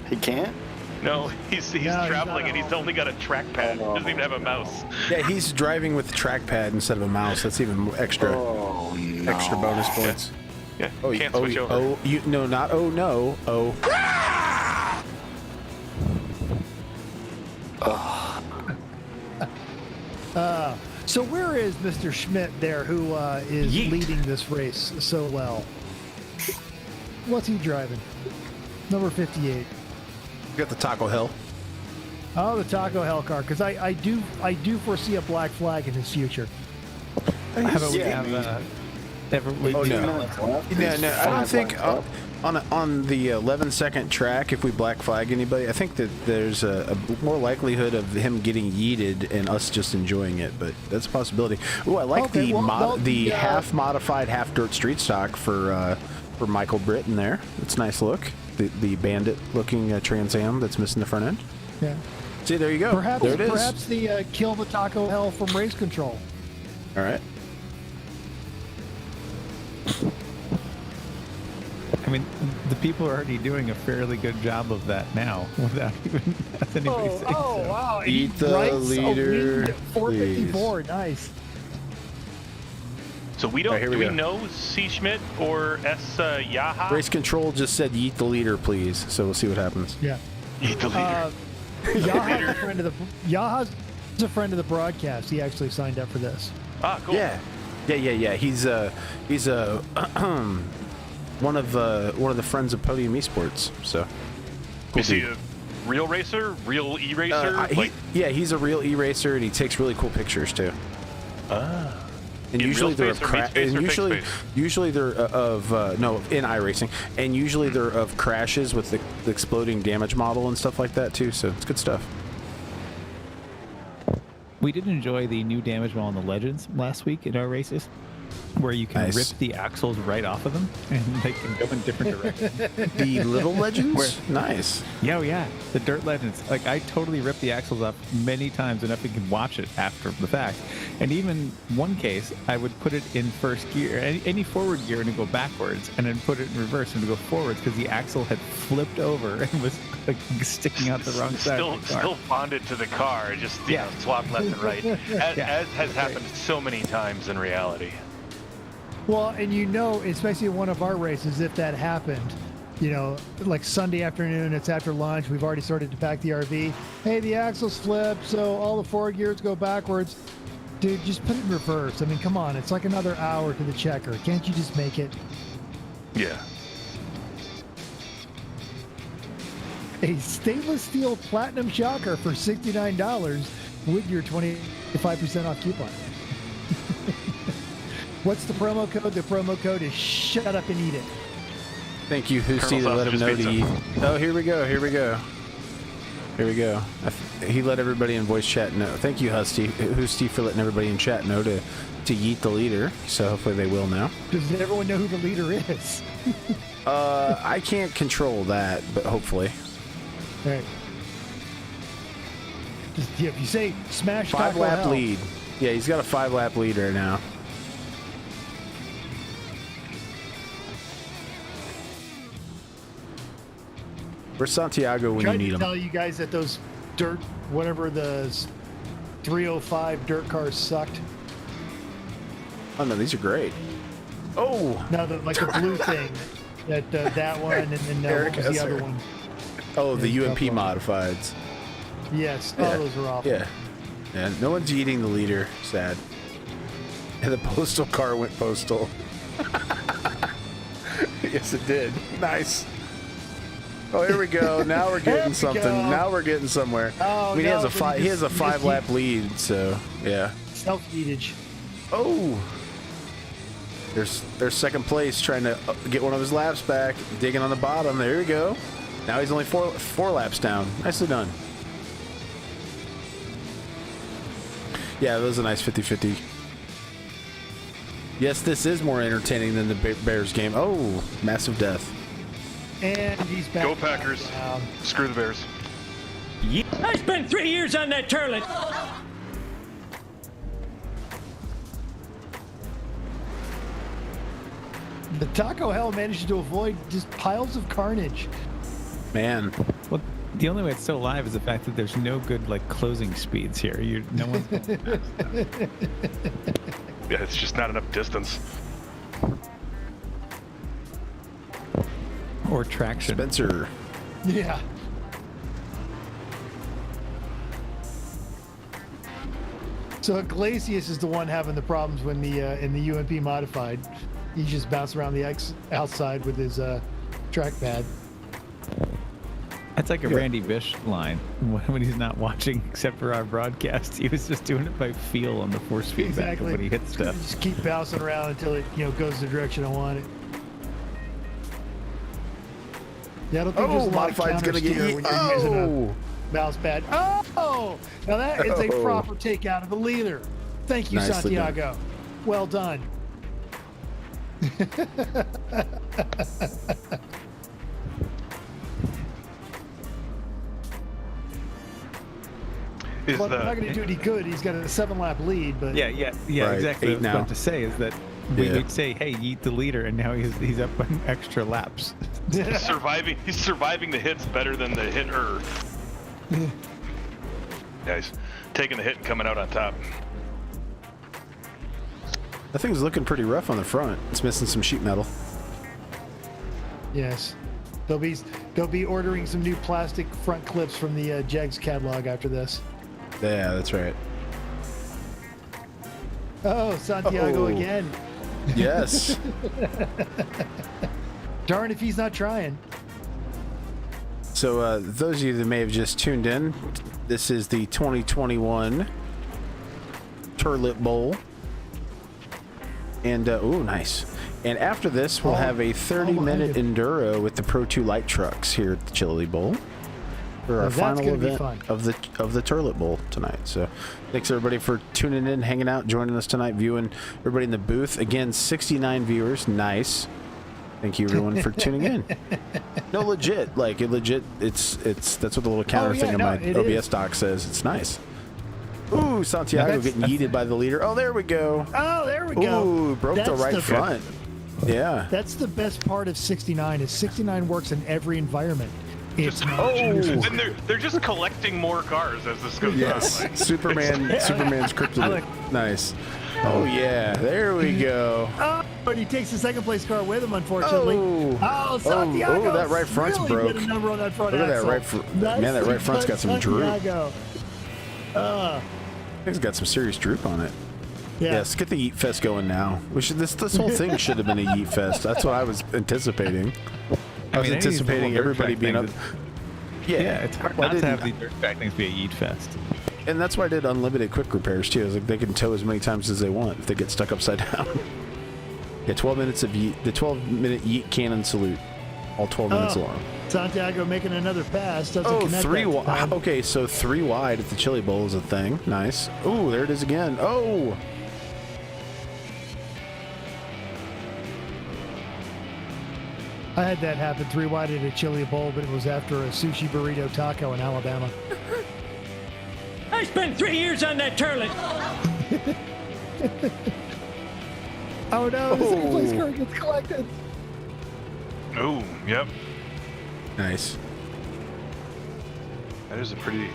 He can't? No, he's traveling and he's only got a trackpad. He doesn't even have a mouse. Yeah, he's driving with a trackpad instead of a mouse. That's even extra extra bonus points. Yeah. Oh, can't switch over. Oh, you no, not oh no. Oh. So where is Mr. Schmidt there, who is leading this race so well? What's he driving? Number 58. You got the Taco Hell. Oh, the Taco Hell car, because I do foresee a black flag in his future. How about we have no, I don't think on the 11-second track, if we black flag anybody, I think that there's a more likelihood of him getting yeeted and us just enjoying it, but that's a possibility. Oh, I like the half modified, half dirt street stock for Michael Britton there. It's a nice look. The bandit looking Trans Am that's missing the front end. Yeah. See, there you go. Perhaps, there it is. Perhaps the kill the Taco Hell from race control. All right. I mean, the people are already doing a fairly good job of that now without even anybody saying so. Wow. Eat the leader, 454. Nice. So we don't. Right, do we know C. Schmidt or S. Yaha? Race control just said yeet the leader, please. So we'll see what happens. Yeah. Eat the leader. Yaha's a friend of the broadcast. He actually signed up for this. Ah, cool. Yeah. He's one of the friends of Podium Esports. So. Cool Is he a real racer? Real e-racer? He's a real e-racer, and he takes really cool pictures too. Ah. And in usually they're usually they're of in iRacing, and usually they're of crashes with the exploding damage model and stuff like that too. So it's good stuff. We did enjoy the new damage model in the Legends last week in our races, where you can rip the axles right off of them and they can go in different directions. The little Legends? Nice. Yeah. The Dirt Legends. Like, I totally ripped the axles off many times enough you can watch it after the fact. And even one case, I would put it in first gear, any forward gear, and go backwards, and then put it in reverse and go forwards because the axle had flipped over and was like sticking out the wrong side of the car. Still bonded to the car, just you know, swapped left and right, as has happened so many times in reality. Well, and especially in one of our races, if that happened, like Sunday afternoon, it's after lunch, we've already started to pack the RV. Hey, the axles flip, so all the forward gears go backwards. Dude, just put it in reverse. I mean, come on, it's like another hour to the checker. Can't you just make it? Yeah. A stainless steel platinum shocker for $69 with your 25% off coupon. What's the promo code? The promo code is shut up and eat it. Thank you, Hoosty, to let him know to eat. Oh, here we go. He let everybody in voice chat know. Thank you, Hoosty, for letting everybody in chat know to yeet the leader. So hopefully they will now. Does everyone know who the leader is? I can't control that, but hopefully. All right. If you say smash 5-lap lead. Yeah, he's got a 5-lap lead right now. Where's Santiago when you need him? I tell you guys that those the 305 dirt cars sucked. Oh no, these are great. Oh, no, the blue thing. That one, and then what was the other one? Oh, the UMP modifieds. Yes. Yeah. Oh, those are awful. Yeah. No one's eating the leader. Sad. And the postal car went postal. Yes, it did. Nice. Oh, here we go. Now we're getting something. Now we're getting somewhere. Oh, I mean, he has a 5-lap lead, so yeah. Self-eatage. Oh. There's second place, trying to get one of his laps back, digging on the bottom. There we go. Now he's only four laps down. Nicely done. Yeah, that was a nice 50-50. Yes, this is more entertaining than the Bears game. Oh, massive death. And he's back. Go Packers. Screw the Bears. I spent 3 years on that TERLET. The Taco Hell managed to avoid just piles of carnage. Man. Well, the only way it's still alive is the fact that there's no good closing speeds here. No one's going past that. Yeah, it's just not enough distance. Or traction. Spencer. Yeah. So Iglesias is the one having the problems when the in the UMP modified. He just bounced around the outside with his trackpad. That's like a Randy Bish line when he's not watching except for our broadcast. He was just doing it by feel on the force feedback when he hits stuff. Just keep bouncing around until it goes the direction I want it. Yeah, I don't think there's a lot of modified's gonna get counter you. when you're using a mouse pad. Oh, now that is a proper takeout of the leader. Thank you, Nicely Santiago. done. Well done. Well, I'm not going to do any good. He's got a 7-lap lead, but Yeah, Right, exactly. 8 What I was now. about to say is that we would say, "Hey, eat the leader," and now he's up on extra laps. He's surviving the hits better than the hitter. Yeah, he's taking the hit and coming out on top. That thing's looking pretty rough on the front. It's missing some sheet metal. yes, they'll be ordering some new plastic front clips from the Jags catalog after this. Yeah, that's right. Oh, Santiago again. Yes. Darn if he's not trying. So those of you that may have just tuned in, this is the 2021 TERLET Bowl. And, ooh, nice. And after this, we'll have a 30-minute enduro with the Pro 2 light trucks here at the Chili Bowl for our final event of the TERLET Bowl tonight. So thanks everybody for tuning in, hanging out, joining us tonight, viewing. Everybody in the booth, again, 69 viewers. Nice. Thank you everyone for tuning in. No, legit, it's that's what the little counter thing on my OBS dock says. It's nice. Ooh, Santiago getting yeeted by the leader. Oh, there we go. Oh, there we go. Ooh, broke the right front. Yeah. That's the best part of 69 is 69 works in every environment. It's And they're just collecting more cars as this goes on. Yes. Superman's kryptonite. Nice. Oh yeah, there we go. Oh, but he takes the second place car with him, unfortunately. Oh, Santiago. Oh, that right front's really broke. Did a number on that front Look at that axle. that right front's got some droop. Santiago. It's got some serious droop on it. Yeah. Yes, get the Yeet Fest going now. We should. This whole thing should have been a Yeet Fest. That's what I was anticipating. I was anticipating everybody being up. Yeah, it's hard not to have the dirt track things be a Yeet Fest. And that's why I did unlimited quick repairs too. I was like, they can tow as many times as they want if they get stuck upside down. Yeah, 12 minutes of Yeet, the 12-minute Yeet cannon salute, all 12 minutes long. Santiago making another pass. Doesn't connect 3 that time. Okay, so 3 wide at the Chili Bowl is a thing. Nice. Oh, there it is again. Oh. I had that happen 3 wide at a Chili Bowl, but it was after a sushi burrito taco in Alabama. I spent 3 years on that TERLET. Oh no, the second place car gets collected. Oh, yep. Nice. That is a pretty...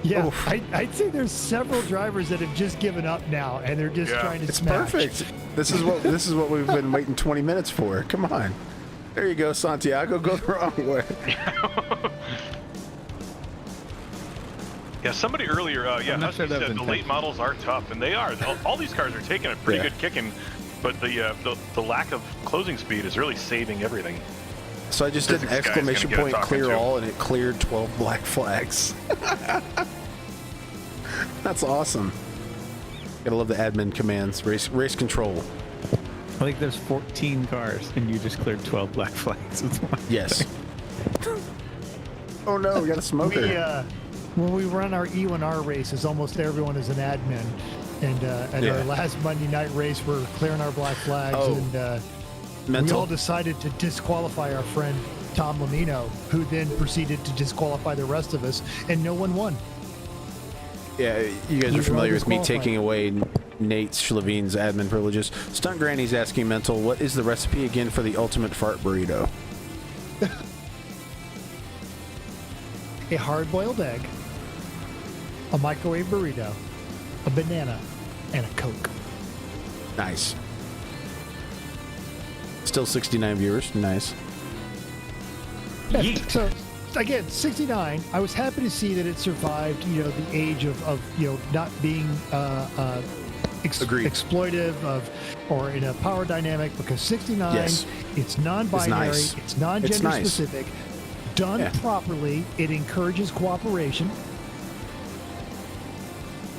Yeah, I'd say there's several drivers that have just given up now, and they're just trying to It's smash. perfect. This is what we've been waiting 20 minutes for. Come on. There you go, Santiago. Go the wrong way. Yeah, somebody earlier, Husky said the late models are tough, and they are. All these cars are taking a pretty good kicking, but the lack of closing speed is really saving everything. So I just did an exclamation point clear all, and it cleared 12 black flags. That's awesome. Gotta love the admin commands. Race control. I think there's 14 cars, and you just cleared 12 black flags. Yes. Oh no, we got a smoker. When we run our E1R races, almost everyone is an admin. And at our last Monday night race, we're clearing our black flags, and we all decided to disqualify our friend Tom Lamino, who then proceeded to disqualify the rest of us, and no one won. Yeah, you guys are familiar with me taking away Nate Schlevine's admin privileges. Stunt Granny's asking Mental, what is the recipe again for the ultimate fart burrito? A hard-boiled egg, a microwave burrito, a banana, and a Coke. Nice. Still 69 viewers. Nice. So again, 69. I was happy to see that it survived, the age of not being exploitive or in a power dynamic, because 69, it's non-binary, it's non-gender specific, done properly. It encourages cooperation.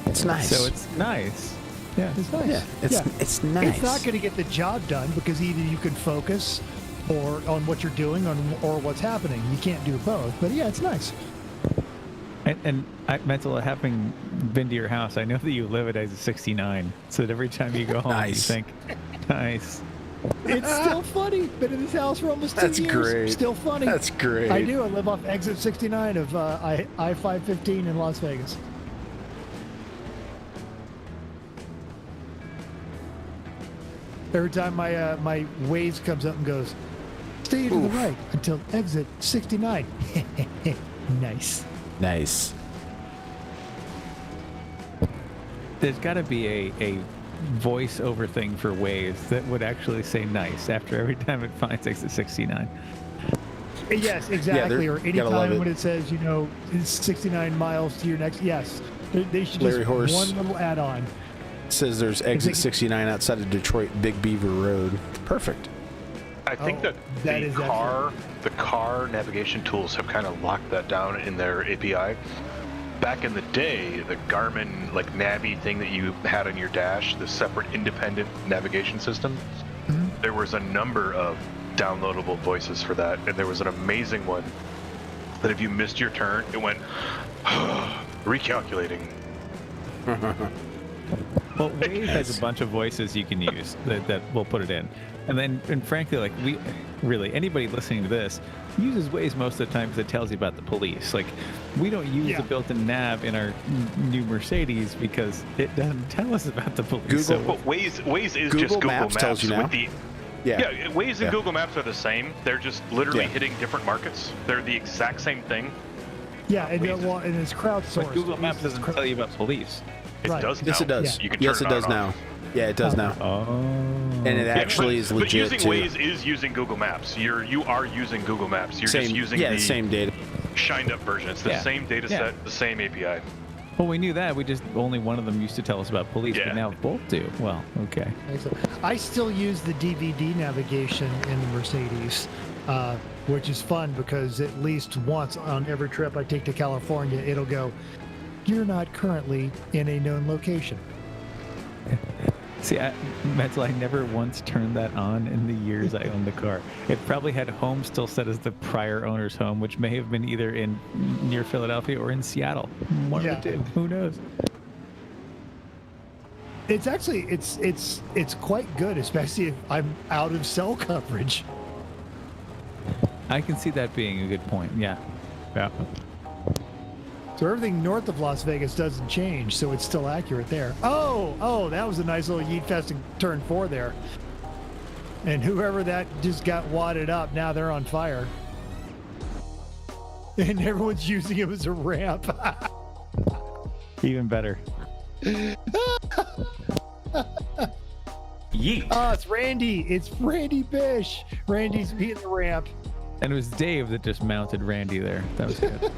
It's nice. So it's nice. Yeah, it's nice. Yeah, it's nice. It's not going to get the job done because either you can focus or on what you're doing or what's happening. You can't do both. But yeah, it's nice. And Mental, having been to your house, I know that you live it as a 69, so that every time you go home, you think, nice. It's still funny. Been in this house for almost 2 years. That's great. Still funny. That's great. I do. I live off exit 69 of I-515 in Las Vegas. Every time my Waze comes up and goes, stay to the right until exit 69. Nice. Nice. There's got to be a voice-over thing for Waze that would actually say nice after every time it finds exit 69. Yes, exactly. Or anytime when it says, it's 69 miles to your next. Yes. They should Larry just Horse. one little add-on. It says there's exit 69 outside of Detroit Big Beaver Road. Perfect. I think that the car navigation tools have kind of locked that down in their API. Back in the day, the Garmin Navi thing that you had on your dash, the separate independent navigation system, there was a number of downloadable voices for that, and there was an amazing one that if you missed your turn, it went recalculating. Well, Waze has a bunch of voices you can use that will put it in. And frankly, anybody listening to this uses Waze most of the time because it tells you about the police. We don't use the built-in nav in our new Mercedes because it doesn't tell us about the police. But Waze is just Google Maps tells you now. Waze and Google Maps are the same. They're just literally hitting different markets. They're the exact same thing. Yeah, and it's crowdsourced. But Google Maps doesn't tell you about police. It does now. Yes, it does. Yeah. You can yes, turn it does on now. Yeah, it does now. Oh. And it actually is legit. But using Waze is using Google Maps. You are using Google Maps. You're just using the same data. Shined up version. It's the same data set, the same API. Well, we knew that. We just only one of them used to tell us about police, but now both do. Well, okay. I still use the DVD navigation in the Mercedes, which is fun because at least once on every trip I take to California, it'll go, you're not currently in a known location. See, Mental, I never once turned that on in the years I owned the car. It probably had home still set as the prior owner's home, which may have been either near Philadelphia or in Seattle. One of the two. Who knows? It's actually it's quite good, especially if I'm out of cell coverage. I can see that being a good point. Yeah. So everything north of Las Vegas doesn't change, so it's still accurate there. Oh, that was a nice little yeet fest in turn 4 there. And whoever that just got wadded up, now they're on fire. And everyone's using him as a ramp. Even better. Yeet. Oh, it's Randy. It's Randy Bish. Randy's being the ramp. And it was Dave that just mounted Randy there. That was good.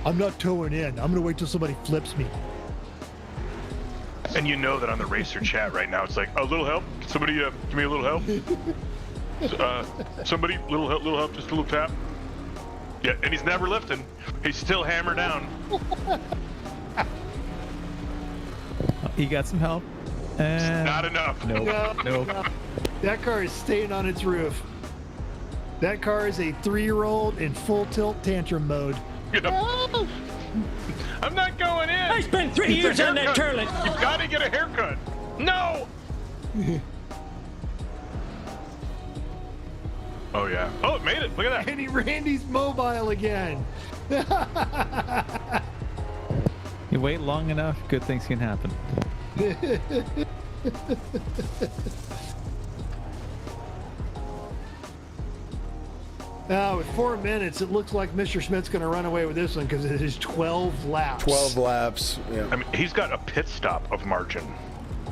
I'm not towing in. I'm going to wait till somebody flips me. And you know that on the racer chat right now, it's like, a little help? Somebody give me a little help? Somebody, little help, just a little tap? Yeah, and he's never lifting. He's still hammered down. He got some help. Not enough. Nope. That car is staying on its roof. That car is a 3-year-old in full tilt tantrum mode. I'm not going in. I spent 3 years on that TERLET. You've got to get a haircut. No. Oh yeah. Oh, it made it. Look at that. And Randy's mobile again. You wait long enough, good things can happen. Now, with 4 minutes, it looks like Mr. Schmidt's going to run away with this one because it is 12 laps. 12 laps. Yeah. I mean, he's got a pit stop of margin.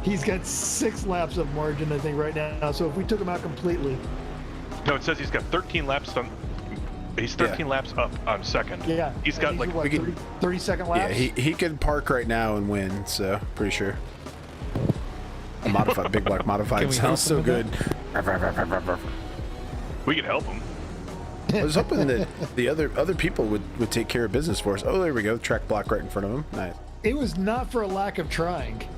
He's got 6 laps of margin, I think, right now. So if we took him out completely. No, it says he's got 13 laps on. He's 13 laps up on second. Yeah. He's got like what, 30-second laps. Yeah, he could park right now and win. So pretty sure. A modified big black modified sounds so good. We can help him. I was hoping that the other people would take care of business for us. Oh, there we go. Track block right in front of him. Nice. It was not for a lack of trying.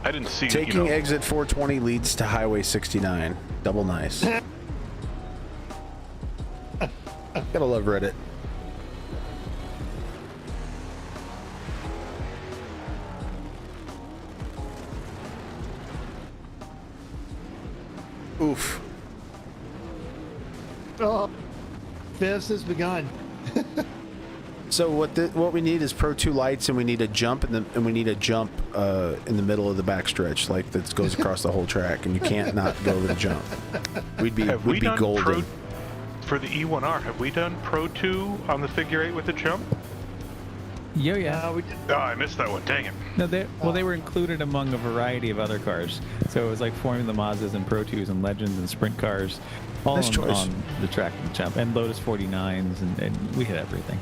I didn't see. Taking exit 420 leads to Highway 69. Double nice. Gotta love Reddit. Oof. Oh, fifth has begun. So what we need is Pro 2 lights, and we need a jump, and we need a jump in the middle of the backstretch, like that goes across the whole track, and you can't not go over the jump. We'd be golden. For the E1R, have we done Pro 2 on the figure 8 with the jump? Yeah. Oh, I missed that one. Dang it. No, they were included among a variety of other cars. So it was like Formula Mazdas and Pro 2s and Legends and Sprint cars, all on the track and jump, and Lotus 49s, and we hit everything.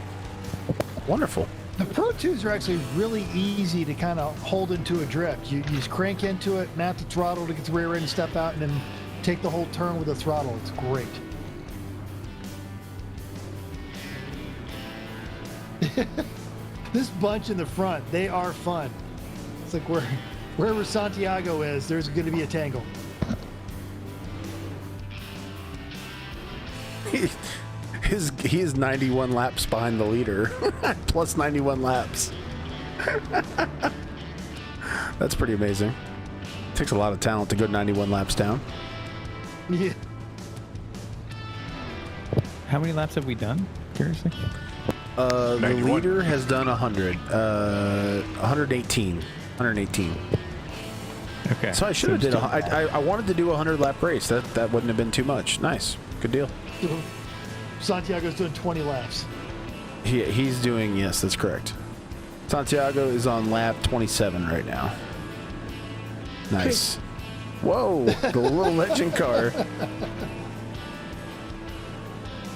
Wonderful. The Pro 2s are actually really easy to kind of hold into a drift. You just crank into it, map the throttle to get the rear end, step out, and then take the whole turn with the throttle. It's great. This bunch in the front, they are fun. It's like wherever Santiago is, there's going to be a tangle. He is 91 laps behind the leader, plus 91 laps. That's pretty amazing. Takes a lot of talent to go 91 laps down. Yeah. How many laps have we done? Seriously? The leader has done 100. 118. 118. Okay. So I should have did. I wanted to do a 100 lap race. That wouldn't have been too much. Nice. Good deal. Santiago's doing 20 laps. He's doing, yes, that's correct. Santiago is on lap 27 right now. Nice. Whoa, the little legend car.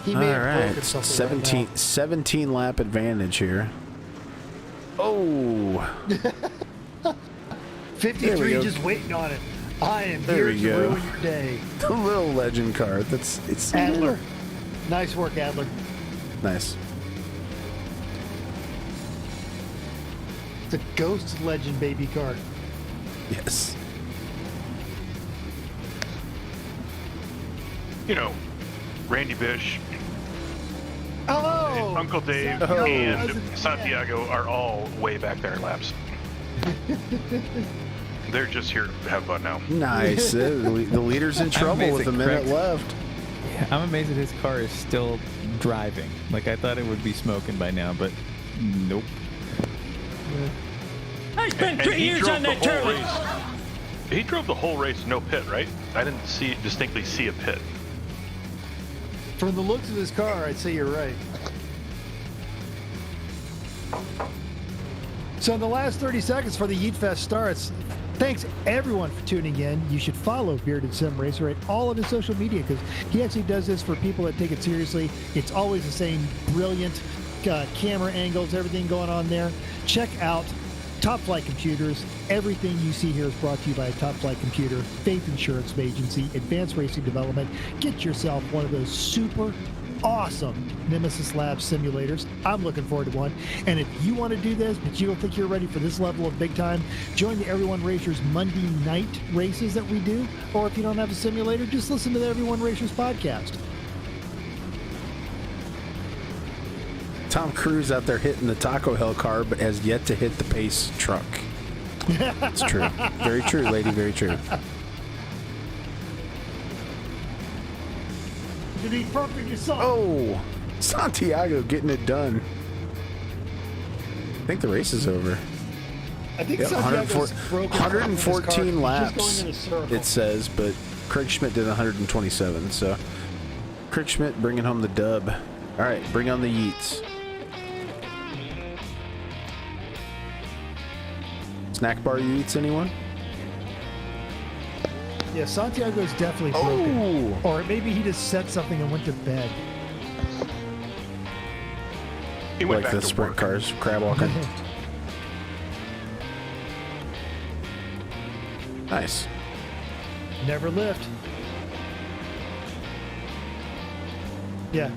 He All may have right, broken something 17 lap advantage here. Oh. 53 just waiting on it. I am here to ruin your day. The little legend car. It's Adler. Nice work, Adler. Nice. It's a ghost legend baby car. Yes. You know, Randy Bish, Uncle Dave, and Santiago are all way back there in laps. They're just here to have fun now. Nice. The leader's in trouble with a minute left. Yeah, I'm amazed that his car is still driving. Like, I thought it would be smoking by now, but nope. I spent 3 years on that TERLET. He drove the whole race, no pit, right? I didn't distinctly see a pit. From the looks of his car, I'd say you're right. So in the last 30 seconds before the Yeet Fest starts, thanks everyone for tuning in. You should follow Bearded Sim Racer at all of his social media because he actually does this for people that take it seriously. It's always the same brilliant camera angles, everything going on there. Check out Top Flight Computers. Everything you see here is brought to you by Top Flight Computer, Faith Insurance Agency, Advanced Racing Development. Get yourself one of those super awesome Nemesis Labs simulators. I'm looking forward to one. And if you want to do this, but you don't think you're ready for this level of big time, join the Everyone Racers Monday night races that we do. Or if you don't have a simulator, just listen to the Everyone Racers podcast. Tom Cruise out there hitting the Taco Hell car, but has yet to hit the Pace truck. It's true. Very true, lady. Very true. To be perfect yourself. Oh, Santiago getting it done. I think the race is over. I think yeah, Santiago's broken 114 laps, just going in a circle. it says, but Craig Schmidt did 127. So Craig Schmidt bringing home the dub. All right, bring on the Yeets. Snack bar you eats, anyone? Yeah, Santiago's definitely broken. Or maybe he just said something and went to bed. He went like back the to sprint work. cars, crab walking. Nice. Never lift. Yeah.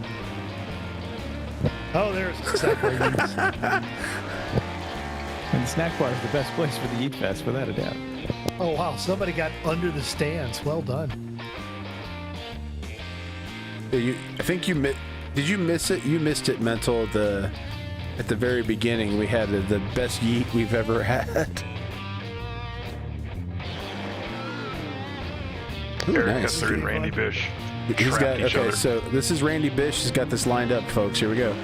Oh, there's the snack bar you eat. And the snack bar is the best place for the Eat Fest, without a doubt. Oh wow, somebody got under the stands. Well done. I think did you miss it? You missed it, Mental, at the very beginning. We had the best yeet we've ever had. Ooh, Eric nice. Gusser and Randy Bish. He's got, trapped each okay, other. so this is Randy Bish. He's got this lined up, folks. Here we go.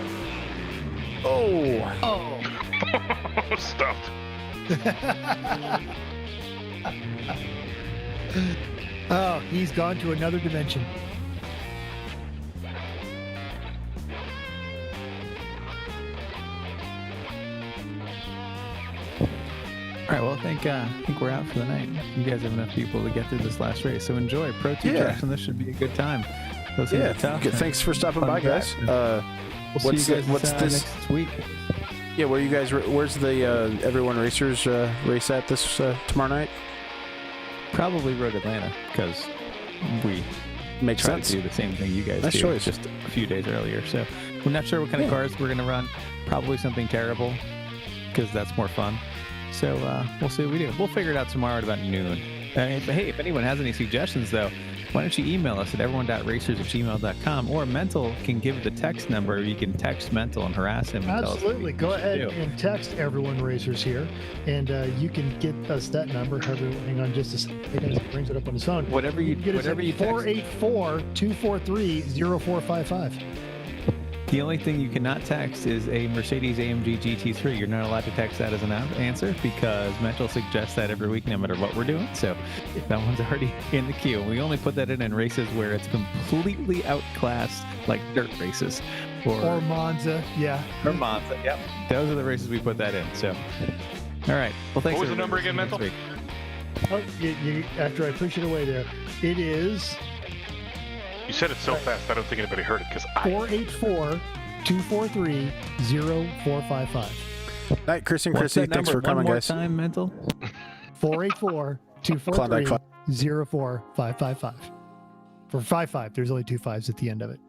Oh. Oh. Stuffed. Oh, he's gone to another dimension. All right, well, I think we're out for the night. You guys have enough people to get through this last race, so enjoy. Pro 2 tracks, and this should be a good time. Those things are tough. Thanks for stopping by, guys. We'll see you guys next week. Yeah, where you guys? Where's the Everyone Racers race at this tomorrow night? Probably Road Atlanta, because we Makes try sense. to do the same thing you guys Nice do, choice. just a few days earlier. So we're not sure what kind of cars we're going to run. Probably something terrible, because that's more fun. So we'll see what we do. We'll figure it out tomorrow at about noon. But hey, if anyone has any suggestions, though, why don't you email us at everyone.racers@gmail.com, or Mental can give the text number. You can text Mental and harass him. And Absolutely. Go ahead and text Everyone Racers here, and you can get us that number. Hang on just a second as he brings it up on his phone. Whatever you get us at text. 484-243-0455. The only thing you cannot text is a Mercedes AMG GT3. You're not allowed to text that as an answer, because Mental suggests that every week, no matter what we're doing. So that one's already in the queue. We only put that in races where it's completely outclassed, like dirt races. Or Monza, yeah. Or Monza, yep. Those are the races we put that in. So, all right. Well, thanks. What was the number again, Mental? Oh, after I push it away there, it is... You said it so fast, I don't think anybody heard it, because 484-243-0455. Night, Chris and Chrissy. Thanks for coming, guys. One more time, Mental. 484-243-0455. For 55, there's only 2 5s at the end of it.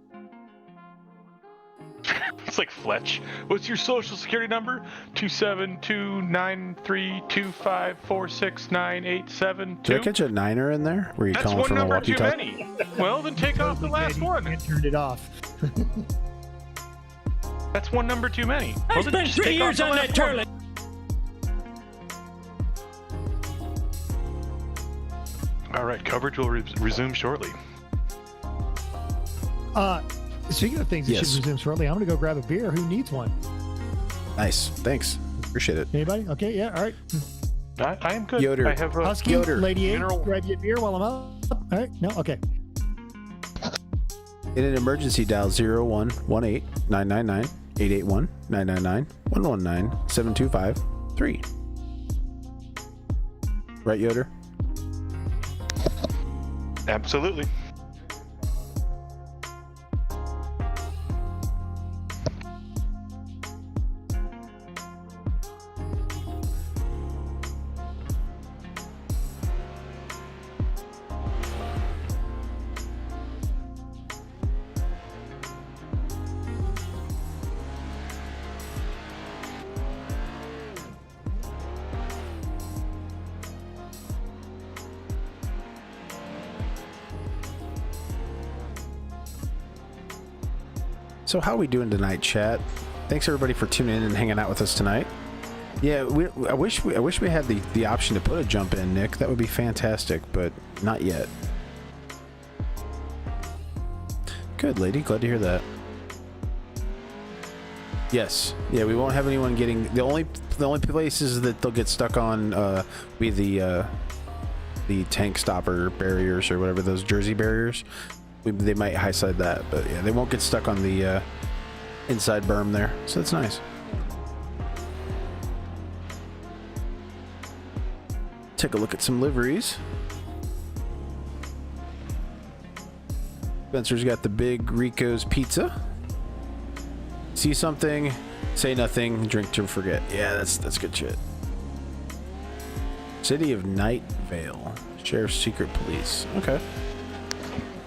It's like Fletch. What's your social security number? 2729325469872. Did I catch a niner in there? Were you That's calling one from a number too walkie-talkie? many. Well, then take off the last one. I turned it off. That's one number too many. I spent 3 years on that TERLET. All right, coverage will resume shortly. Speaking of things that should resume shortly, I'm going to go grab a beer. Who needs one? Nice. Thanks. Appreciate it. Anybody? Okay, yeah, all right. I am good. Yoder. I have Husky, Yoder. Lady A, Mineral. grab you a beer while I'm up. All right, no, okay. In an emergency, dial 0118-999-881, 999-119-725-3. Right, Yoder? Absolutely. So how are we doing tonight, chat? Thanks everybody for tuning in and hanging out with us tonight. Yeah, I wish we had the option to put a jump in, Nick. That would be fantastic, but not yet. Good, lady. Glad to hear that. Yes. Yeah, we won't have anyone getting the only places that they'll get stuck on be the tank stopper barriers or whatever, those Jersey barriers. They might high side that, but yeah, they won't get stuck on the inside berm there, so that's nice. Take a look at some liveries. Spencer's got the big Rico's Pizza. See something, say nothing, drink to forget. Yeah, that's good shit. City of Night Vale. Sheriff's Secret Police. Okay.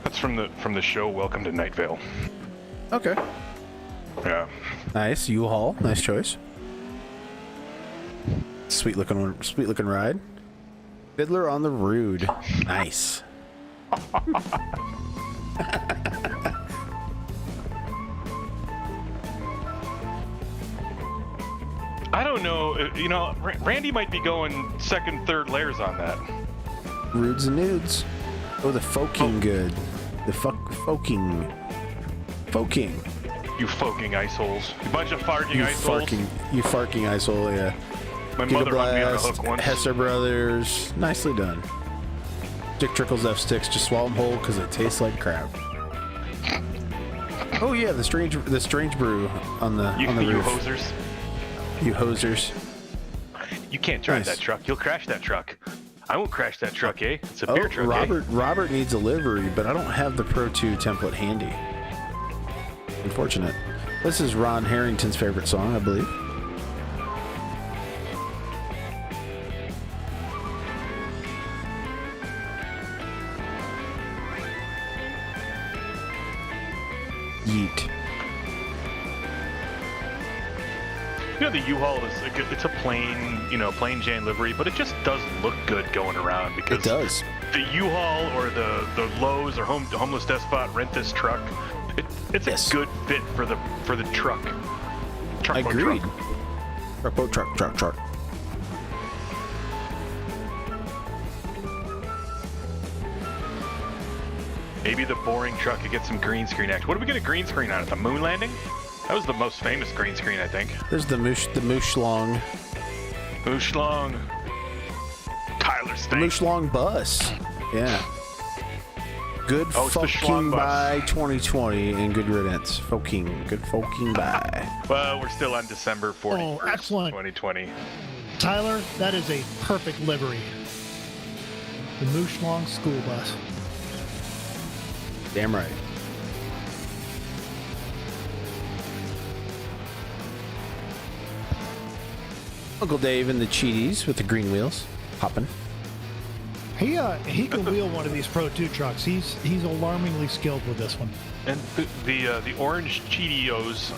That's from the show Welcome to Night Vale. Okay. Yeah. Nice. U-Haul. Nice choice. Sweet looking ride. Fiddler on the Rood. Nice. I don't know. You know, Randy might be going second, third layers on that. Roods and nudes. Oh, the folking good. The folking. Folking. You folking iceholes. You bunch of farting iceholes. You farking icehole, yeah. My mother hooked me on a hook once. Hesser Brothers. Nicely done. Dick Trickles F sticks. Just swallow them whole because it tastes like crap. Oh yeah, the strange brew on the roof. You hosers. You hosers. You can't drive that truck. You'll crash that truck. I won't crash that truck, eh? It's a beer truck, Robert needs a livery, but I don't have the Pro 2 template handy. Unfortunate. This is Ron Harrington's favorite song, I believe. Yeet. You know, the U-Haul is it's a plain Jane livery, but it just doesn't look good going around because it does. The U-Haul or the Lowe's or Homeless Despot rent this truck. It's a good fit for the truck. Agreed. Truck. Maybe the boring truck could get some green screen action. What did we get a green screen on? At the moon landing? That was the most famous green screen, I think. There's the Mooshlong. Mooshlong. Tyler Stank. The Mooshlong bus. Yeah. Good fucking bye 2020 and good riddance. Good fucking bye. Well, we're still on December 41st, excellent. 2020. Tyler, that is a perfect livery. The Mooshlong school bus. Damn right. Uncle Dave and the Cheaties with the green wheels. Hopping. He can wheel one of these Pro 2 trucks. He's alarmingly skilled with this one. And the orange Cheetos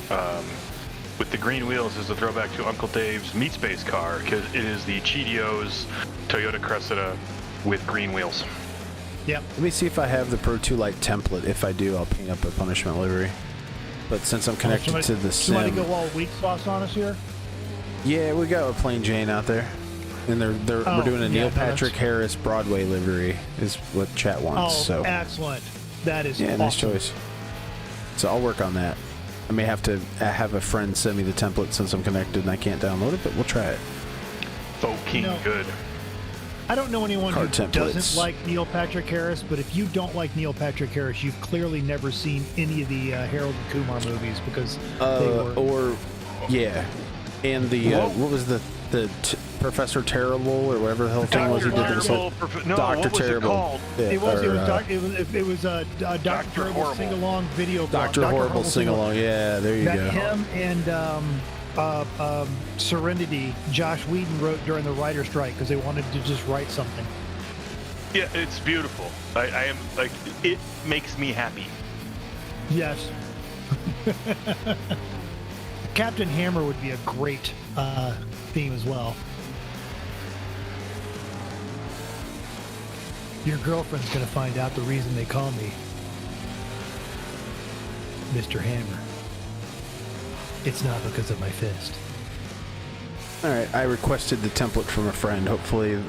with the green wheels is a throwback to Uncle Dave's Meat Space car because it is the Cheetos Toyota Cressida with green wheels. Yep. Let me see if I have the Pro 2 Lite template. If I do, I'll paint up a punishment livery. But since I'm connected to the sim... Somebody go all weak sauce on us here? Yeah, we got a plain Jane out there. And we're doing a Neil Patrick Harris Broadway livery is what chat wants. So excellent. That is awesome. Nice choice. So I'll work on that. I may have to have a friend send me the template since I'm connected and I can't download it, but we'll try it. Good. I don't know anyone who templates. doesn't like Neil Patrick Harris, but if you don't like Neil Patrick Harris, you've clearly never seen any of the Harold and Kumar movies because they were... And the what was the Professor Terrible or whatever the hell thing was he did this Dr. Terrible. It was Dr. Terrible sing-along video blog. Dr. Horrible sing-along. Yeah, there you go. Him and Serenity, Josh Whedon wrote during the writer's strike because they wanted to just write something. Yeah, it's beautiful. I am like, it makes me happy. Yes. Captain Hammer would be a great theme as well. Your girlfriend's going to find out the reason they call me Mr. Hammer. It's not because of my fist. All right, I requested the template from a friend. Hopefully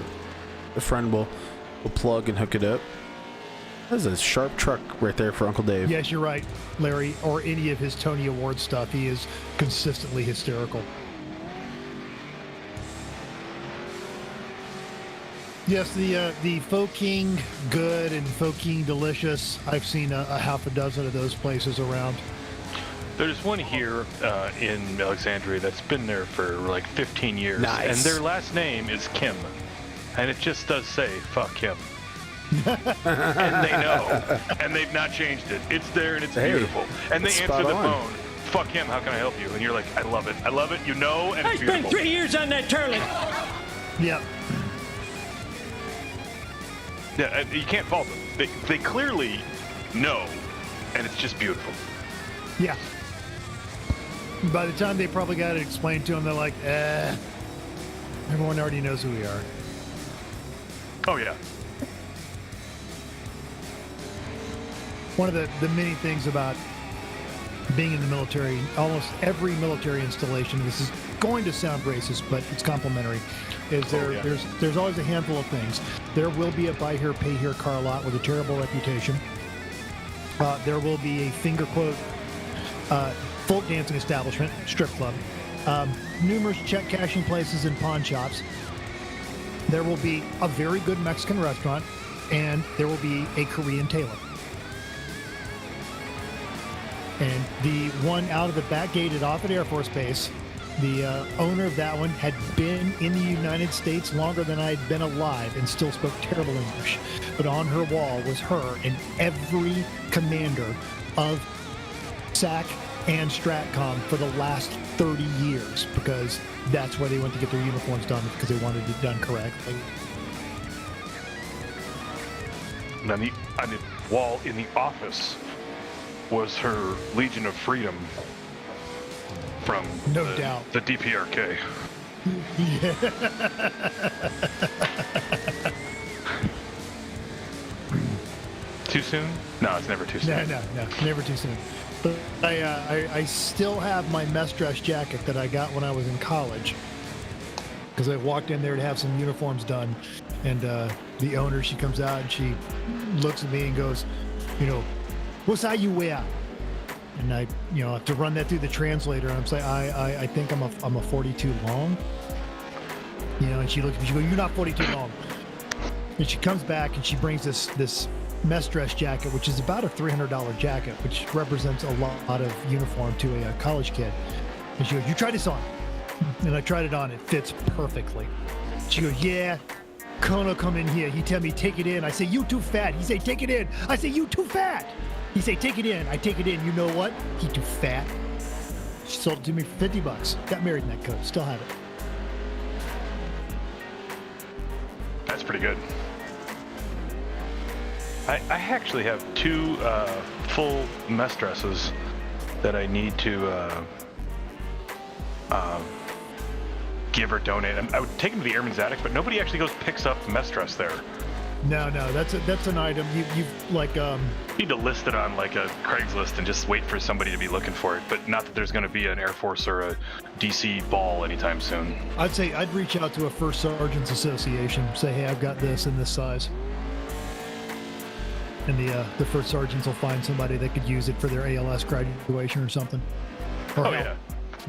the friend will plug and hook it up. That's a sharp truck right there for Uncle Dave. Yes, you're right, Larry. Or any of his Tony Award stuff. He is consistently hysterical. Yes, the Foking Good and Foking Delicious. I've seen a half a dozen of those places around. There's one here in Alexandria that's been there for like 15 years. Nice. And their last name is Kim. and it just does say "fuck him," and they know, and they've not changed it. It's there and it's beautiful. And they answer the phone, "Fuck him, how can I help you?" And you're like, "I love it, you know, and it's beautiful." I spent 3 years on that TERLET. Yep. Yeah, you can't fault them. They clearly know, and it's just beautiful. Yeah. By the time they probably got it explained to them, they're like, everyone already knows who we are. Oh, yeah. One of the many things about being in the military, almost every military installation, this is going to sound racist, but it's complimentary, is there's always a handful of things. There will be a buy here, pay here car lot with a terrible reputation. There will be a finger quote folk dancing establishment, strip club, numerous check cashing places and pawn shops. There will be a very good Mexican restaurant, and there will be a Korean tailor. And the one out of the back gate at Offutt Air Force Base, the owner of that one had been in the United States longer than I had been alive and still spoke terrible English. But on her wall was her and every commander of SAC and STRATCOM for the last 30 years, because that's where they went to get their uniforms done, because they wanted it done correctly. And on the wall in the office was her Legion of Freedom from the DPRK. Yeah. Too soon? No, it's never too soon. No, never too soon. But I still have my mess dress jacket that I got when I was in college, because I walked in there to have some uniforms done, and the owner, she comes out and she looks at me and goes, "What size you wear?" And I, have to run that through the translator, and I'm saying, I think I'm a 42 long. And she looks at me, she goes, "You're not 42 long." And she comes back and she brings this mess dress jacket, which is about a $300 jacket, which represents a lot of uniform to a college kid. And she goes, "You try this on." And I tried it on. It fits perfectly. She goes, "Yeah, Kono come in here. He tell me take it in. I say, you too fat. He say, take it in. I say, you too fat. He say, take it in. I take it in. You know what? He too fat." She sold it to me for $50. Got married in that coat. Still have it. That's pretty good. I actually have 2 full mess dresses that I need to give or donate. I would take them to the Airman's Attic, but nobody actually goes picks up mess dress there. No, that's an item you like. You need to list it on like a Craigslist and just wait for somebody to be looking for it. But not that there's going to be an Air Force or a DC ball anytime soon. I'd say I'd reach out to a First Sergeants Association, say, "Hey, I've got this in this size," and the First Sergeants will find somebody that could use it for their ALS graduation or something. Or yeah.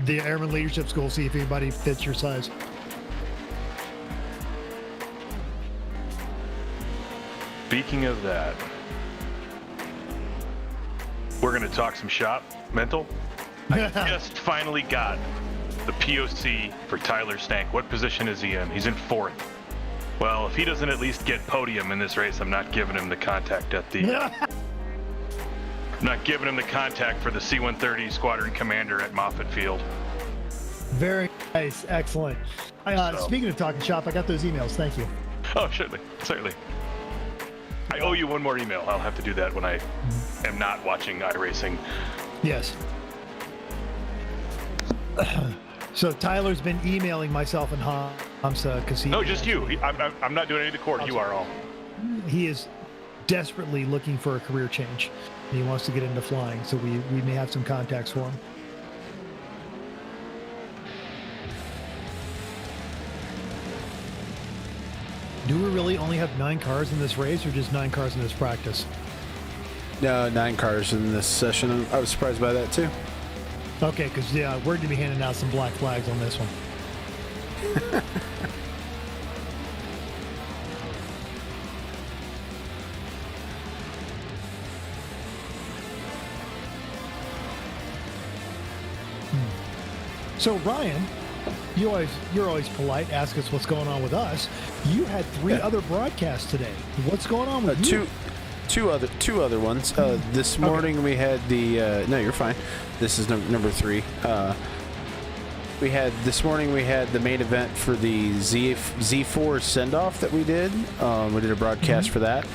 The Airman Leadership School, see if anybody fits your size. Speaking of that, we're going to talk some shop mental. I just finally got the POC for Tyler Stank. What position is he in? He's in 4th. Well, if he doesn't at least get podium in this race, I'm not giving him the contact at the... I'm not giving him the contact for the C-130 Squadron Commander at Moffett Field. Very nice. Excellent. Speaking of talking shop, I got those emails. Thank you. Oh, certainly. I owe you one more email. I'll have to do that when I am not watching iRacing. Yes. So Tyler's been emailing myself and Hamza because he... No, just you. I'm not doing any of the court. You are all. He is desperately looking for a career change. He wants to get into flying, so we may have some contacts for him. Do we really only have 9 cars in this race, or just 9 cars in this practice? No, 9 cars in this session. I was surprised by that too. Okay, because we're going to be handing out some black flags on this one. So Ryan, You're always polite. Ask us what's going on with us. You had 3 other broadcasts today. What's going on with you? Two other ones. This morning we had the. No, you're fine. This is number 3. This morning we had the main event for the Z4 send-off that we did. We did a broadcast for that.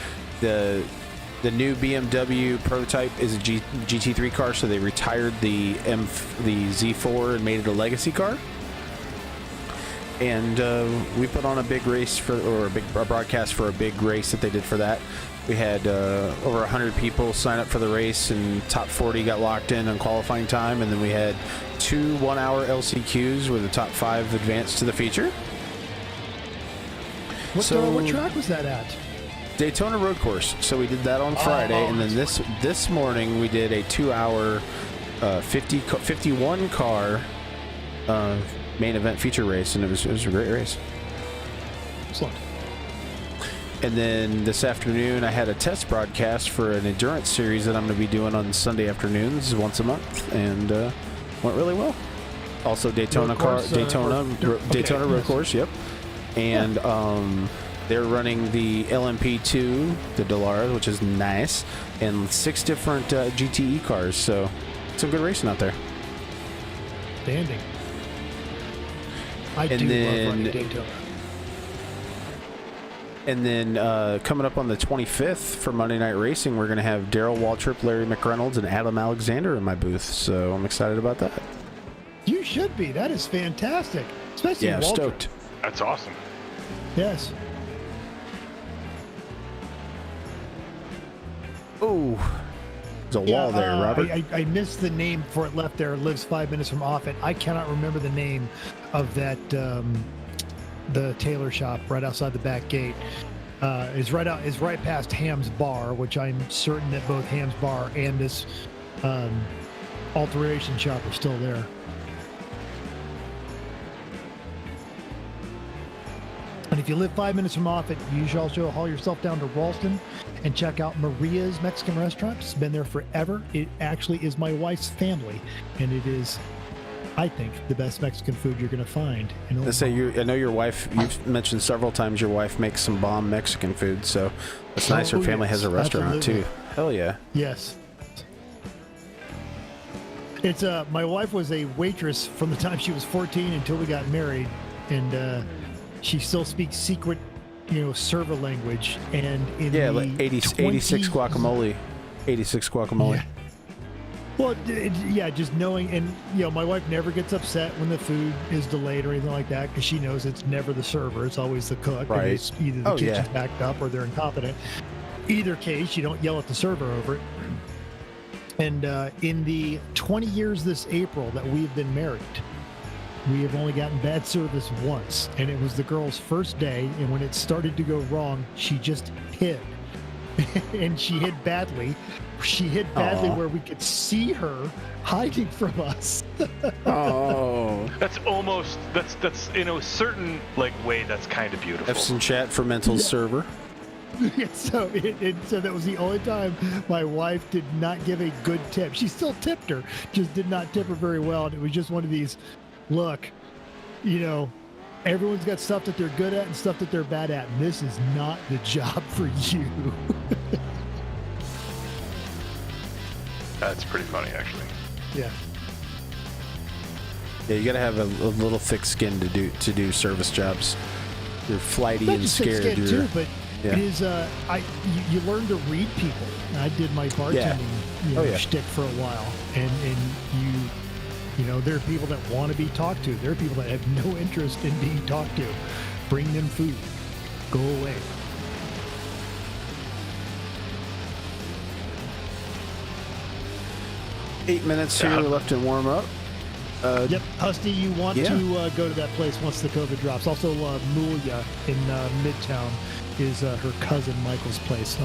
The new BMW prototype is a GT3 car, so they retired the Z4 and made it a legacy car. And we put on a big race a broadcast for a big race that they did for that. We had over 100 people sign up for the race, and top 40 got locked in on qualifying time. And then we had 2 one-hour LCQs where the top 5 advanced to the feature. What track was that at? Daytona Road Course. So we did that on Friday, and then this morning we did a 2-hour 51 car main event feature race, and it was a great race. Excellent. And then this afternoon I had a test broadcast for an endurance series that I'm going to be doing on Sunday afternoons once a month, and went really well. Also Daytona Road Course, yep. And they're running the LMP2, the Dallara, which is nice, and 6 different GTE cars, so some good racing out there. Standing. I do love running Daytona. And then coming up on the 25th for Monday Night Racing, we're going to have Daryl Waltrip, Larry McReynolds, and Adam Alexander in my booth. So I'm excited about that. You should be. That is fantastic. Especially I'm stoked. That's awesome. Yes. Oh, there's a wall there, Robert. I missed the name before it left there. It lives 5 minutes from off it. I cannot remember the name of that. The tailor shop right outside the back gate is right past Ham's Bar, which I'm certain that both Ham's Bar and this alteration shop are still there. And if you live 5 minutes from off it, you should also haul yourself down to Ralston and check out Maria's Mexican Restaurant. It's been there forever. It actually is my wife's family, and it is, I think, the best Mexican food you're going to find. I know your wife, you've mentioned several times your wife makes some bomb Mexican food, so it's nice her family has a restaurant too. Hell yeah. Yes. It's my wife was a waitress from the time she was 14 until we got married, and she still speaks secret, server language, and in like 86 guacamole. 86 guacamole. Yeah. Well, just knowing, and my wife never gets upset when the food is delayed or anything like that, because she knows it's never the server, it's always the cook. Right. It's either the kitchen's backed up or they're incompetent. Either case, you don't yell at the server over it. And in the 20 years this April that we've been married, we have only gotten bad service once, and it was the girl's first day, and when it started to go wrong, she just hid. And she hid badly. She hid badly where we could see her hiding from us. That's in a certain way, that's kind of beautiful. F's in chat for mental server. Yeah, so that was the only time my wife did not give a good tip. She still tipped her, just did not tip her very well. And it was just one of these, look, everyone's got stuff that they're good at and stuff that they're bad at. And this is not the job for you. That's pretty funny, actually. Yeah. Yeah, you gotta have a little thick skin to do service jobs. You're flighty and scared. Thick skin too, but it is you learn to read people. I did my bartending shtick for a while, and you there are people that want to be talked to. There are people that have no interest in being talked to. Bring them food. Go away. Eight minutes here left to warm up. Yep, Husty, you want to go to that place once the COVID drops. Also, Mulia in Midtown is her cousin Michael's place.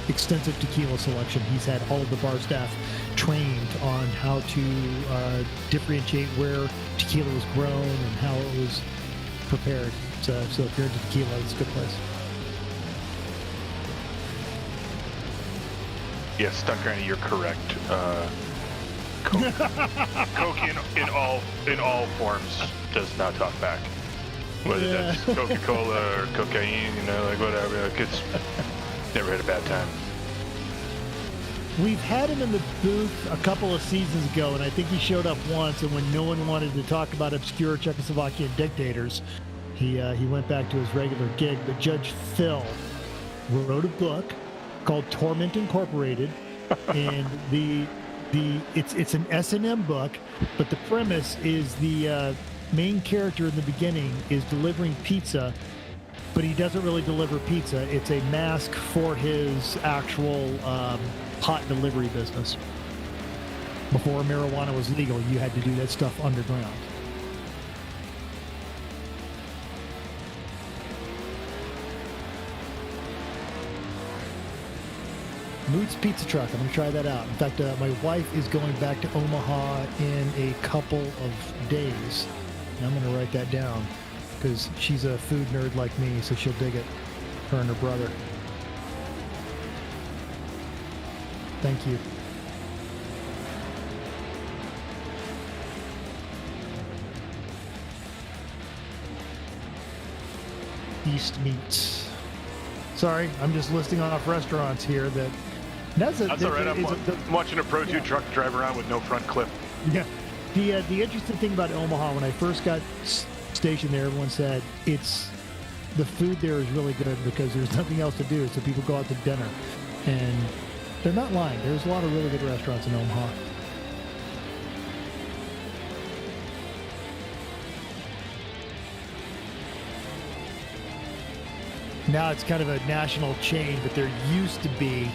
Extensive tequila selection. He's had all of the bar staff trained on how to differentiate where tequila was grown and how it was prepared. So if you're into tequila, it's a good place. Yes, Stunt Granny, you're correct. Coke in all forms. does not talk back. Whether that's Coca-Cola or cocaine, you know, like whatever. Like it's never had a bad time. We've had him in the booth a couple of seasons ago, and I think he showed up once, and when no one wanted to talk about obscure Czechoslovakian dictators, he went back to his regular gig. But Judge Phil wrote a book called Torment Incorporated, and it's an S&M book, but the premise is the main character in the beginning is delivering pizza, but he doesn't really deliver pizza. It's a mask for his actual pot delivery business. Before marijuana was legal, you had to do that stuff underground. Mood's Pizza Truck. I'm going to try that out. In fact, my wife is going back to Omaha in a couple of days. And I'm going to write that down because she's a food nerd like me, so she'll dig it. Her and her brother. Thank you. East Meats. Sorry, I'm just listing off restaurants here that. That's all right. I'm watching a Pro 2 truck drive around with no front clip. Yeah. The interesting thing about Omaha, when I first got stationed there, everyone said it's the food there is really good because there's nothing else to do, so people go out to dinner, and they're not lying. There's a lot of really good restaurants in Omaha. Now it's kind of a national chain, but there used to be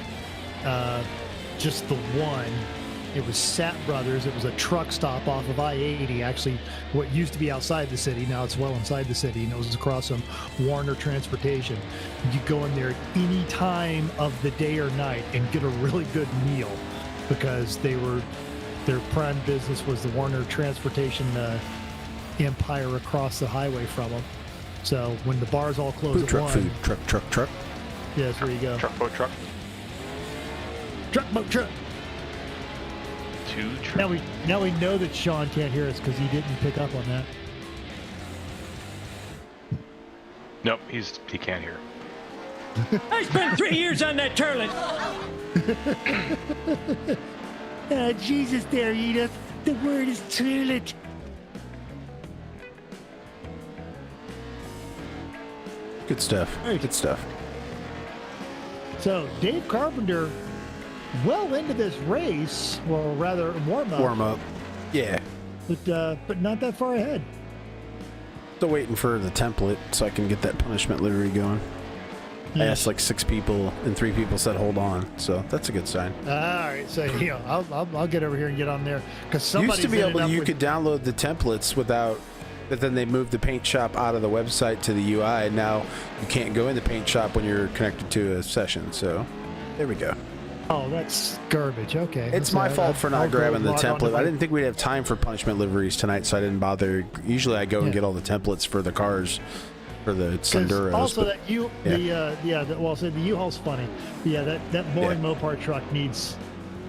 just the one. It was Sat Brothers. It was a truck stop off of I-80, actually what used to be outside the city. Now it's well inside the city, and it was across from Warner Transportation. You go in there any time of the day or night and get a really good meal because their prime business was the Warner Transportation empire across the highway from them. So when the bars all close at one... Food, truck. Yes, there you go. Truck, boat, truck. Truck, boat, truck. Now we know that Sean can't hear us because he didn't pick up on that. Nope, he can't hear. I spent 3 years on that TERLET. Jesus there, Edith. The word is TERLET. Good stuff. Very good stuff. So Dave Carpenter, well into this race, or rather warm up. Yeah. But not that far ahead. Still waiting for the template so I can get that punishment livery going. I asked like 6 people, and 3 people said hold on, so that's a good sign. All right, so I'll get over here and get on there because somebody used to be able you could download the templates without. But then they moved the paint shop out of the website to the UI. Now you can't go in the paint shop when you're connected to a session. So there we go. Oh, that's garbage. Okay. It's my fault for not grabbing the template. I didn't think we'd have time for punishment liveries tonight, so I didn't bother. Usually I go and get all the templates for the cars, for the Sunduros. Also, the U-Haul's funny. Yeah, that boring Mopar truck needs.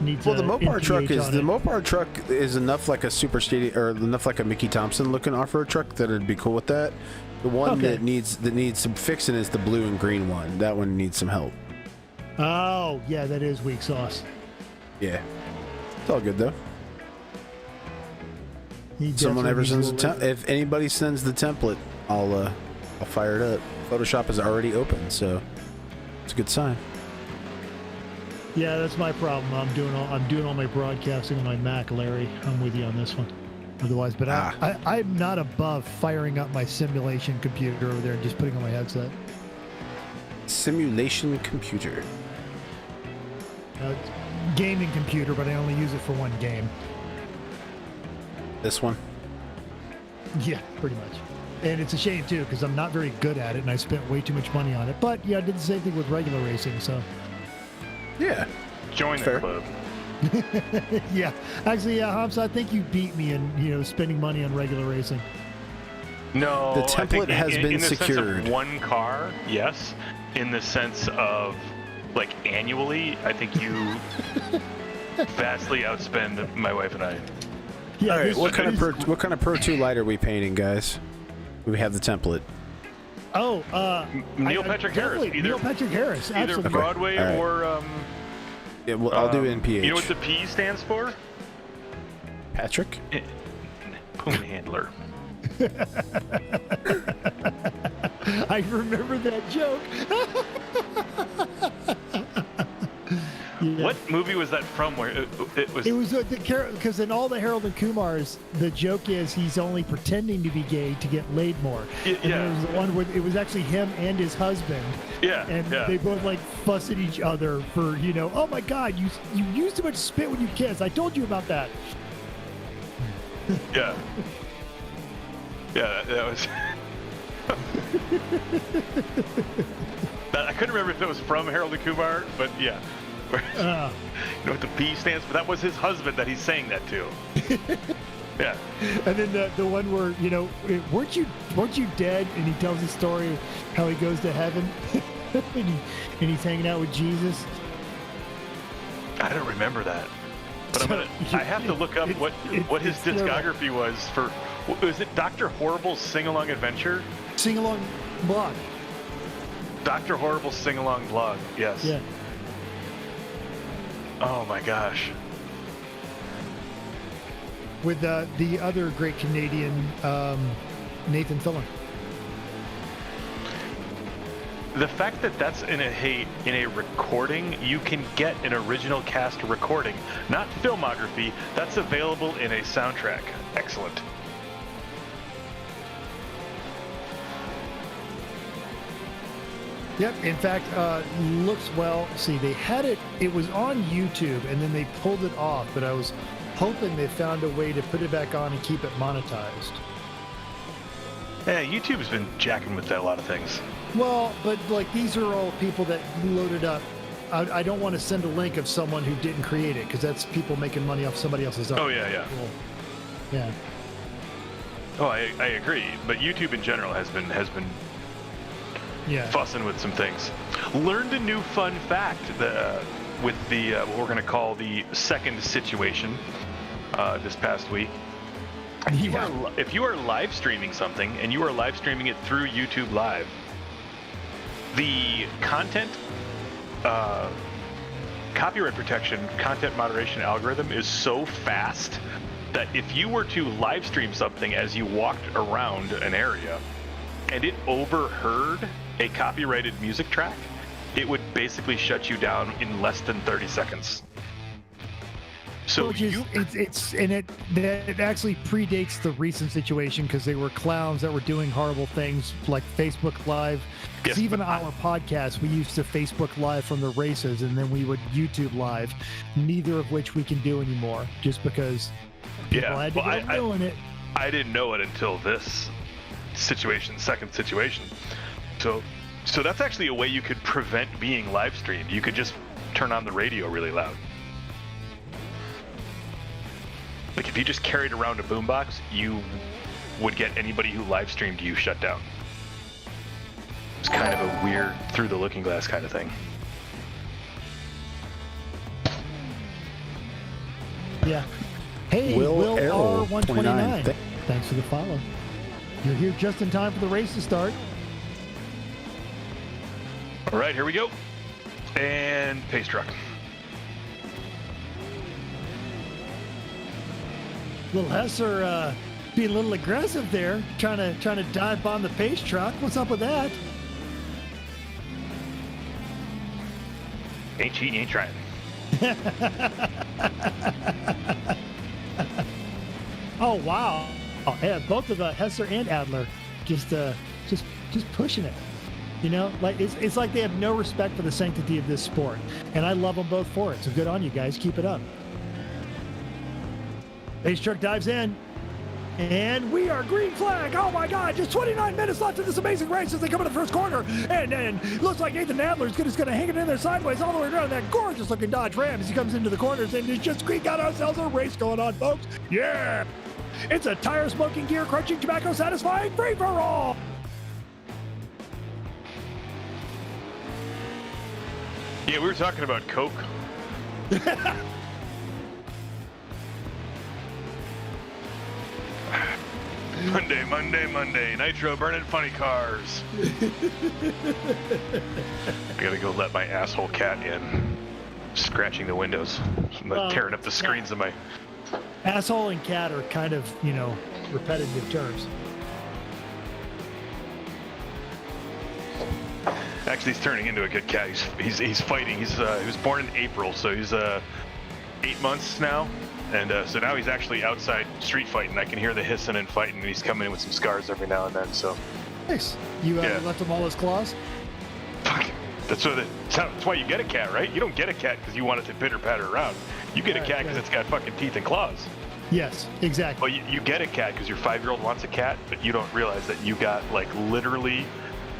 Well, the Mopar truck is enough like a Super Stadium or enough like a Mickey Thompson looking off-road truck that it'd be cool with that. The one that needs some fixing is the blue and green one. That one needs some help. Oh, yeah, that is weak sauce. Yeah, it's all good though. Someone ever sends if anybody sends the template, I'll fire it up. Photoshop is already open, so it's a good sign. Yeah, that's my problem. I'm doing all my broadcasting on my Mac, Larry. I'm with you on this one. Otherwise, but I'm not above firing up my simulation computer over there and just putting on my headset. Simulation computer. Gaming computer, but I only use it for one game. This one? Yeah, pretty much. And it's a shame too, because I'm not very good at it, and I spent way too much money on it. But yeah, I did the same thing with regular racing, so. Yeah. Join the club. Yeah. Actually, Hobbs, I think you beat me in, spending money on regular racing. No. The template has been secured. In the sense of one car, yes. In the sense of, like, annually, I think you vastly outspend my wife and I. Yeah. All right, this- what kind this- of Pro 2 light are we painting, guys? We have the template. Oh, Neil Patrick Harris. definitely Neil Patrick Harris. Either Absolutely. Broadway All right. or Yeah, well, I'll do NPH. You know what the P stands for? Patrick? Poon handler. I remember that joke. Yeah. What movie was that from? Where it was? It was because in all the Harold and Kumars, the joke is he's only pretending to be gay to get laid more. And there was the one where it was actually him and his husband. Yeah. And they both like fuss at each other for, oh my God, you use too much spit when you kiss. I told you about that. Yeah. Yeah, that was. I couldn't remember if it was from Harold and Kumar, but yeah. You know what the P stands for? That was his husband that he's saying that to. Yeah. And then the one where, weren't you dead? And he tells the story of how he goes to heaven and he's hanging out with Jesus. I don't remember that. But I have to look up what his discography was for. Was it Dr. Horrible's Sing-Along Adventure? Sing-Along blog. Dr. Horrible's Sing-Along blog, yes. Yeah. Oh my gosh. With the other great Canadian, Nathan Fillion. The fact that that's in a recording, you can get an original cast recording, not filmography. That's available in a soundtrack. Excellent. Yep. In fact, looks well. See, they had it was on YouTube and then they pulled it off, but I was hoping they found a way to put it back on and keep it monetized. Yeah, YouTube's been jacking with that, a lot of things. Well, but like these are all people that loaded up. I don't want to send a link of someone who didn't create it because that's people making money off somebody else's art. Oh yeah. Yeah. Oh, I agree. But YouTube in general has been fussing with some things. Learned a new fun fact with the what we're going to call the second situation this past week. If you are live streaming something and you are live streaming it through YouTube Live, the content copyright protection, content moderation algorithm is so fast that if you were to live stream something as you walked around an area and it overheard a copyrighted music track, it would basically shut you down in less than 30 seconds. So it actually predates the recent situation because they were clowns that were doing horrible things like Facebook Live. Because even our podcast, we used to Facebook Live from the races and then we would YouTube Live, neither of which we can do anymore just because people had to go doing it. I didn't know it until this second situation. So that's actually a way you could prevent being live streamed. You could just turn on the radio really loud. Like if you just carried around a boombox, you would get anybody who live streamed you shut down. It's kind of a weird through the looking glass kind of thing. Yeah. Hey, Will R129. Thanks for the follow. You're here just in time for the race to start. All right, here we go. And pace truck. Little Hesser being a little aggressive there, trying to dive bomb the pace truck. What's up with that? Ain't cheating, ain't trying. Oh wow! Oh, yeah, both of Hesser and Adler just pushing it. Like it's like they have no respect for the sanctity of this sport, and I love them both for it. So good on you guys. Keep it up. Pace truck dives in, and we are green flag. Oh my God! Just 29 minutes left in this amazing race as they come in the first corner, and then looks like Nathan Adler is going to hang it in there sideways all the way around that gorgeous-looking Dodge Ram as he comes into the corners, and we got ourselves a race going on, folks. Yeah, it's a tire-smoking, gear-crunching, tobacco-satisfying free-for-all. Yeah, we were talking about Coke. Monday, Monday, Monday. Nitro burning funny cars. I gotta go let my asshole cat in. Scratching the windows. I'm tearing up the screens of my... Asshole and cat are kind of, repetitive terms. Actually, he's turning into a good cat. He's fighting. He was born in April, so he's 8 months now. And so now he's actually outside street fighting. I can hear the hissing and fighting, and he's coming in with some scars every now and then. So nice. You left him all his claws? That's why you get a cat, right? You don't get a cat because you want it to pitter patter around. You get a cat because it's got fucking teeth and claws. Yes, exactly. Well, you get a cat because your 5-year-old wants a cat, but you don't realize that you got like literally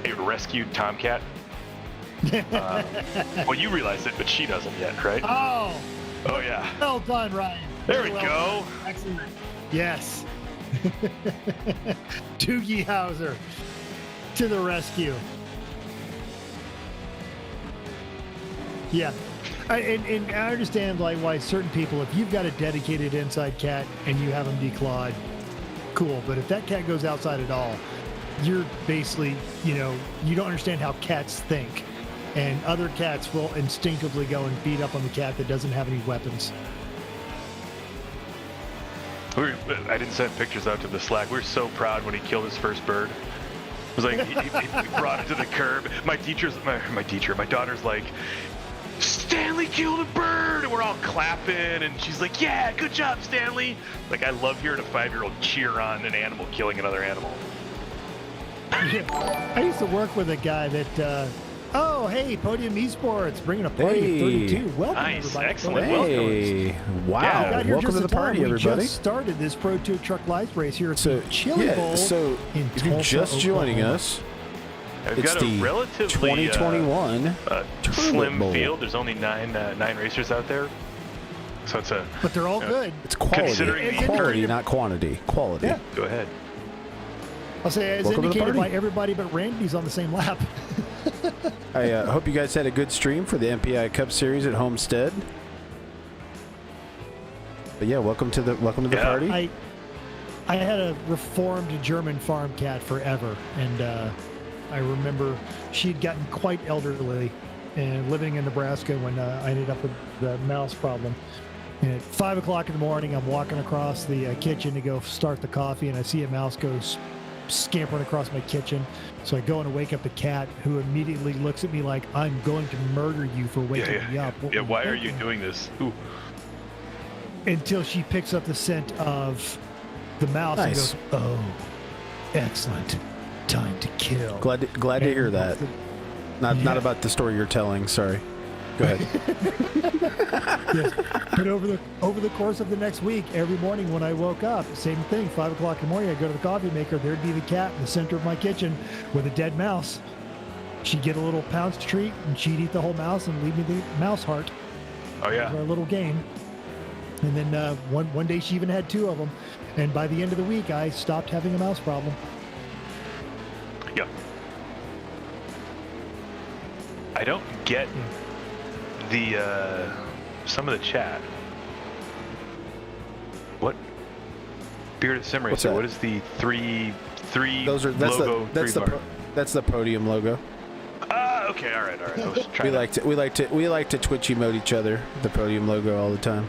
a rescued tomcat. Well, you realize it, but she doesn't yet, right? Oh yeah. Well done, Ryan. There we go. Excellent. Yes. Doogie Howser to the rescue. Yeah. And I understand why certain people, if you've got a dedicated inside cat and you have them declawed, cool. But if that cat goes outside at all, you're basically, you don't understand how cats think. And other cats will instinctively go and beat up on the cat that doesn't have any weapons. I didn't send pictures out to the Slack. We were so proud when he killed his first bird. It was like, he brought it to the curb. My daughter's like, Stanley killed a bird! And we're all clapping, and she's like, yeah, good job, Stanley! Like, I love hearing a 5-year-old cheer on an animal killing another animal. I used to work with a guy that, hey, Podium Esports, bringing a party of 32. Welcome, nice, everybody. excellent. Hey, wow. Yeah, Welcome to the party, everybody. We just started this Pro 2 truck live race here at the Chili Bowl so in if you're Tulsa, just joining Oklahoma. us, I've it's got a the relatively 2021 slim Bowl. field. There's only nine racers out there. So it's But they're all good. It's quality. Considering Quality, not quantity. Quality. Yeah. Go ahead. I'll say, as Welcome to the indicated by party. everybody but Randy's on the same lap. I hope you guys had a good stream for the MPI Cup Series at Homestead. But yeah, welcome to the party. I had a reformed German farm cat forever, and I remember she'd gotten quite elderly and living in Nebraska when I ended up with the mouse problem. And at 5 o'clock in the morning, I'm walking across the kitchen to go start the coffee, and I see a mouse go scampering across my kitchen. So I go and wake up the cat, who immediately looks at me like, I'm going to murder you for waking me up. What Yeah, were why are thinking? you doing this? Ooh. Until she picks up the scent of the mouse and goes, oh, excellent. Time to kill. Glad to hear that. Not about the story you're telling. Sorry. Go ahead. Yes. But over the course of the next week, every morning when I woke up, same thing. 5 o'clock in the morning, I'd go to the coffee maker. There'd be the cat in the center of my kitchen with a dead mouse. She'd get a little pounced treat, and she'd eat the whole mouse and leave me the mouse heart. Oh yeah. Our little game. And then one day she even had 2 of them. And by the end of the week, I stopped having a mouse problem. Yeah. I don't get the some of the chat. What? Bearded Sim What's Racer. that? What is the three logo? That's the podium logo. Okay, all right. I was trying we like to Twitch emote each other, the podium logo, all the time.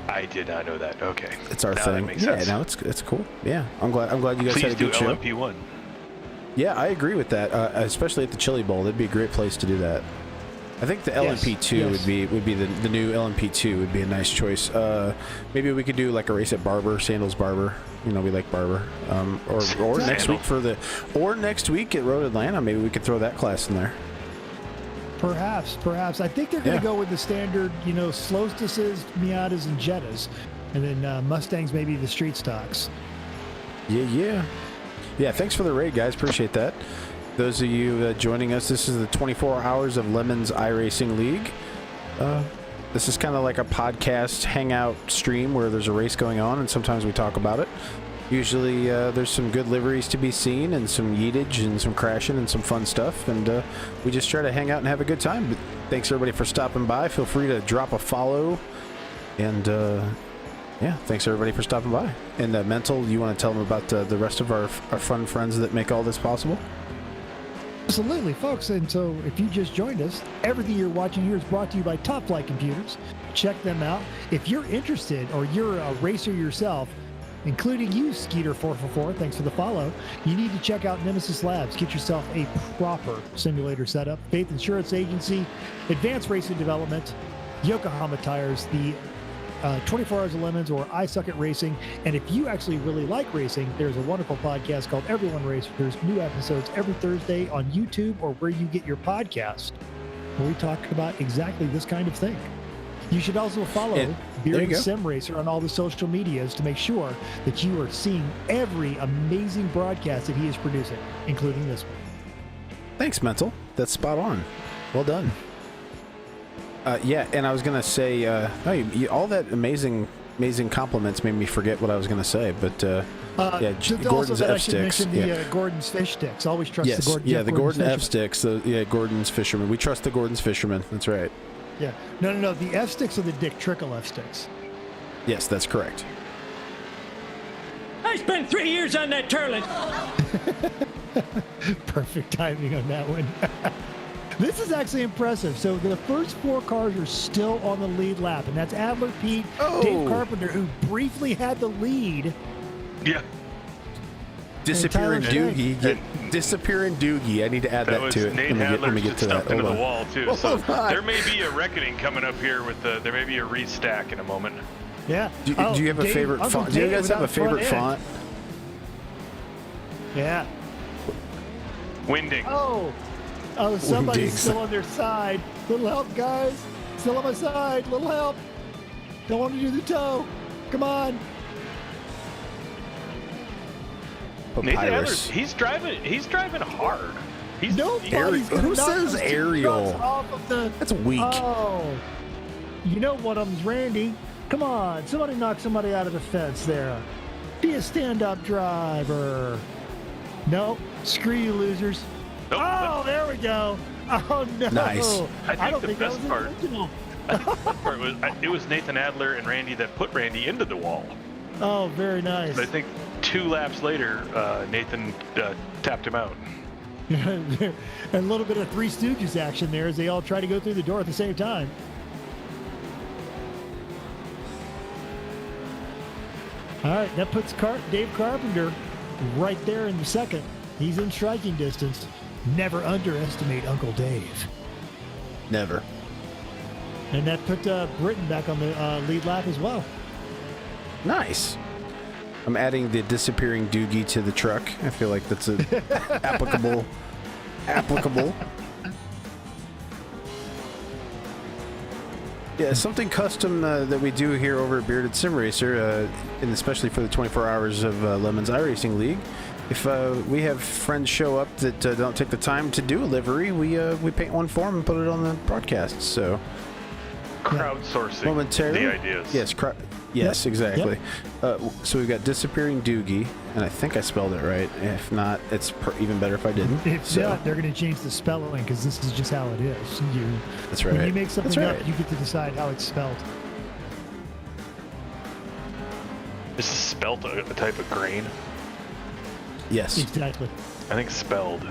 I did not know that. Okay, It's our now thing. That makes Yeah, sense. no, it's cool. Yeah, I'm glad you guys Please had a good do show. LMP1. Yeah, I agree with that. Especially at the Chili Bowl, that'd be a great place to do that. I think the LMP2 would be the new LMP2 would be a nice choice. Maybe we could do like a race at Barber, Sandals Barber. You know, we like Barber. Or next week at Road Atlanta, maybe we could throw that class in there. Perhaps. I think they're going to go with the standard, Slowstesses, Miatas, and Jettas. And then Mustangs, maybe the street stocks. Yeah, thanks for the raid, guys. Appreciate that. Those of you joining us, this is the 24 Hours of Lemons iRacing League. This is kind of like a podcast hangout stream where there's a race going on, and sometimes we talk about it. Usually there's some good liveries to be seen, and some yeetage, and some crashing, and some fun stuff, and we just try to hang out and have a good time. But thanks, everybody, for stopping by. Feel free to drop a follow, and Yeah, thanks everybody for stopping by. And Mental, you want to tell them about the rest of our fun friends that make all this possible? Absolutely, folks. And so if you just joined us, everything you're watching here is brought to you by Top Flight Computers. Check them out. If you're interested or you're a racer yourself, including you, Skeeter444, thanks for the follow, you need to check out Nemesis Labs. Get yourself a proper simulator setup. Faith Insurance Agency, Advanced Racing Development, Yokohama Tires, the 24 Hours of Lemons, or I Suck at Racing. And if you actually really like racing, there's a wonderful podcast called Everyone Races. There's new episodes every Thursday on YouTube or where you get your podcast, where we talk about exactly this kind of thing. You should also follow Bearded Sim Racer on all the social medias to make sure that you are seeing every amazing broadcast that he is producing, including this one. Thanks, Mental. That's spot on. Well done. Yeah, and I was going to say, all that amazing compliments made me forget what I was going to say, but Gordon's F-Sticks. Gordon's fish sticks. Always trust the Gordon. Yeah, the Gordon F-Sticks. Gordon's Fisherman. We trust the Gordon's Fisherman. That's right. Yeah. No. The F-Sticks are the Dick Trickle F-Sticks. Yes, that's correct. I spent 3 years on that turlet. Perfect timing on that one. This is actually impressive. So the first 4 cars are still on the lead lap, and that's Adler, Pete, Dave Carpenter, who briefly had the lead. Yeah. Disappearing Doogie. Disappearing Doogie. I need to add that to it. Nate Adler get to that. Into the wall, too. So there may be a reckoning coming up here with there may be a restack in a moment. Yeah. Do you have a favorite font? Do you guys have a favorite font? Yeah. Winding. Oh, somebody's still on their side. Little help, guys. Still on my side. Little help. Don't want to do the toe. Come on. Nathan Adler, he's driving hard. Who says aerial? That's weak. Oh, you know one of them's Randy. Come on, somebody knock somebody out of the fence there. Be a stand-up driver. No, screw you, losers. Nope. Oh, there we go. Oh no. Nice. I think the best part was it was Nathan Adler and Randy that put Randy into the wall. Oh, very nice. But I think 2 laps later, Nathan tapped him out. And a little bit of Three Stooges action there as they all try to go through the door at the same time. All right, that puts Dave Carpenter right there in the second. He's in striking distance. Never underestimate Uncle Dave. Never. And that put Britain back on the lead lap as well. Nice. I'm adding the disappearing Doogie to the truck. I feel like that's applicable. Yeah, something custom that we do here over at Bearded Sim Racer, and especially for the 24 Hours of Lemons iRacing League. If we have friends show up that don't take the time to do a livery, we paint one for them and put it on the broadcast. So crowdsourcing momentarily the ideas. Yes, yes, exactly. Yep. So we've got disappearing Doogie, and I think I spelled it right. If not, it's even better if I didn't. If not, they're going to change the spelling because this is just how it is. That's right. When you make something up, you get to decide how it's spelled. This is spelt a type of grain. Yes. Exactly. I think spelled.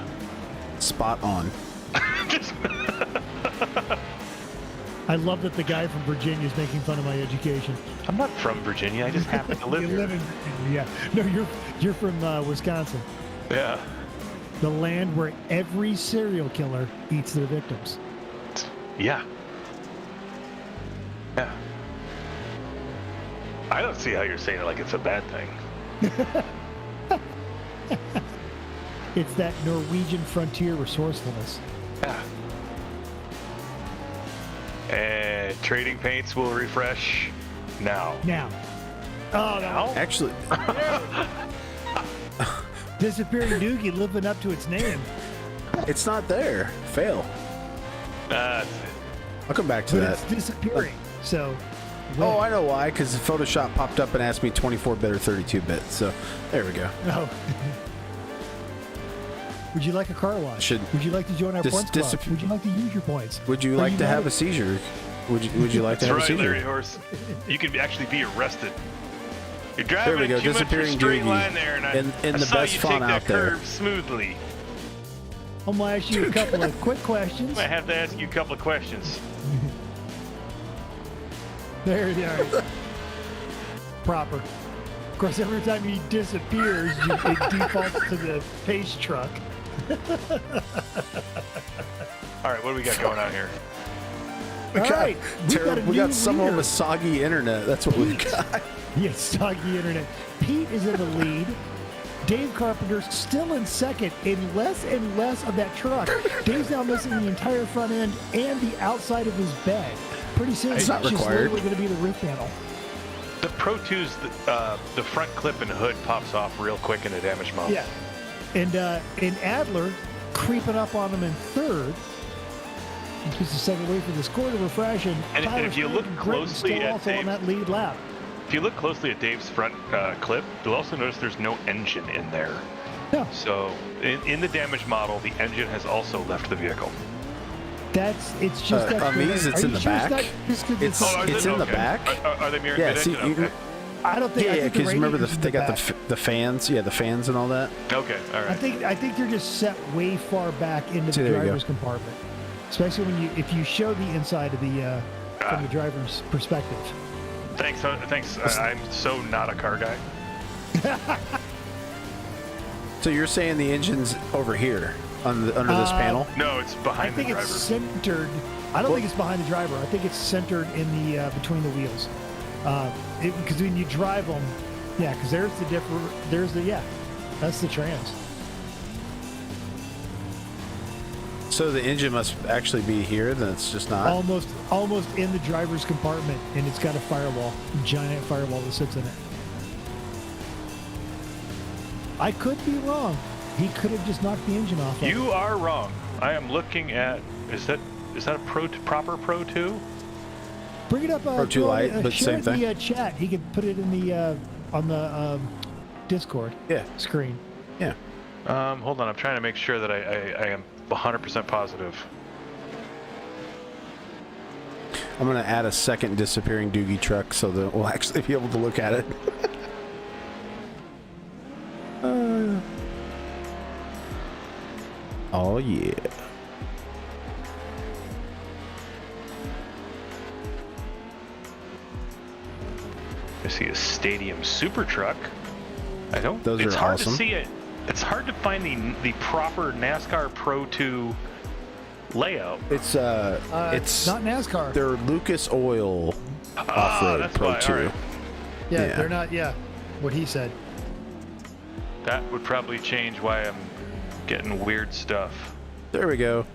Spot on. I love that the guy from Virginia is making fun of my education. I'm not from Virginia. I just happen to live here. Live in Virginia, yeah. No, you're from Wisconsin. Yeah. The land where every serial killer eats their victims. Yeah. Yeah. I don't see how you're saying it like it's a bad thing. It's that Norwegian frontier resourcefulness. Yeah. And trading paints will refresh now. Oh, no. Actually. Disappearing Doogie living up to its name. It's not there. Fail. That's it. I'll come back to that. It's disappearing. So. Oh, I know why. Because Photoshop popped up and asked me 24-bit or 32-bit. So there we go. Oh. Would you like a car wash? Would you like to join our points club? Would you like to use your points? Would you like to have a seizure? Would you like to have a That's right, seizure? Larry Horse. You could actually be arrested. You're There driving we go, too much of a disappearing straight Doogie. line there, and I In the saw best you font take that out there. curve smoothly. I'm gonna ask you a couple of quick questions. I have to ask you a couple of questions. There you are. Proper. Of course, every time he disappears, it defaults to the pace truck. All right, what do we got going on here? We got, Alright, we got someone with soggy internet. That's what we got. Yes, soggy internet. Pete is in the lead. Dave Carpenter's still in second in less and less of that truck. Dave's now missing the entire front end and the outside of his bed. Pretty soon, It's it's not just required. literally going to be the roof panel. The Pro 2's, the front clip and hood pops off real quick in the damage model. Yeah. And Adler creeping up on him in third. Just a second wait for the score to refresh. And And if you look closely still at also on Dave- that lead lap. If you look closely at Dave's front clip, you'll also notice there's no engine in there. No. So in the damage model, the engine has also left the vehicle. It's just that. Amise, it's Are in you the sure back. not just 'cause It's Oh, is it's it? in the Okay. back. Are they mirror Yeah, see, mid-engine? Okay. I don't think. I Yeah, think the because remember radiators in they got back. the fans. Yeah, the fans and all that. Okay, all right. I think they're just set way far back into See, the there you driver's compartment, especially if you show the inside of the from the driver's perspective. Thanks. I'm so not a car guy. So you're saying the engine's over here under this panel? No, it's I behind think the driver. it's centered. I don't think it's behind the driver. I think it's centered in the between the wheels. Because when you drive them, yeah, because there's the that's the trans. So the engine must actually be here. Then it's just not. Almost in the driver's compartment, and it's got a firewall, giant firewall that sits in it. I could be wrong. He could have just knocked the engine off. You are wrong. I am looking at. Is that a proper Pro 2? Bring it up. Pro 2 Lite, but share same it in thing. the chat. He could put it in the on the Discord screen. Yeah. Hold on. I'm trying to make sure that I am 100% positive. I'm gonna add a second disappearing Doogie truck so that we'll actually be able to look at it. Oh yeah. I see a stadium super truck. I don't. Those it's are hard awesome. to see it. It's hard to find the proper NASCAR Pro 2 layout. It's not NASCAR. They're Lucas Oil Off-Road that's Pro why, 2. all right. Yeah, they're not. Yeah, what he said. That would probably change why I'm getting weird stuff. There we go.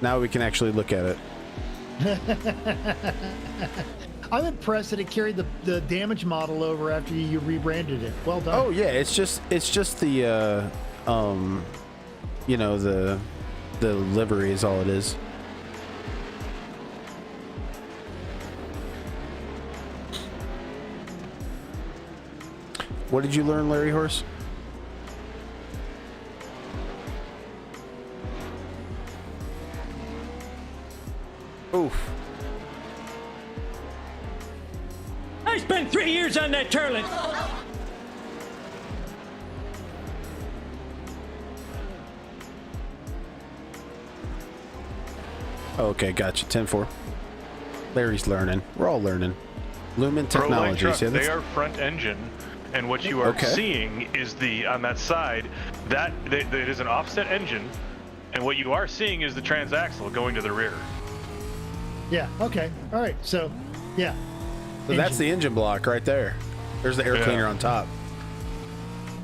Now we can actually look at it. I'm impressed that it carried the damage model over after you rebranded it. Well done. Oh yeah, it's just the you know, the livery is all it is. What did you learn, Larry Horse? Oof. I spent 3 years on that TERLET. Okay, gotcha. 10-4. Larry's learning. We're all learning. Lumen Pro Line Technologies. truck, Yeah, they that's, are front engine, and what you are Okay. seeing is on that side that it is an offset engine, and what you are seeing is the transaxle going to the rear. Yeah. Okay. All right. So, yeah. so that's the engine block right there. There's the air Yeah. cleaner on top.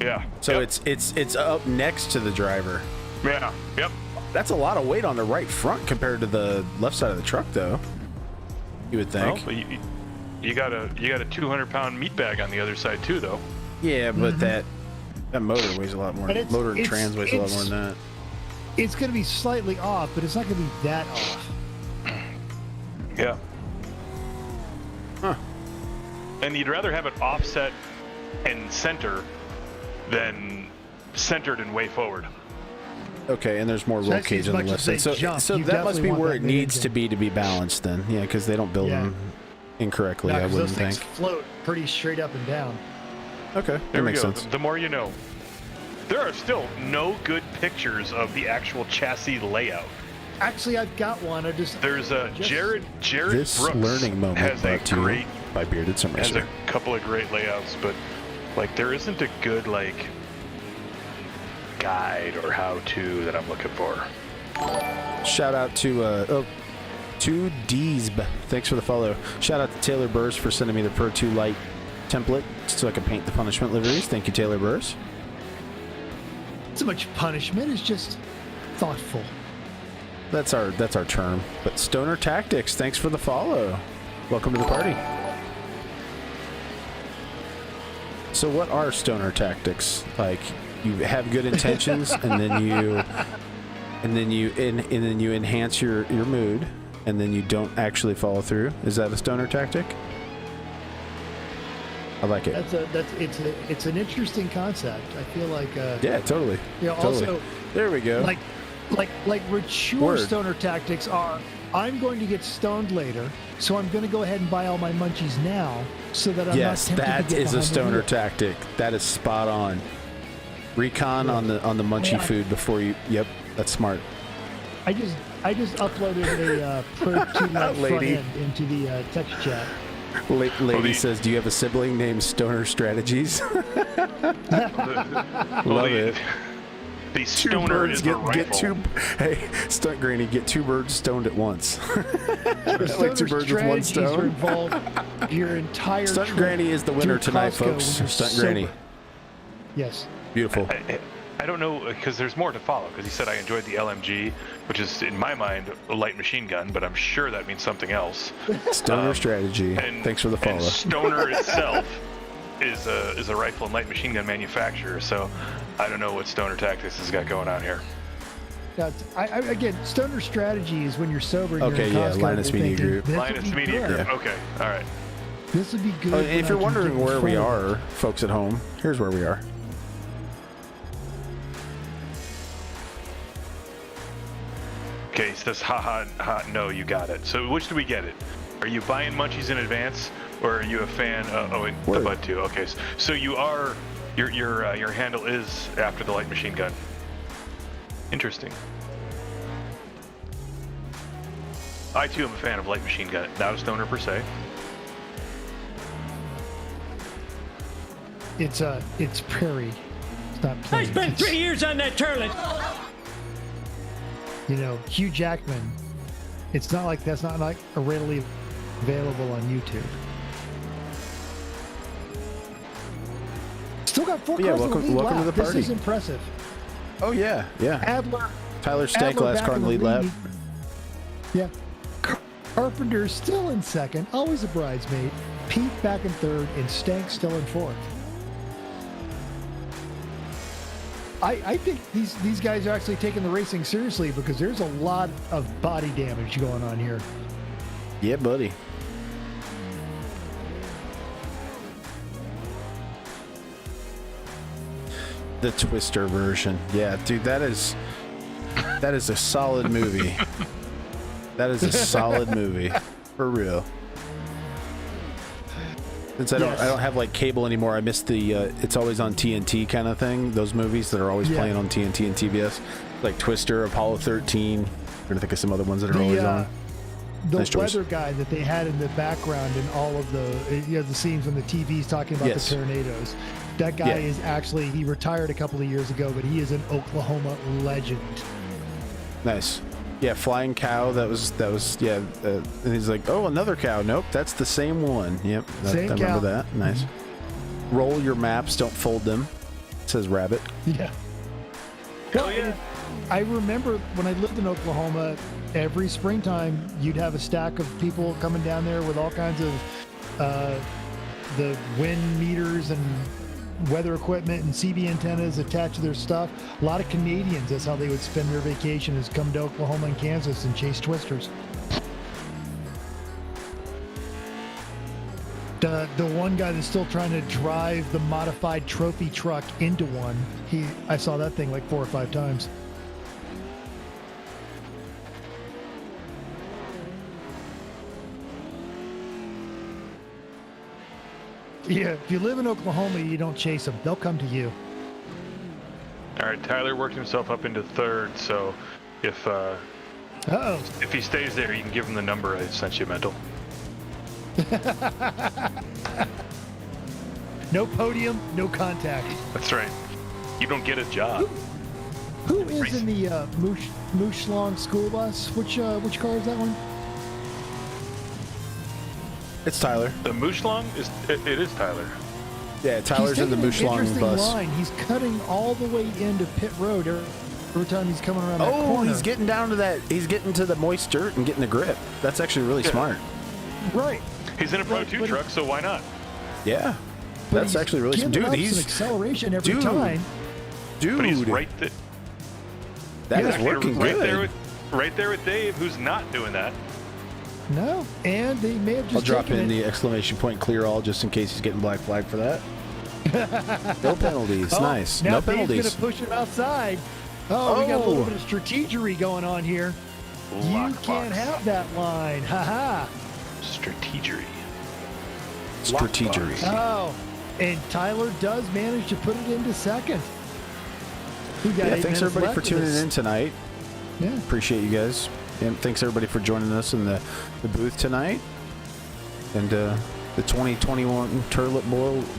Yeah. So Yep. it's up next to the driver. Yeah. Yep. That's a lot of weight on the right front compared to the left side of the truck, though. You would think. Well, but you got a 200-pound meat bag on the other side too, though. Yeah, but that motor weighs a lot more. But it's- Motor and it's- trans weighs a lot more than that. It's going to be slightly off, but it's not going to be that off. Yeah. Huh. And you'd rather have it offset and center than centered and way forward. Okay, and there's more So roll that's cage as on the much left as side. they jump, So you that must definitely be want where that it needs mid-engine. to be balanced then. Yeah, because they don't build them incorrectly, No, I 'cause wouldn't those think. things float pretty straight up and down. Okay, There that we makes go. sense. The more you know. There are still no good pictures of the actual chassis layout. Actually, I've got one. There's a Jared This Brooks learning moment has a brought to you great by Bearded Sim has Racer. a couple of great layouts, but like there isn't a good like guide or how-to that I'm looking for. Shout out to to Deesb. Thanks for the follow. Shout out to Taylor Burrs for sending me the Pro 2 Lite template so I can paint the punishment liveries. Thank you, Taylor Burrs. So much punishment is just thoughtful. That's our term. But Stoner Tactics, thanks for the follow. Welcome to the party. So what are Stoner Tactics? Like you have good intentions and then you enhance your mood and then you don't actually follow through. Is that a Stoner Tactic? I like it. It's an interesting concept. I feel like Yeah, totally. Totally. Also there we go. Like mature Word. stoner tactics are, I'm going to get stoned later, so I'm going to go ahead and buy all my munchies now so that I'm yes, not tempted that to get is a behind the stoner wheel. tactic. That is spot on. Recon on the munchie food before you. Yep, that's smart. I just uploaded a Pro 2 Lite front Lady. end into the text chat. Lady says, "Do you have a sibling named Stoner Strategies?" Love it. The stoner is the rifle. Hey, Stunt Granny, get two birds stoned at once. The Like two stoner birds with one strategies are stone. involved your entire Stunt trip Granny is the winner through tonight, Costco folks. when you're Stunt sober. Granny. Yes. Beautiful. I don't know because there's more to follow because he said I enjoyed the LMG, which is in my mind a light machine gun, but I'm sure that means something else. Stoner strategy. And, Thanks for the follow. And Stoner itself is a rifle and light machine gun manufacturer, so I don't know what Stoner Tactics has got going on here. Now, again, stoner strategy is when you're sober. And Okay, you're in yeah, Costco, Linus you're Media thinking, Group. "This would Linus be Media good. Group. Okay, all right. This would be good. Oh, if you're wondering where we are, folks at home, here's where we are. Okay, he says, ha, no, you got it. So which do we get it? Are you buying munchies in advance, or are you a fan? The Bud too. Okay, so you are. Your handle is after the light machine gun. Interesting. I too am a fan of light machine gun. Not a stoner per se. It's prairie. It's not I plains. spent 3 years on that turlet. You know, Hugh Jackman. It's not like that's not like readily available on YouTube. Still got four Yeah, cars in the lead welcome to lap. the party. This is impressive. Oh yeah, yeah. Adler. Tyler Stank Adler last back car in in the lead lap. Yeah. Carpenter still in second, always a bridesmaid. Pete back in third, and Stank still in fourth. I think these guys are actually taking the racing seriously because there's a lot of body damage going on here. Yeah, buddy. The Twister version. Yeah, dude, that is a solid movie. That is a solid movie. For real. Since I don't have like cable anymore, I missed the it's always on TNT kind of thing. Those movies that are always playing on TNT and TBS. Like Twister, Apollo 13. I'm gonna think of some other ones that are always on. The Nice choice. weather guy that they had in the background in all of the scenes when the TV's talking about the tornadoes. That guy is actually, he retired a couple of years ago, but he is an Oklahoma legend. Nice. Yeah, flying cow. That was yeah. And he's like, oh, another cow. Nope, that's the same one. Yep, Same I remember cow. that. Nice. Roll your maps. Don't fold them. It says rabbit. Yeah. Well, I remember when I lived in Oklahoma, every springtime you'd have a stack of people coming down there with all kinds of the wind meters and weather equipment and CB antennas attached to their stuff. A lot of Canadians, that's how they would spend their vacation, is come to Oklahoma and Kansas and chase twisters. The one guy that's still trying to drive the modified trophy truck into one, I saw that thing like 4 or 5 times. if you live in Oklahoma, you don't chase them. They'll come to you. All right, Tyler worked himself up into third, so if he stays there, you can give him the number I sent you, Mental. No podium, no contact. That's right. You don't get a job. Who is in the Mooshlong school bus? Which car is that one? It's Tyler. The Mooshlong it is Tyler. Yeah, Tyler's in the Mooshlong bus. Line. He's cutting all the way into pit road every time he's coming around that corner. Oh, he's getting down to that. He's getting to the moist dirt and getting the grip. That's actually really smart. Right. He's in a Pro 2 truck, so why not? Yeah. That's actually really smart. Dude, he's an acceleration every time. Dude. But he's right there. That is working good. Right there with Dave, who's not doing that. No, and they may have just I'll drop in the exclamation point clear all just in case he's getting black flag for that. No penalties. Nice. Now No penalties. Dave's going to push him outside. We got a little bit of strategery going on here. You can't have that line. Ha-ha. Strategery. Strategery. Oh, and Tyler does manage to put it into second. Yeah, thanks everybody for tuning in tonight. Yeah. Appreciate you guys. And thanks everybody for joining us in the booth tonight. And the 2021 TERLET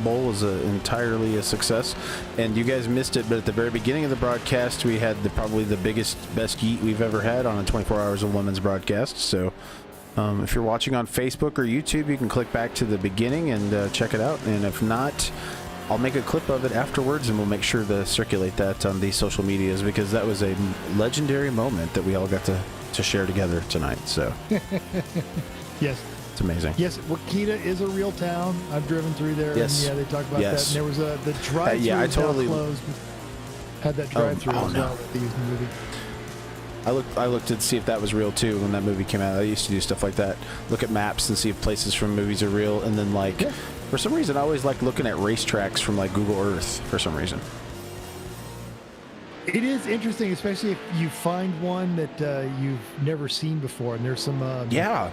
Bowl is entirely a success. And you guys missed it, but at the very beginning of the broadcast, we had probably the best yeet we've ever had on a 24 Hours of Lemons broadcast. So if you're watching on Facebook or YouTube, you can click back to the beginning and check it out. And if not, I'll make a clip of it afterwards, and we'll make sure to circulate that on these social medias, because that was a legendary moment that we all got to share together tonight. So yes, it's amazing. Yes, Wakita is a real town. I've driven through there. Yes. And yeah, they talk about that. And there was the drive-through. Yeah, I totally closed. Had that drive-through as well that they used in the movie. I looked to see if that was real too when that movie came out. I used to do stuff like that. Look at maps and see if places from movies are real, and then for some reason I always like looking at racetracks from like Google Earth for some reason. It is interesting, especially if you find one that you've never seen before, and there's some yeah.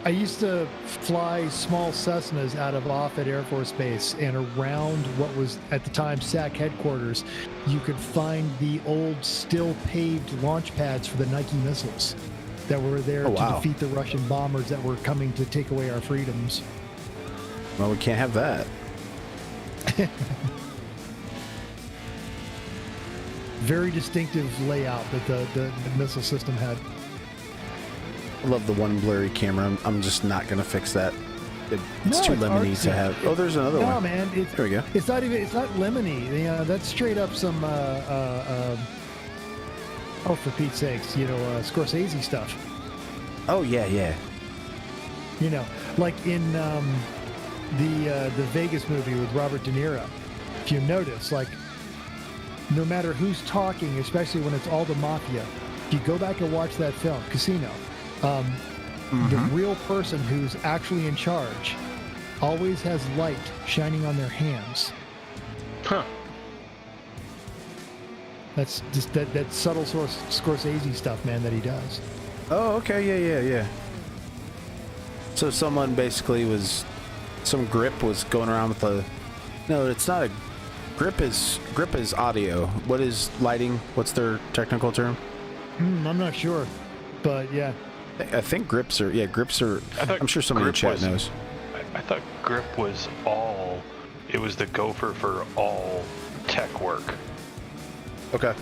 I used to fly small Cessnas out of Offutt Air Force Base, and around what was at the time SAC headquarters, you could find the old still paved launch pads for the Nike missiles that were there to defeat the Russian bombers that were coming to take away our freedoms. Well, we can't have that. Very distinctive layout that the missile system had. I love the one blurry camera. I'm just not going to fix that. It's too lemony to have. Oh, there's another one. No, man. There we go. It's not lemony. That's straight up some, for Pete's sakes, Scorsese stuff. Oh, yeah. Like in the Vegas movie with Robert De Niro. If you notice, no matter who's talking, especially when it's all the mafia, if you go back and watch that film, Casino, the real person who's actually in charge always has light shining on their hands. Huh. That's just that subtle Scorsese stuff, man, that he does. Oh, okay, yeah. So someone basically some grip was going around with no, it's not a grip is audio. What is lighting? What's their technical term? I'm not sure, but yeah. I think grips are. I'm sure somebody in chat knows. I thought grip was it was the gopher for all tech work. Okay.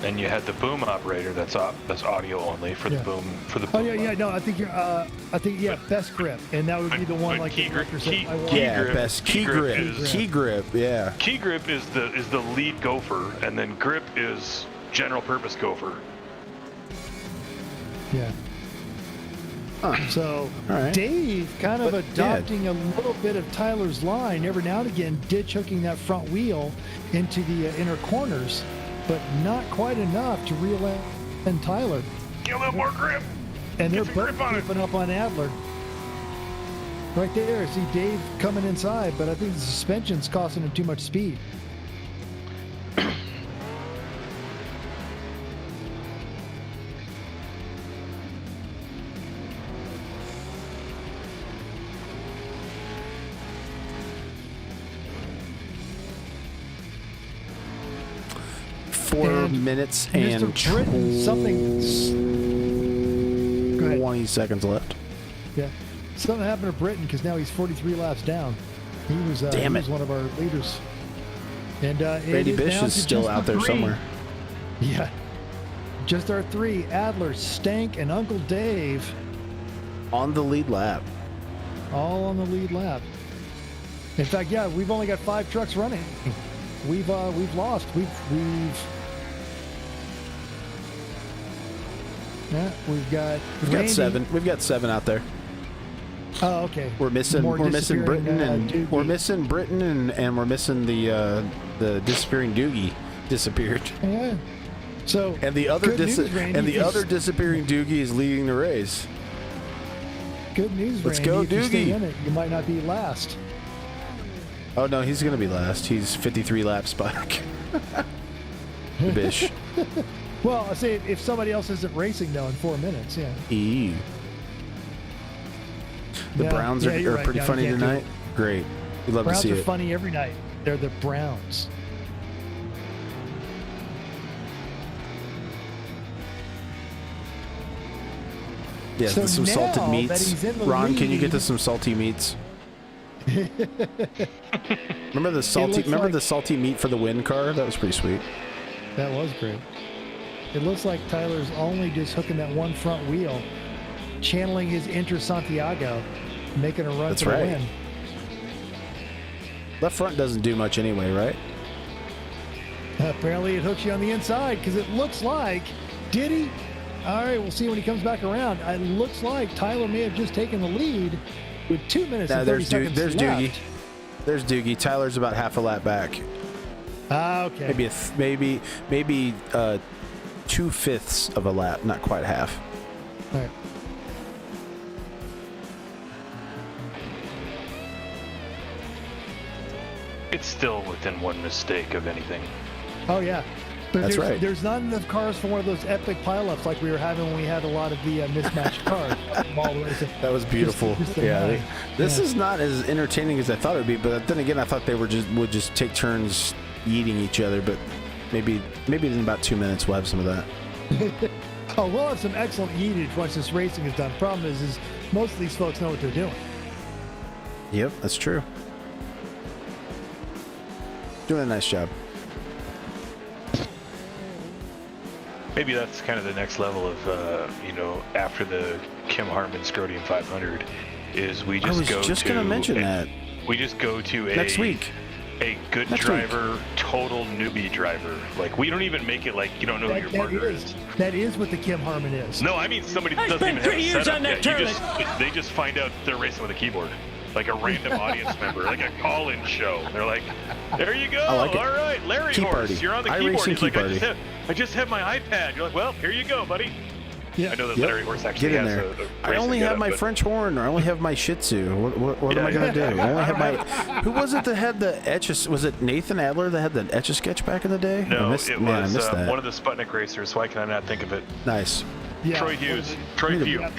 And you had the boom operator that's audio only for the boom. Oh yeah. No, I think you're. Best grip, and that would be the one like key grip. Best key grip. Key grip. Yeah. Key grip is the lead gopher, and then grip is general purpose gopher. Yeah. So right. Dave kind of adopting a little bit of Tyler's line every now and again, ditch hooking that front wheel into the inner corners, but not quite enough to reel in Tyler. Get a little more grip. And they're both creeping up on Adler. Right there, see Dave coming inside, but I think the suspension's costing him too much speed. 4 minutes and Mr. Britain, something. Go ahead. 20 seconds left. Yeah, something happened to Britain because now he's 43 laps down. He was one of our leaders. And Randy Bish is still out there somewhere. Yeah, just our 3: Adler, Stank, and Uncle Dave. On the lead lap. All on the lead lap. In fact, yeah, we've only got 5 trucks running. We've lost. We've got 7. We've got 7 out there. Oh, okay. We're missing Britain and we're missing the disappearing Doogie disappeared. Yeah. So and the other disappearing Doogie is leading the race. Good news, Let's Randy. go, if you stay Doogie. in it, you might not be last. Oh no, he's gonna be last. He's 53 laps back. Bish. Well, I say if somebody else isn't racing though in 4 minutes, yeah. The Browns are pretty funny tonight. Great. We love to see it. Browns are funny every night. They're the Browns. Yes, So some now salted that meats. he's in the Ron, can you get lead- us some salty meats? Remember the salty meat for the win car? That was pretty sweet. That was great. It looks like Tyler's only just hooking that one front wheel, channeling his Inter Santiago, making a run That's for the right. win. Left front doesn't do much anyway, right? Apparently it hooks you on the inside because it looks like, did he? All right, we'll see when he comes back around. It looks like Tyler may have just taken the lead with 2 minutes and 30 seconds there's left. Doogie. There's Doogie. Tyler's about half a lap back. Okay. Maybe 2/5 of a lap, not quite half. All right. It's still within one mistake of anything. Oh, yeah. But That's right. There's not enough cars for one of those epic pileups like we were having when we had a lot of the mismatched cars. That was beautiful. This is not as entertaining as I thought it would be, but then again, I thought they would just take turns eating each other. But maybe in about 2 minutes we'll have some of that. Oh, we'll have some excellent eatage once this racing is done. Problem is most of these folks know what they're doing. Yep, that's true. Doing a nice job. Maybe that's kind of the next level of, after the Kim Hartman Scrodium 500, is we just go to... I was just going to mention that. We just go to next week. A good driver, total newbie driver. Like, we don't even make it like you don't know who your partner is. That is what the Kim Hartman is. No, I mean somebody that doesn't even have a setup yet. They just find out they're racing with a keyboard. Like a random audience member, like a call-in show. They're like, there you go. I like it. All right, Larry Key Horse, party. you're on the iRacing keyboard. He's key like, party. I just have my iPad. You're like, well, here you go, buddy. Yeah. I know that Larry Horse actually Get in has there. a I only racing have my getup, French horn, or I only have my Shih Tzu. What am I going to do? I only have my... Who was it that had the Etch... Was it Nathan Adler that had the Etch-a-Sketch back in the day? No, I missed it was that. one of the Sputnik racers. Why can I not think of it? Nice. Yeah. Troy Hughes. Troy Few had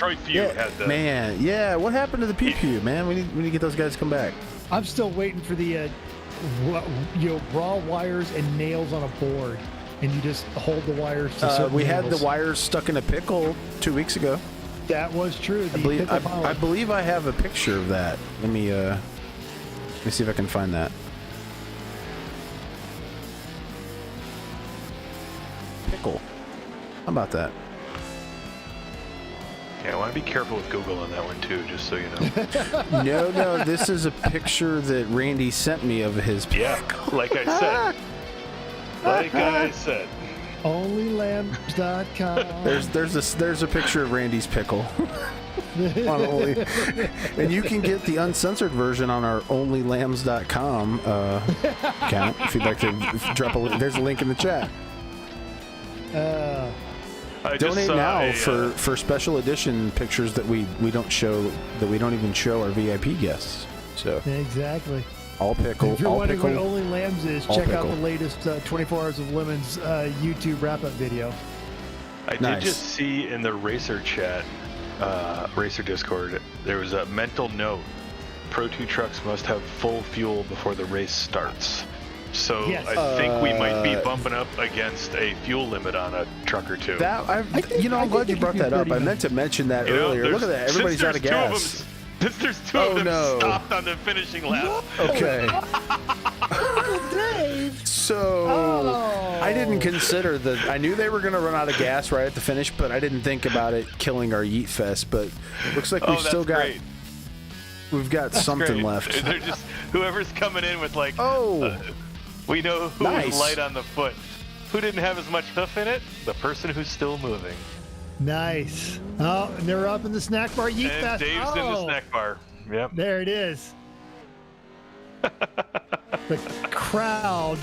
the... Man, yeah. What happened to the Pew Pew, man? We need to get those guys to come back. I'm still waiting for the raw wires and nails on a board, and you just hold the wires to certain We had angles. the wires stuck in a pickle 2 weeks ago. That was true. I believe I have a picture of that. Let me see if I can find that. Pickle. How about that? Yeah, I want to be careful with Google on that one too, just so you know. No, this is a picture that Randy sent me of his pickle. Yeah, like I said. Onlylambs.com. There's a picture of Randy's pickle. And you can get the uncensored version on our onlylambs.com account if you'd like to drop a link. There's a link in the chat. Donate now for special edition pictures that we don't show, that we don't even show our VIP guests. So Exactly. all pickle. If you're all wondering pickle, what Only Lambs is, all check out pickle. the latest 24 Hours of Lemons YouTube wrap-up video. I did just see in the racer chat, racer Discord, there was a mental note. Pro 2 trucks must have full fuel before the race starts. So Yes. I think we might be bumping up against a fuel limit on a truck or two. I'm glad you brought that up. I meant to mention that earlier. Look at that. Everybody's out of gas. There's two of them stopped on the finishing lap. Okay. So I didn't consider I knew they were going to run out of gas right at the finish, but I didn't think about it killing our Yeet Fest. But looks like we've still got we've got something left. They're just whoever's coming in with like we know who was light on the foot. Who didn't have as much hoof in it? The person who's still moving. Nice. Oh, and they're up in the snack bar. Yeet And Fest. Dave's in the snack bar. Yep. There it is. The crowd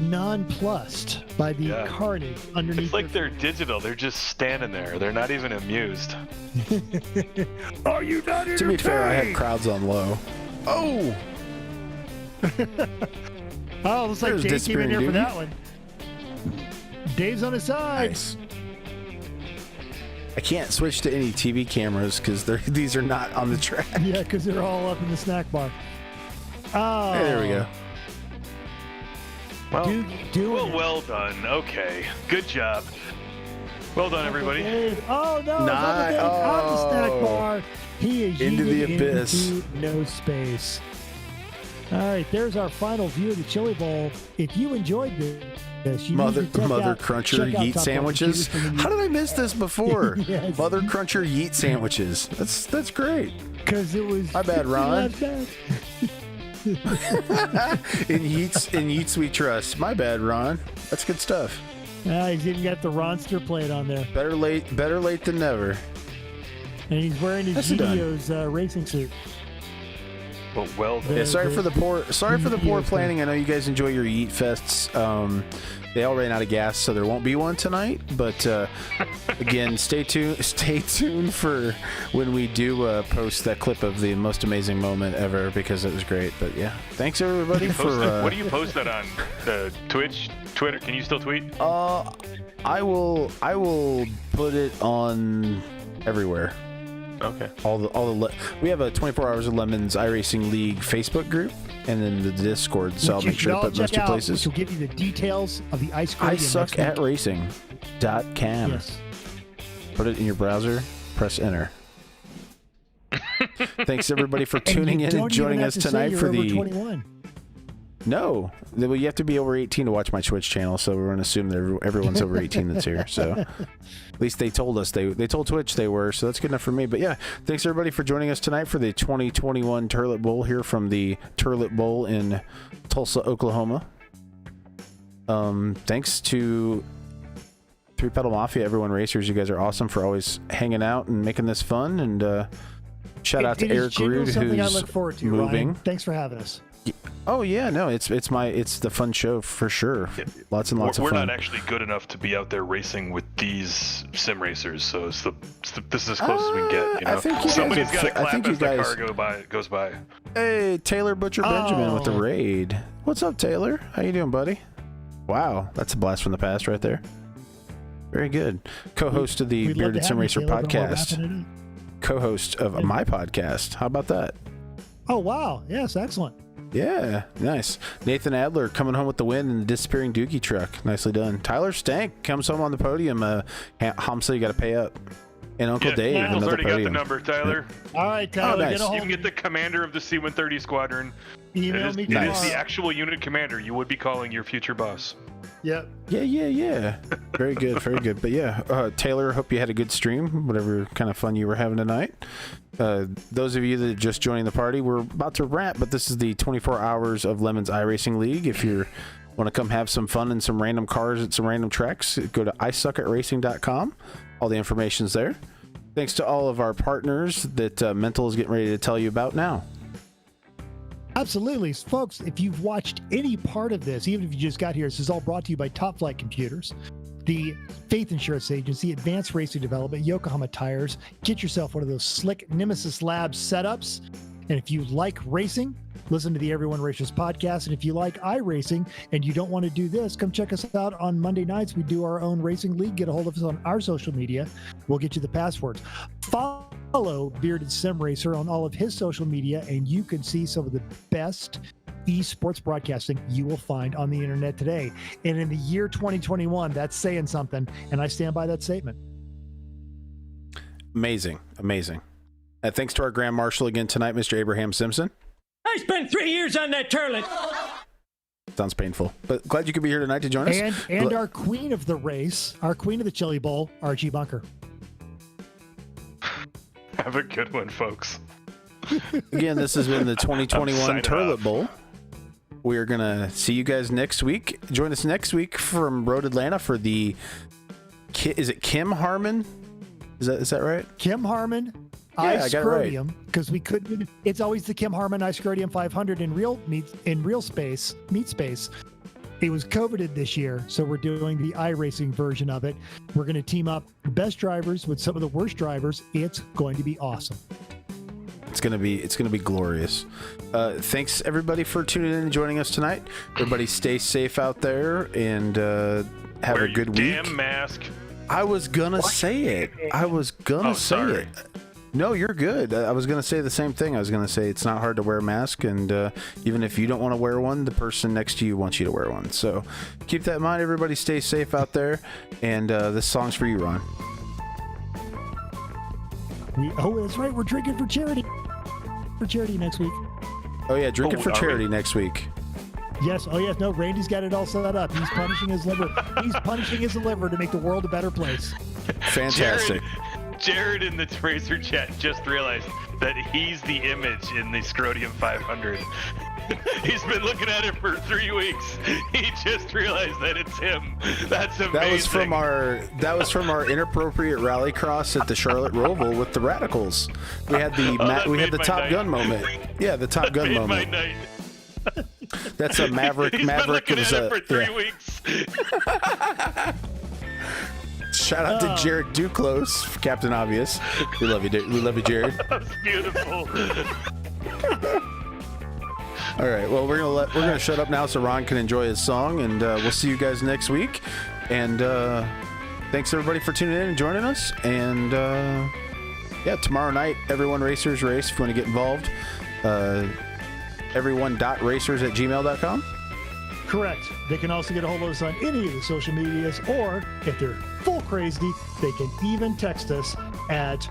nonplussed by the carnage underneath. It's like they're digital. They're just standing there. They're not even amused. Are you not entertained? To be fair, I had crowds on low. Oh! Oh, looks like There's Dave came in here for Doogie. that one. Dave's on his side. Nice. I can't switch to any TV cameras because these are not on the track. Yeah, because they're all up in the snack bar. Oh. Hey, there we go. Well, well done. Okay. Good job. Well done, everybody. Oh, no. It's on the snack bar. He is Into the yeeted abyss. into no space. All right, there's our final view of the Chili Bowl. If you enjoyed this, you Mother need to check Cruncher out Yeet Top sandwiches. Computers from the- How did I miss this before? Yes. Mother Cruncher Yeet sandwiches. That's great. Because it was. My bad, Ron. in Yeets we trust. My bad, Ron. That's good stuff. He's even got the Ronster plate on there. Better late than never. And he's wearing his GDO's racing suit. Well done. Yeah, sorry for the poor planning. I know you guys enjoy your Yeet Fests. They all ran out of gas, so there won't be one tonight. But again, stay tuned for when we do post that clip of the most amazing moment ever, because it was great. But yeah, thanks everybody for. What do you post that on? Twitch, Twitter? Can you still tweet? I will put it on everywhere. Okay. We have a 24 Hours of Lemons iRacing League Facebook group, and then the Discord. So I'll make sure to put those two places. Which will give you the details of the ice cream. iSuckAtRacing.com. Yes. Put it in your browser. Press enter. Thanks everybody for tuning in and joining us tonight for the. 21. No, well, you have to be over 18 to watch my Twitch channel, so we're going to assume that everyone's over 18 that's here. So at least they told us they told Twitch they were, so that's good enough for me. But yeah, thanks everybody for joining us tonight for the 2021 TERLET Bowl here from the TERLET Bowl in Tulsa, Oklahoma. Thanks to Three Pedal Mafia, everyone racers. You guys are awesome for always hanging out and making this fun. And shout out to Eric Rude, something who's I look forward to, moving. Ryan. Thanks for having us. Oh yeah, no, it's the fun show for sure. Lots and lots of fun. We're not actually good enough to be out there racing with these sim racers, so this is as close as we can get. You know? I think you somebody's guys got to clap I think as you the guys car goes by. Hey, Taylor Butcher Benjamin with the raid. What's up, Taylor? How you doing, buddy? Wow, that's a blast from the past right there. Very good. Co-host of the Bearded Sim Racer podcast. Co-host of my podcast. How about that? Oh wow! Yes, excellent. Yeah, nice. Nathan Adler coming home with the win in the disappearing Dookie truck. Nicely done. Tyler Stank comes home on the podium. Hamza, you got to pay up. And Uncle Dave, Michael's another already podium. got the number, Tyler. All right, Tyler. Nice. Get a You can get the commander of the C-130 squadron. Email me it is tomorrow. the actual unit commander. You would be calling your future boss. Yep. Yeah. Very good, very good. But yeah, Taylor, hope you had a good stream, whatever kind of fun you were having tonight. Those of you that are just joining the party, we're about to wrap, but this is the 24 Hours of Lemons iRacing League. If you want to come have some fun in some random cars at some random tracks, go to iSuckAtRacing.com. All the information's there. Thanks to all of our partners that Mental is getting ready to tell you about now. Absolutely. Folks, if you've watched any part of this, even if you just got here, this is all brought to you by Top Flight Computers, the Faith Insurance Agency, Advanced Racing Development, Yokohama Tires. Get yourself one of those slick Nemesis Labs setups. And if you like racing, listen to the Everyone Racers podcast. And if you like iRacing and you don't want to do this, come check us out on Monday nights. We do our own racing league. Get a hold of us on our social media. We'll get you the passwords. Follow Bearded Sim Racer on all of his social media, and you can see some of the best esports broadcasting you will find on the internet today. And in the year 2021, that's saying something, and I stand by that statement. Amazing. Thanks to our Grand Marshal again tonight, Mr. Abraham Simpson. I spent 3 years on that turlet. Sounds painful, but glad you could be here tonight to join us. And our queen of the race, our queen of the Chili Bowl, Archie Bunker. Have a good one, folks. Again, this has been the 2021 Turlet Bowl. We are going to see you guys next week. Join us next week from Road Atlanta for the, is it Kim Harmon? Is that right? Kim Harmon. Yeah, I got it right. Because we couldn't. It's always the Kim Harmon iScrodium 500 in real meat space. It was coveted this year, so we're doing the iRacing version of it. We're going to team up the best drivers with some of the worst drivers. It's going to be awesome. It's gonna be glorious. Thanks everybody for tuning in and joining us tonight. Everybody stay safe out there and have a good week. Damn mask. I was gonna say it. Sorry. No, you're good. I was going to say the same thing. I was going to say it's not hard to wear a mask, and even if you don't want to wear one, the person next to you wants you to wear one. So keep that in mind. Everybody stay safe out there, and this song's for you, Ron. That's right. We're drinking for charity. For charity next week. Oh, yeah, drinking for charity next week. Yes. Oh, yes. No, Randy's got it all set up. He's punishing his liver. He's punishing his liver to make the world a better place. Fantastic. Jared in the Tracer chat just realized that he's the image in the Scrodium 500. He's been looking at it for 3 weeks. He just realized that it's him. That's amazing. That was from our inappropriate rallycross at the Charlotte Roval with the Radicals. We had the Top Gun moment. Yeah, the Top Gun moment. My night. That's a Maverick. He's Maverick been looking at it for 3 yeah. weeks. Shout out to Jared Duclos, Captain Obvious. We love you, Jared. That's beautiful. All right, well, we're gonna shut up now so Ron can enjoy his song, and we'll see you guys next week. And thanks everybody for tuning in and joining us. And yeah, tomorrow night, Everyone Racers Race. If you want to get involved, everyone.racers@gmail.com. Correct. They can also get a hold of us on any of the social medias, or if they're full crazy, they can even text us at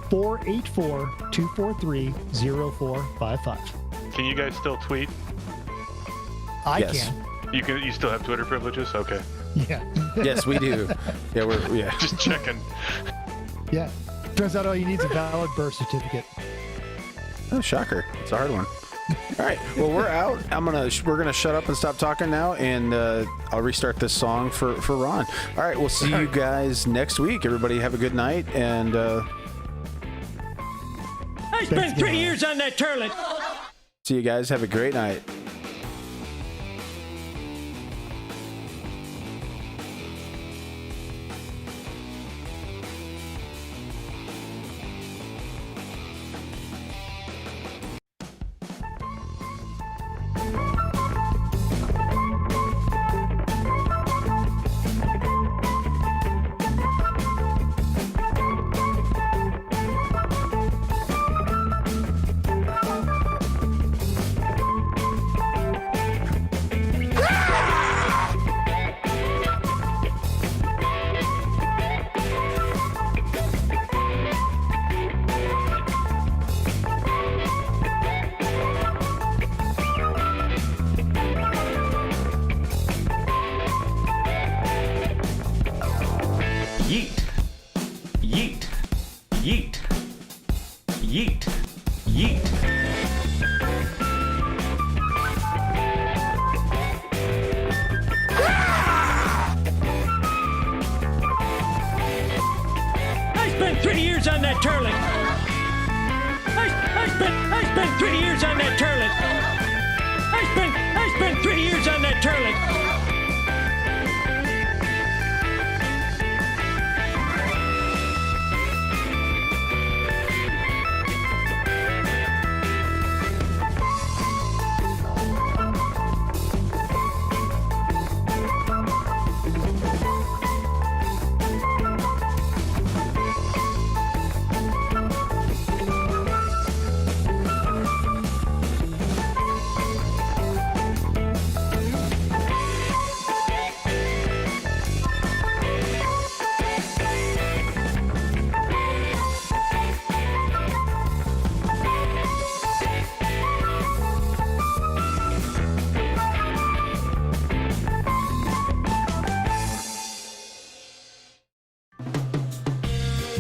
484-243-0455. Can you guys still tweet? I Yes. can. You still have Twitter privileges? Okay. Yeah. Yes, we do. Yeah, Just checking. Yeah. Turns out all you need is a valid birth certificate. Oh, shocker. It's a hard one. All right. Well, we're out. We're gonna shut up and stop talking now, and I'll restart this song for Ron. All right. We'll see you guys next week. Everybody have a good night, and I spent 3 years on that turlet. see you guys. Have a great night. I spent 3 years on that turlet.